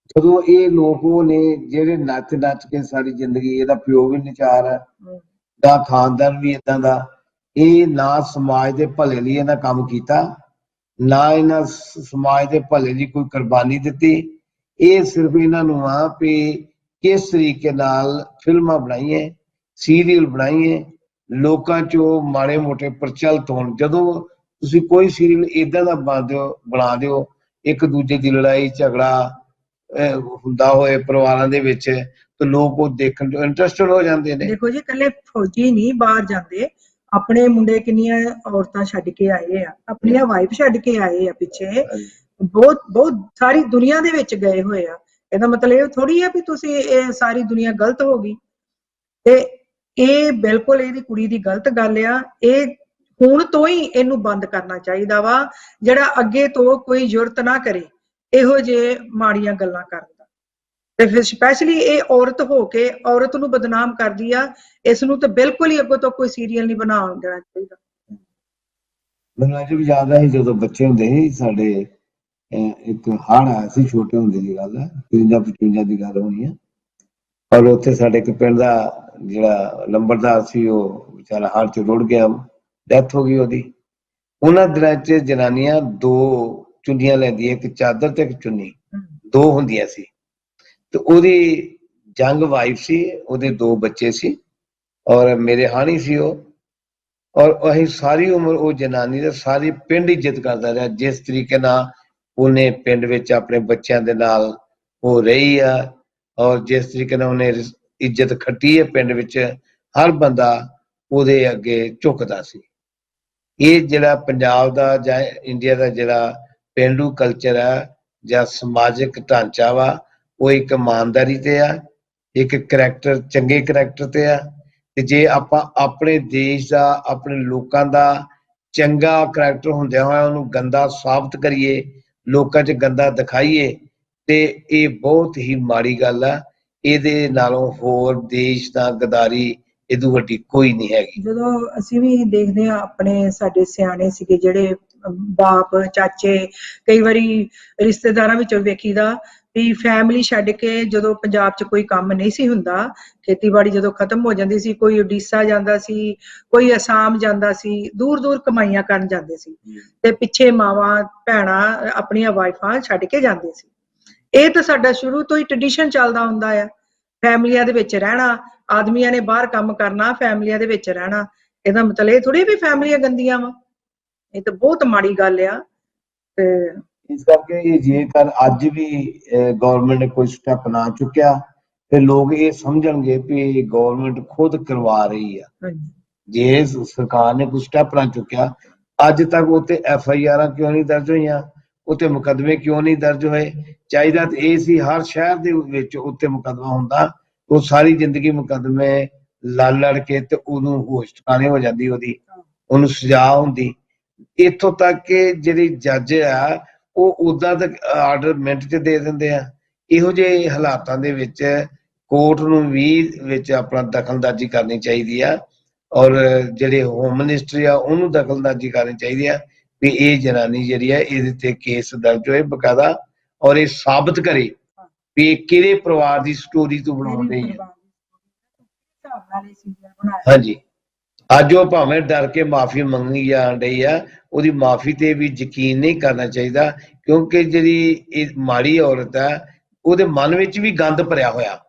ਜਦੋਂ ਇਹ ਲੋਕ ਉਹ ਨੇ ਜਿਹੜੇ ਨੱਚ ਨੱਚ ਕੇ ਸਾਰੀ ਜ਼ਿੰਦਗੀ, ਇਹਦਾ ਪਿਓ ਵੀ ਨਚਾਰ ਹੈ, ਦਾ ਖਾਨਦਾਨ ਵੀ ਏਦਾਂ ਦਾ, ਇਹ ਨਾ ਸਮਾਜ ਦੇ ਭਲੇ ਲਈ ਇਹਨਾਂ ਕੰਮ ਕੀਤਾ, ਨਾ ਇਹਨਾਂ ਸਮਾਜ ਦੇ ਭਲੇ ਲਈ ਕੋਈ ਕੁਰਬਾਨੀ ਦਿੱਤੀ। ਇਹ ਸਿਰਫ ਇਹਨਾਂ ਨੂੰ ਆ ਵੀ ਕਿਸ ਤਰੀਕੇ ਨਾਲ ਫਿਲਮਾਂ ਬਣਾਈਏ, ਸੀਰੀਅਲ ਬਣਾਈਏ, ਲੋਕਾਂ 'ਚ ਉਹ ਮਾੜੇ ਮੋਟੇ ਪ੍ਰਚਲਿਤ ਹੋਣ। ਜਦੋਂ ਤੁਸੀਂ ਕੋਈ ਸੀਰੀਅਲ ਏਦਾਂ ਦਾ ਬਣਾ ਦਿਓ, ਇੱਕ ਦੂਜੇ ਦੀ ਲੜਾਈ ਝਗੜਾ ਹੁੰਦਾ ਹੋਏ ਪਰਿਵਾਰਾਂ ਦੇ ਵਿੱਚ, ਤੇ ਲੋਕ ਉਹ ਦੇਖਣ 'ਚ ਇੰਟਰਸਟਡ ਹੋ ਜਾਂਦੇ ਨੇ। ਦੇਖੋ ਜੀ, ਇਕੱਲੇ ਫੌਜੀ ਨਹੀਂ ਬਾਹਰ ਜਾਂਦੇ, ਆਪਣੇ ਮੁੰਡੇ ਕਿੰਨੀਆਂ ਔਰਤਾਂ ਛੱਡ ਕੇ ਆਏ ਆ, ਆਪਣੀਆਂ ਵਾਈਫ ਛੱਡ ਕੇ ਆਏ ਆ ਪਿੱਛੇ, ਬਹੁਤ ਸਾਰੀ ਦੁਨੀਆ ਦੇ ਵਿੱਚ ਗਏ ਹੋਏ ਆ। ਇਹਦਾ ਮਤਲਬ ਇਹ ਥੋੜੀ ਆ ਵੀ ਤੁਸੀਂ ਇਹ ਸਾਰੀ ਦੁਨੀਆ ਗਲਤ ਹੋ ਗਈ। ਤੇ ਇਹ ਬਿਲਕੁਲ ਇਹਦੀ ਕੁੜੀ ਦੀ ਗਲਤ ਗੱਲ ਆ। ਇਹ ਹੁਣ ਤੋਂ ਹੀ ਇਹਨੂੰ ਬੰਦ ਕਰਨਾ ਚਾਹੀਦਾ ਵਾ, ਜਿਹੜਾ ਅੱਗੇ ਤੋਂ ਕੋਈ ਜ਼ਰੂਰਤ ਨਾ ਕਰੇ ਇਹੋ ਜਿਹੇ ਮਾੜੀਆਂ ਗੱਲਾਂ ਕਰਨ ਦਾ। ਤੇ ਫਿਰ ਸਪੈਸ਼ਲੀ ਇਹ ਔਰਤ ਹੋ ਕੇ ਔਰਤ ਨੂੰ ਬਦਨਾਮ ਕਰਦੀ ਆ, ਇਸ ਨੂੰ ਤਾਂ ਬਿਲਕੁਲ ਹੀ ਅੱਗੋਂ ਤੋਂ ਕੋਈ ਸੀਰੀਅਲ ਨਹੀਂ ਬਣਾਉਣ ਦੇਣਾ ਚਾਹੀਦਾ। ਮੈਨੂੰ ਅਜੇ ਵੀ ਯਾਦ ਹੈ ਜਦੋਂ ਬੱਚੇ ਹੁੰਦੇ ਸੀ ਸਾਡੇ, ਇੱਕ ਹੜ੍ਹ ਆਇਆ ਸੀ, ਛੋਟੇ ਹੁੰਦੇ ਦੀ ਗੱਲ ਹੈ, 53-55 ਦੀ ਗੱਲ ਹੋਣੀ ਹੈ। ਔਰ ਉੱਥੇ ਸਾਡੇ ਇੱਕ ਪਿੰਡ ਦਾ ਜਿਹੜਾ ਲੰਬੜਦਾਰ ਸੀ, ਉਹ ਵਿਚਾਰਾ ਹੜ੍ਹ 'ਚ ਰੁੜ ਗਿਆ, ਡੈਥ ਹੋ ਗਈ ਉਹਦੀ। ਉਹਨਾਂ ਦਿਨਾਂ 'ਚ ਜਨਾਨੀਆਂ 2 ਚੁੰਨੀਆਂ ਲੈਂਦੀਆਂ, ਇੱਕ ਚਾਦਰ ਤੇ ਇੱਕ ਚੁੰਨੀ, 2 ਹੁੰਦੀਆਂ ਸੀ। ਤੇ ਉਹਦੀ ਜੰਗ ਵਾਈਫ ਸੀ, ਉਹਦੇ 2 ਬੱਚੇ ਸੀ, ਔਰ ਮੇਰੇ ਹਾਣੀ ਸੀ ਉਹ। ਔਰ ਅਸੀਂ ਸਾਰੀ ਉਮਰ ਉਹ ਜਨਾਨੀ ਦਾ ਸਾਰੀ ਪਿੰਡ ਇੱਜ਼ਤ ਕਰਦਾ ਰਿਹਾ, ਜਿਸ ਤਰੀਕੇ ਨਾਲ ਉਹਨੇ ਪਿੰਡ ਵਿੱਚ ਆਪਣੇ ਬੱਚਿਆਂ ਦੇ ਨਾਲ ਉਹ ਰਹੀ ਆ, ਔਰ ਜਿਸ ਤਰੀਕੇ ਨਾਲ ਉਹਨੇ ਇੱਜ਼ਤ ਖੱਟੀ ਹੈ ਪਿੰਡ ਵਿੱਚ, ਹਰ ਬੰਦਾ ਉਹਦੇ ਅੱਗੇ ਝੁਕਦਾ ਸੀ। ਇਹ ਜਿਹੜਾ ਪੰਜਾਬ ਦਾ ਜਾਂ ਇੰਡੀਆ ਦਾ ਜਿਹੜਾ ਪੇਂਡੂ ਕਲਚਰ ਹੈ ਜਾਂ ਸਮਾਜਿਕ ਢਾਂਚਾ ਵਾ, ਉਹ ਇੱਕ ਇਮਾਨਦਾਰੀ ਤੇ ਆ, ਇੱਕ ਕਰੈਕਟਰ, ਚੰਗੇ ਕਰੈਕਟਰ ਤੇ ਆ। ਤੇ ਜੇ ਆਪਾਂ ਆਪਣੇ ਦੇਸ਼ ਦਾ, ਆਪਣੇ ਲੋਕਾਂ ਦਾ ਚੰਗਾ ਕਰੈਕਟਰ ਹੁੰਦਿਆਂ ਹੋਇਆ ਉਹਨੂੰ ਗੰਦਾ ਸਾਬਤ ਕਰੀਏ, ਲੋਕਾਂ 'ਚ ਗੰਦਾ ਦਿਖਾਈਏ, ਤੇ ਇਹ ਬਹੁਤ ਹੀ ਮਾੜੀ ਗੱਲ ਆ। ਇਹਦੇ ਨਾਲੋਂ ਹੋਰ ਦੇਸ਼ ਦਾ ਗਦਾਰੀ ਇਹਦੂ ਵੱਡੀ ਕੋਈ ਨਹੀਂ ਹੈਗੀ। ਜਦੋਂ ਅਸੀਂ ਵੀ ਦੇਖਦੇ ਹਾਂ, ਆਪਣੇ ਸਾਡੇ ਸਿਆਣੇ ਸੀਗੇ ਜਿਹੜੇ ਬਾਪ ਚਾਚੇ, ਕਈ ਵਾਰੀ ਰਿਸ਼ਤੇਦਾਰਾਂ ਵਿੱਚੋਂ ਵੇਖੀਦਾ ਵੀ ਫੈਮਿਲੀ ਛੱਡ ਕੇ ਜਦੋਂ ਪੰਜਾਬ 'ਚ ਕੋਈ ਕੰਮ ਨਹੀਂ ਸੀ ਹੁੰਦਾ, ਖੇਤੀਬਾੜੀ ਜਦੋਂ ਖਤਮ ਹੋ ਜਾਂਦੀ ਸੀ, ਕੋਈ ਉੜੀਸਾ ਜਾਂਦਾ ਸੀ, ਕੋਈ ਅਸਾਮ ਜਾਂਦਾ ਸੀ, ਦੂਰ ਦੂਰ ਕਮਾਈਆਂ ਕਰਨ ਜਾਂਦੇ ਸੀ, ਤੇ ਪਿੱਛੇ ਮਾਵਾਂ ਭੈਣਾਂ ਆਪਣੀਆਂ ਵਾਈਫਾਂ ਛੱਡ ਕੇ ਜਾਂਦੇ ਸੀ। ਇਹ ਤਾਂ ਸਾਡਾ ਸ਼ੁਰੂ ਤੋਂ ਹੀ ਟ੍ਰੈਡੀਸ਼ਨ ਚੱਲਦਾ ਹੁੰਦਾ ਆ, ਫੈਮਲੀਆਂ ਦੇ ਵਿੱਚ ਰਹਿਣਾ, ਆਦਮੀਆਂ ਨੇ ਬਾਹਰ ਕੰਮ ਕਰਨਾ, ਫੈਮਲੀਆਂ ਦੇ ਵਿੱਚ ਰਹਿਣਾ। ਇਹਦਾ ਮਤਲਬ ਇਹ ਥੋੜੀ ਵੀ ਫੈਮਲੀਆਂ ਗੰਦੀਆਂ ਵਾ, ਇਹ ਤਾਂ ਬਹੁਤ ਮਾੜੀ ਗੱਲ ਆ। ਤੇ ਇਸ ਕਰਕੇ ਇਹ ਜੇਕਰ ਅੱਜ ਵੀ ਗਵਰਨਮੈਂਟ ਨੇ ਕੋਈ ਸਟੈਪ ਨਾ ਚੁੱਕਿਆ, ਤੇ ਲੋਕ ਇਹ ਸਮਝਣਗੇ ਵੀ ਗਵਰਨਮੈਂਟ ਖੁਦ ਕਰਵਾ ਰਹੀ ਆ। ਜੇ ਸਰਕਾਰ ਨੇ ਕੋਈ ਸਟੈਪ ਨਾ ਚੁੱਕਿਆ, ਅੱਜ ਤੱਕ ਉੱਤੇ FIR ਕਿਉਂ ਨਹੀਂ ਦਰਜ ਹੋਈਆਂ, ਉੱਤੇ ਮੁਕੱਦਮੇ ਕਿਉਂ ਨਹੀਂ ਦਰਜ ਹੋਏ? ਚਾਹੀਦਾ ਤੇ ਇਹ ਸੀ ਹਰ ਸ਼ਹਿਰ ਦੇ ਵਿੱਚ ਉੱਤੇ ਮੁਕੱਦਮਾ ਹੁੰਦਾ, ਉਹ ਸਾਰੀ ਜ਼ਿੰਦਗੀ ਮੁਕੱਦਮੇ ਲੜ ਕੇ ਤੇ ਉਹਨੂੰ ਹੋਸ਼ ਠਿਕਾਣੇ ਹੋ ਜਾਂਦੀ, ਉਹਨੂੰ ਸਜ਼ਾ ਹੁੰਦੀ। ਇੱਥੋਂ ਤੱਕ ਕਿ ਜਿਹੜੀ ਜੱਜ ਆ ਉਹ ਉਦਾਂ ਦਾ ਆਰਡਰ ਮਿੰਟ 'ਚ ਦੇ ਦਿੰਦੇ ਆ। ਇਹੋ ਜਿਹੇ ਹਾਲਾਤਾਂ ਦੇ ਵਿੱਚ ਕੋਰਟ ਨੂੰ ਵੀ ਵਿੱਚ ਆਪਣਾ ਦਖਲਅੰਦਾਜ਼ੀ ਕਰਨੀ ਚਾਹੀਦੀ ਆ, ਔਰ ਜਿਹੜੇ ਹੋਮ ਮਿਨਿਸਟਰੀ ਆ ਉਹਨੂੰ ਦਖਲਅੰਦਾਜ਼ੀ ਕਰਨੀ ਚਾਹੀਦੀ ਆ ਵੀ ਇਹ ਜਨਾਨੀ ਜਿਹੜੀ ਆ ਇਹਦੇ ਤੇ ਕੇਸ ਦਰਜ ਹੋਏ ਬਕਾਇਦਾ, ਔਰ ਇਹ ਸਾਬਤ ਕਰੇ ਵੀ ਇਹ ਕਿਹੜੇ ਪਰਿਵਾਰ ਦੀ ਸਟੋਰੀ ਤੋਂ ਬਣਾਉਣ ਰਹੀ ਆ। ਹਾਂਜੀ, ਅੱਜ ਉਹ ਭਾਵੇਂ ਡਰ ਕੇ ਮਾਫੀ ਮੰਗੀ ਜਾਣ ਰਹੀ ਆ, ਉਹਦੀ ਮਾਫੀ ਤੇ ਵੀ ਯਕੀਨ ਨਹੀਂ ਕਰਨਾ ਚਾਹੀਦਾ, ਕਿਉਂਕਿ ਜਿਹੜੀ ਇਹ ਮਾੜੀ ਔਰਤ ਹੈ ਉਹਦੇ ਮਨ ਵਿੱਚ ਵੀ ਗੰਦ ਭਰਿਆ ਹੋਇਆ।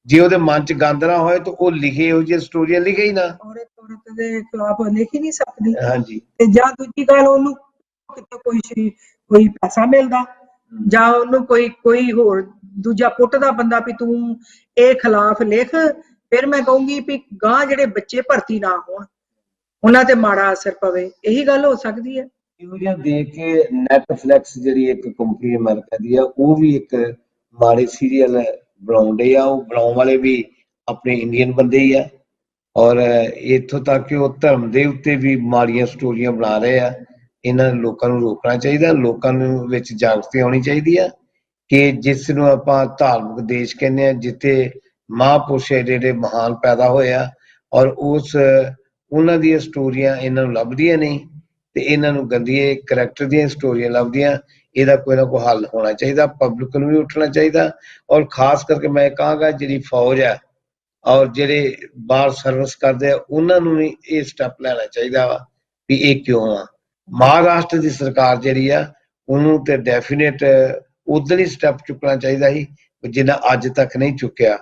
ਜੇ ਉਹਦੇ ਮਨ 'ਚ ਗੰਦ ਨਾ ਹੋਏ ਤਾਂ ਉਹ ਲਿਖੇ ਇਹੋ ਜਿਹੀ ਸਟੋਰੀਆਂ ਲਿਖੇ ਹੀ ਨਾ। ਔਰਤ ਦੇ ਖਿਲਾਫ ਲਿਖ ਹੀ ਨਹੀਂ ਸਕਦੀ। ਹਾਂਜੀ, ਤੇ ਜਾਂ ਦੂਜੀ ਗੱਲ, ਉਹਨੂੰ ਕਿਤੇ ਕੋਈ ਪੈਸਾ ਮਿਲਦਾ, ਜਾਂ ਉਹਨੂੰ ਕੋਈ ਹੋਰ ਦੂਜਾ ਪੁੱਟਦਾ ਬੰਦਾ ਵੀ ਤੂੰ ਇਹ ਖਿਲਾਫ ਲਿਖ, ਫਿਰ ਮੈਂ ਕਹੂੰਗੀ ਵੀ ਗਾਂ ਜਿਹੜੇ ਬੱਚੇ ਭਰਤੀ ਨਾ ਹੋਣ, ਉਹਨਾਂ ਤੇ ਮਾੜਾ ਅਸਰ ਪਵੇ। ਇਹੀ ਗੱਲ ਹੋ ਸਕਦੀ ਹੈ। ਇਹੋ ਜਿਹਾ ਦੇਖ ਕੇ ਨੈਟਫਲਿਕਸ ਜਿਹੜੀ ਇੱਕ ਕੰਪਨੀ ਅਮਰੀਕਾ ਦੀ ਆ, ਉਹ ਵੀ ਇੱਕ ਮਾੜੇ ਸੀਰੀਅਲ ਬਣਾਉਂਦੇ ਆ। ਉਹ ਬਣਾਉਣ ਵਾਲੇ ਵੀ ਆਪਣੇ ਇੰਡੀਅਨ ਬੰਦੇ ਹੀ ਆ, ਔਰ ਇੱਥੋਂ ਤੱਕ ਕਿ ਉਹ ਧਰਮ ਦੇ ਉੱਤੇ ਵੀ ਮਾੜੀਆਂ ਸਟੋਰੀਆਂ ਬਣਾ ਰਹੇ ਆ। ਇਹਨਾਂ ਲੋਕਾਂ ਨੂੰ ਰੋਕਣਾ ਚਾਹੀਦਾ, ਲੋਕਾਂ ਨੂੰ ਵਿੱਚ ਜਾਗਰੂਕਤਾ ਆਉਣੀ ਚਾਹੀਦੀ ਆ ਕਿ ਜਿਸ ਨੂੰ ਆਪਾਂ ਧਾਰਮਿਕ ਦੇਸ਼ ਕਹਿੰਦੇ ਆ, ਜਿੱਥੇ ਮਹਾਂਪੁਰਸ਼ ਜਿਹੜੇ ਮਹਾਨ ਪੈਦਾ ਹੋਏ ਆ, ਔਰ ਉਹਨਾਂ ਦੀਆਂ ਸਟੋਰੀਆਂ ਇਹਨਾਂ ਨੂੰ ਲੱਭਦੀਆਂ ਨਹੀਂ ਤੇ ਇਹਨਾਂ ਨੂੰ ਗੰਦੀਆਂ ਕਰੈਕਟਰ ਦੀਆਂ ਸਟੋਰੀਆਂ ਲੱਭਦੀਆਂ। ਇਹਦਾ ਕੋਈ ਨਾ ਕੋਈ ਹੱਲ ਹੋਣਾ ਚਾਹੀਦਾ, ਪਬਲਿਕ ਨੂੰ ਵੀ ਉੱਠਣਾ ਚਾਹੀਦਾ, ਔਰ ਖਾਸ ਕਰਕੇ ਮੈਂ ਕਹਾਂਗਾ ਜਿਹੜੀ ਫੌਜ ਹੈ ਔਰ ਜਿਹੜੇ ਬਾਹਰ ਸਰਵਿਸ ਕਰਦੇ ਆ ਉਹਨਾਂ ਨੂੰ ਵੀ ਇਹ ਸਟੈਪ ਲੈਣਾ ਚਾਹੀਦਾ ਵਾ ਵੀ ਇਹ ਕਿਉਂ ਆ। ਮਹਾਰਾਸ਼ਟਰ ਦੀ ਸਰਕਾਰ ਜਿਹੜੀ ਆ ਉਹਨੂੰ ਤੇ ਡੈਫੀਨੇਟ ਉਦੋਂ ਹੀ ਸਟੈਪ ਚੁੱਕਣਾ ਚਾਹੀਦਾ ਸੀ ਜਿੰਨਾ ਅੱਜ ਤੱਕ ਨਹੀਂ ਚੁੱਕਿਆ।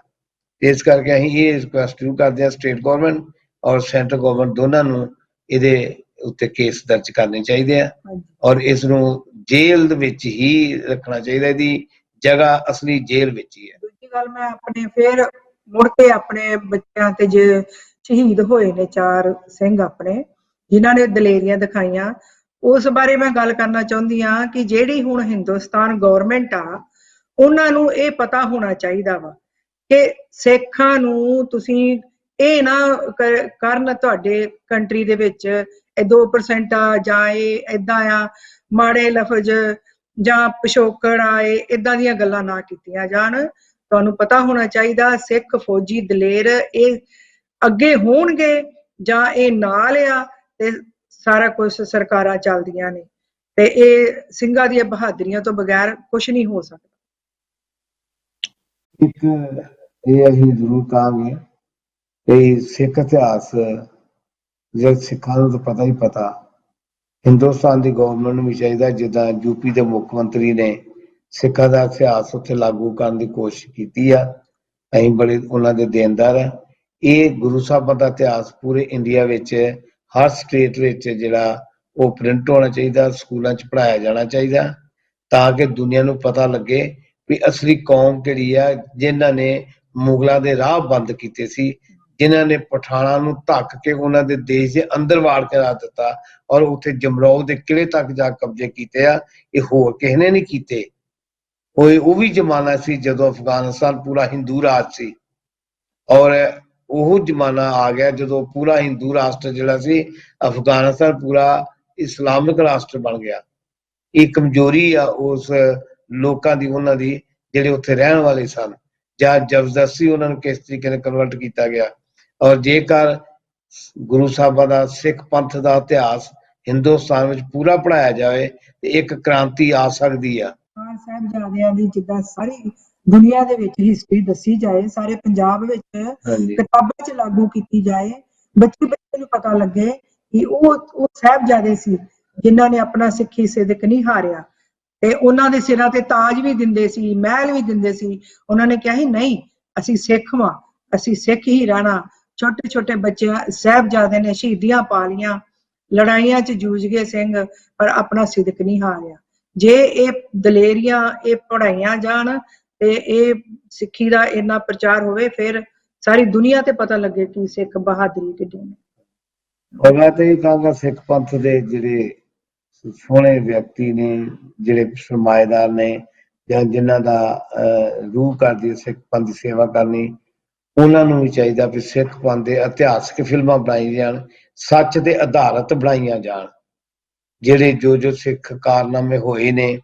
ਇਸ ਕਰਕੇ ਅਸੀਂ ਇਹ ਰਿਕੁਐਸਟ ਕਰਦੇ ਹਾਂ ਸਟੇਟ ਗਵਰਨਮੈਂਟ ਔਰ ਸੈਂਟਰ ਗਵਰਨਮੈਂਟ ਦੋਨਾਂ ਨੂੰ ਇਹਦੇ ਉੱਤੇ ਕੇਸ ਦਰਜ ਕਰਨੇ ਚਾਹੀਦੇ ਆ ਔਰ ਇਸ ਨੂੰ ਜੇਲ੍ਹ ਦੇ ਵਿੱਚ ਹੀ ਰੱਖਣਾ ਚਾਹੀਦਾ। ਇਹਦੀ ਜਗ੍ਹਾ ਅਸਲੀ ਜੇਲ੍ਹ ਵਿੱਚ ਹੀ ਹੈ। ਦੂਜੀ ਗੱਲ ਮੈਂ ਆਪਣੇ ਫੇਰ ਮੁੜ ਕੇ ਆਪਣੇ ਬੱਚਿਆਂ ਤੇ ਜੇ ਸ਼ਹੀਦ ਹੋਏ ਨੇ 4 ਸਿੰਘ ਆਪਣੇ ਜਿਨ੍ਹਾਂ ਨੇ ਦਲੇਰੀਆਂ ਦਿਖਾਈਆਂ, ਉਸ ਬਾਰੇ ਮੈਂ ਗੱਲ ਕਰਨਾ ਚਾਹੁੰਦੀ ਹਾਂ ਕਿ ਜਿਹੜੀ ਹੁਣ ਹਿੰਦੁਸਤਾਨ ਗਵਰਨਮੈਂਟ ਆ ਉਹਨਾਂ ਨੂੰ ਇਹ ਪਤਾ ਹੋਣਾ ਚਾਹੀਦਾ ਵਾ ਕਿ ਸਿੱਖਾਂ ਨੂੰ ਤੁਸੀਂ ਇਹ ਨਾ ਕਰਨ ਤੁਹਾਡੇ ਕੰਟਰੀ ਦੇ ਵਿੱਚ ਇਹ 2% ਆ ਜਾਂ ਇਹ ਏਦਾਂ ਆ ਮਾੜੇ ਲਫ਼ਜ਼ ਜਾਂ ਪਿਛੋਕੜ ਆਏ ਏਦਾਂ ਦੀਆਂ ਗੱਲਾਂ ਨਾ ਕੀਤੀਆਂ ਜਾਣ। ਤੁਹਾਨੂੰ ਪਤਾ ਹੋਣਾ ਚਾਹੀਦਾ ਸਿੱਖ ਫੌਜੀ ਦਲੇਰ ਇਹ ਅੱਗੇ ਹੋਣਗੇ ਜਾਂ ਇਹ ਨਾਲ ਆ ਤੇ ਸਾਰਾ ਕੁਝ ਸਰਕਾਰਾਂ ਚੱਲਦੀਆਂ ਨੇ ਤੇ ਇਹ ਸਿੰਘਾਂ ਦੀਆਂ ਬਹਾਦਰੀਆਂ ਤੋਂ ਬਗੈਰ ਕੁਝ ਨਹੀਂ ਹੋ ਸਕਦਾ। ਇੱਕ ਇਹ ਅਸੀਂ ਜ਼ਰੂਰ ਕਹਾਂਗੇ ਕਿ ਸਿੱਖ ਇਤਿਹਾਸ ਜੇ ਸਿੱਖਾਂ ਨੂੰ ਤਾਂ ਪਤਾ ਹੀ ਪਤਾ, ਹਿੰਦੁਸਤਾਨ ਦੀ ਗਵਰਨਮੈਂਟ ਨੂੰ ਵੀ ਚਾਹੀਦਾ ਜਿੱਦਾਂ ਯੂਪੀ ਦੇ ਮੁੱਖ ਮੰਤਰੀ ਨੇ ਸਿੱਖਾਂ ਦਾ ਇਤਿਹਾਸ ਉੱਥੇ ਲਾਗੂ ਕਰਨ ਦੀ ਕੋਸ਼ਿਸ਼ ਕੀਤੀ ਆ। ਅਸੀਂ ਬੜੇ ਉਹਨਾਂ ਦੇ ਦੇਣਦਾਰ ਆ। ਇਹ ਗੁਰੂ ਸਾਹਿਬਾਂ ਦਾ ਇਤਿਹਾਸ ਪੂਰੇ ਇੰਡੀਆ ਵਿੱਚ ਹਰ ਸਟੇਟ ਵਿੱਚ ਜਿਹੜਾ ਉਹ ਪ੍ਰਿੰਟ ਹੋਣਾ ਚਾਹੀਦਾ, ਸਕੂਲਾਂ 'ਚ ਪੜ੍ਹਾਇਆ ਜਾਣਾ ਚਾਹੀਦਾ ਤਾਂ ਕਿ ਦੁਨੀਆ ਨੂੰ ਪਤਾ ਲੱਗੇ ਵੀ ਅਸਲੀ ਕੌਮ ਕਿਹੜੀ ਆ ਜਿਨ੍ਹਾਂ ਨੇ ਮੁਗਲਾਂ ਦੇ ਰਾਹ ਬੰਦ ਕੀਤੇ ਸੀ, ਜਿਨ੍ਹਾਂ ਨੇ ਪਠਾਨਾਂ ਨੂੰ ਧੱਕ ਕੇ ਉਹਨਾਂ ਦੇ ਦੇਸ਼ ਦੇ ਅੰਦਰ ਵਾੜ ਕੇ ਰੱਖ ਦਿੱਤਾ ਔਰ ਉੱਥੇ ਜਮਰੌਦ ਦੇ ਕਿਲੇ ਤੱਕ ਜਾ ਕਬਜ਼ੇ ਕੀਤੇ ਆ। ਇਹ ਹੋਰ ਕਿਸੇ ਨੇ ਨਹੀਂ ਕੀਤੇ। ਉਹ ਵੀ ਜ਼ਮਾਨਾ ਸੀ ਜਦੋਂ ਅਫਗਾਨਿਸਤਾਨ ਪੂਰਾ ਹਿੰਦੂ ਰਾਜ ਸੀ ਔਰ ਉਹ ਜ਼ਮਾਨਾ ਆ ਗਿਆ ਜਦੋਂ ਪੂਰਾ ਹਿੰਦੂ ਰਾਸ਼ਟਰ ਜਿਹੜਾ ਸੀ ਅਫਗਾਨਿਸਤਾਨ ਪੂਰਾ ਇਸਲਾਮਿਕ ਰਾਸ਼ਟਰ ਬਣ ਗਿਆ। ਇਹ ਕਮਜ਼ੋਰੀ ਆ ਉਸ ਲੋਕਾਂ ਦੀ, ਉਹਨਾਂ ਦੀ ਜਿਹੜੇ ਉੱਥੇ ਰਹਿਣ ਵਾਲੇ ਸਨ, ਜਾਂ ਜ਼ਬਰਦਸਤੀ ਉਹਨਾਂ ਨੂੰ ਕਿਸ ਤਰੀਕੇ ਨਾਲ ਕਨਵਰਟ ਕੀਤਾ ਗਿਆ। ਔਰ ਜੇਕਰ ਗੁਰੂ ਸਾਹਿਬਾਂ ਦਾ ਸਿੱਖ ਪੰਥ ਦਾ ਇਤਿਹਾਸ ਹਿੰਦੁਸਤਾਨ ਵਿੱਚ ਪੂਰਾ ਪੜ੍ਹਾਇਆ ਜਾਵੇ ਤੇ ਇੱਕ ਕ੍ਰਾਂਤੀ ਆ ਸਕਦੀ ਆ। ਸਾਹਿਬਜ਼ਾਦਿਆਂ ਦੀ ਜਿੱਦਾਂ ਸਾਰੀ ਦੁਨੀਆ ਦੇ ਵਿੱਚ ਹਿਸਟਰੀ ਦੱਸੀ ਜਾਏ, ਸਾਰੇ ਪੰਜਾਬ ਵਿੱਚ ਕਿਤਾਬਾਂ 'ਚ ਲਾਗੂ ਕੀਤੀ ਜਾਏ, ਬੱਚੇ ਨੂੰ ਪਤਾ ਲੱਗੇ ਕਿ ਉਹ ਸਾਹਿਬਜ਼ਾਦੇ ਸੀ ਜਿਨ੍ਹਾਂ ਨੇ ਆਪਣਾ ਸਿੱਖੀ ਸਿਦਕ ਨਹੀਂ ਹਾਰਿਆ ਤੇ ਉਹਨਾਂ ਦੇ ਸਿਰਾਂ ਤੇ ਤਾਜ ਵੀ ਦਿੰਦੇ ਸੀ, ਮਹਿਲ ਵੀ ਦਿੰਦੇ ਸੀ। ਉਹਨਾਂ ਨੇ ਕਿਹਾ ਸੀ ਨਹੀਂ ਅਸੀਂ ਸਿੱਖ ਵਾਂ, ਅਸੀਂ ਸਿੱਖ ਹੀ ਰਹਿਣਾ। ਛੋਟੇ ਛੋਟੇ ਬੱਚੇ ਸਾਹਿਬਜ਼ਾਦੇ ਨੇ ਸ਼ਹੀਦੀਆਂ ਪਾ ਲਈਆਂ, ਲੜਾਈਆਂ 'ਚ ਜੂਝ ਗਏ ਸਿੰਘ, ਪਰ ਆਪਣਾ ਸਿਦਕ ਨਹੀਂ ਹਾਰਿਆ। ਜੇ ਇਹ ਦਲੇਰੀਆਂ ਇਹ ਪੜ੍ਹਾਈਆਂ ਜਾਣ ਤੇ ਇਹ ਸਿੱਖੀ ਦਾ ਇੰਨਾ ਪ੍ਰਚਾਰ ਹੋਵੇ ਫਿਰ ਸਾਰੀ ਦੁਨੀਆ ਤੇ ਪਤਾ ਲੱਗੇ ਕਿ ਸਿੱਖ ਬਹਾਦਰੀ ਕਿੱਡੀ ਨੇ। ਮੈਂ ਤਾਂ ਇਹ ਕਹਾਂਗਾ ਸਿੱਖ ਪੰਥ ਦੇ ਜਿਹੜੇ ਸੋਹਣੇ ਵਿਅਕਤੀ ਨੇ, ਜਿਹੜੇ ਸਰਮਾਏਦਾਰ ਨੇ ਜਾਂ ਜਿਨ੍ਹਾਂ ਦਾ ਰੂਹ ਕਰਦੀ ਸਿੱਖ ਪੰਥ ਦੀ ਸੇਵਾ ਕਰਨੀ, ਉਹਨਾਂ ਨੂੰ ਵੀ ਚਾਹੀਦਾ ਵੀ ਸਿੱਖ ਪੰਥ ਦੇ ਇਤਿਹਾਸਕ ਫਿਲਮਾਂ ਬਣਾਈ ਜਾਣ, ਸੱਚ ਦੇ ਆਧਾਰਿਤ ਬਣਾਈਆਂ ਜਾਣ। ਜਿਹੜੇ ਜੋ ਸਿੱਖ ਕਾਰਨਾਮੇ ਹੋਏ ਨੇ,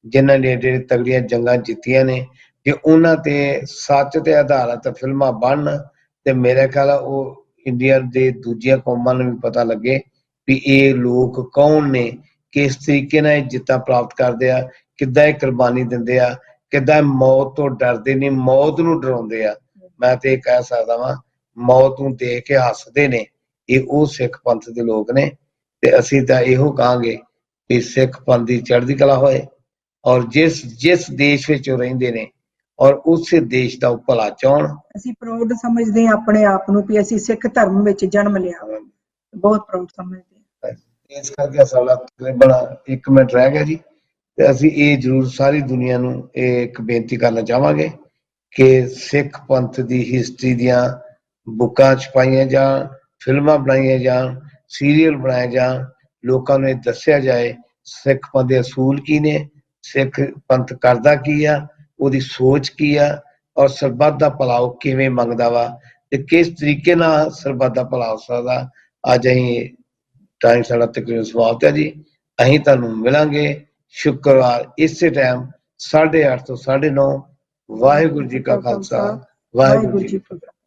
ਜਿਨ੍ਹਾਂ ਨੇ ਜਿਹੜੇ ਤਗੜੀਆਂ ਜੰਗਾਂ ਜਿੱਤੀਆਂ ਨੇ, ਜੇ ਉਹਨਾਂ ਤੇ ਸੱਚ ਤੇ ਆਧਾਰਿਤ ਫਿਲਮਾਂ ਬਣਨ ਤੇ ਮੇਰੇ ਖਿਆਲ ਉਹ ਇੰਡੀਆ ਦੇ ਦੂਜੀਆਂ ਕੌਮਾਂ ਨੂੰ ਵੀ ਪਤਾ ਲੱਗੇ ਵੀ ਇਹ ਲੋਕ ਕੌਣ ਨੇ, ਕਿਸ ਤਰੀਕੇ ਨਾਲ ਇਹ ਜਿੱਤਾਂ ਪ੍ਰਾਪਤ ਕਰਦੇ ਆ, ਕਿੱਦਾਂ ਇਹ ਕੁਰਬਾਨੀ ਦਿੰਦੇ ਆ, ਕਿੱਦਾਂ ਮੌਤ ਤੋਂ ਡਰਦੇ ਨਹੀਂ, ਮੌਤ ਨੂੰ ਡਰਾਉਂਦੇ ਆ। ਮੈਂ ਤੇ ਇਹ ਕਹਿ ਸਕਦਾ ਵਾਂ ਮੌਤ ਨੂੰ ਦੇਖ ਕੇ ਹੱਸਦੇ ਨੇ, ਇਹ ਉਹ ਸਿੱਖ ਪੰਥ ਦੇ ਲੋਕ ਨੇ। ਤੇ ਅਸੀਂ ਤਾਂ ਇਹੋ ਕਹਾਂਗੇ ਕਿ ਸਿੱਖ ਪੰਥ ਦੀ ਚੜ੍ਹਦੀ ਕਲਾ ਹੋਏ ਔਰ ਜਿਸ ਦੇਸ਼ ਵਿੱਚ ਉਹ ਰਹਿੰਦੇ ਨੇ ਔਰ ਉਸੇ ਦੇਸ਼ ਦਾ ਉਹ ਭਲਾ ਚਾਹਣ। ਅਸੀਂ ਪ੍ਰਾਊਡ ਸਮਝਦੇ ਹਾਂ ਆਪਣੇ ਆਪ ਨੂੰ ਵੀ ਅਸੀਂ ਸਿੱਖ ਧਰਮ ਵਿੱਚ ਜਨਮ ਲਿਆ, ਬਹੁਤ ਪ੍ਰਾਊਡ ਸਮਝਦੇ ਹਾਂ। ਇਸ ਕਰਕੇ ਸਾਡਾ ਤਕਰੀਬਨ 1 ਮਿੰਟ ਰਹਿ ਗਿਆ ਜੀ, ਤੇ ਅਸੀਂ ਇਹ ਜ਼ਰੂਰ ਸਾਰੀ ਦੁਨੀਆ ਨੂੰ ਇਹ ਇੱਕ ਬੇਨਤੀ ਕਰਨਾ ਚਾਹਾਂਗੇ ਕਿ ਸਿੱਖ ਪੰਥ ਦੀ ਹਿਸਟਰੀ ਦੀਆਂ ਬੁੱਕਾਂ ਛਪਾਈਆਂ ਜਾਣ, ਫਿਲਮਾਂ ਬਣਾਈਆਂ ਜਾਣ, ਸੀਰੀਅਲ ਬਣਾਏ ਜਾਣ, ਲੋਕਾਂ ਨੂੰ ਇਹ ਦੱਸਿਆ ਜਾਏ ਸਿੱਖ ਪੰਥ ਦੇ ਅਸੂਲ ਕੀ ਨੇ, ਸਿੱਖ ਪੰਥ ਕਰਦਾ ਕੀ ਆ, ਉਹਦੀ ਸੋਚ ਕੀ ਆ ਔਰ ਸਰਬੱਤ ਦਾ ਭਲਾ ਉਹ ਕਿਵੇਂ ਮੰਗਦਾ ਵਾ ਤੇ ਕਿਸ ਤਰੀਕੇ ਨਾਲ ਸਰਬੱਤ ਦਾ ਭਲਾ ਹੋ ਸਕਦਾ। ਅੱਜ ਅਸੀਂ ਟਾਈਮ ਸਾਡਾ ਤਕਰੀਬਨ ਸਮਾਪਤ ਹੈ ਜੀ। ਅਸੀਂ ਤੁਹਾਨੂੰ ਮਿਲਾਂਗੇ ਸ਼ੁੱਕਰਵਾਰ ਇਸੇ ਟਾਈਮ 8:30 ਤੋਂ 9:30। ਵਾਹਿਗੁਰੂ ਜੀ ਕਾ ਖਾਲਸਾ, ਵਾਹਿਗੁਰੂ ਜੀ ਕਾ ਖਾਲਸਾ।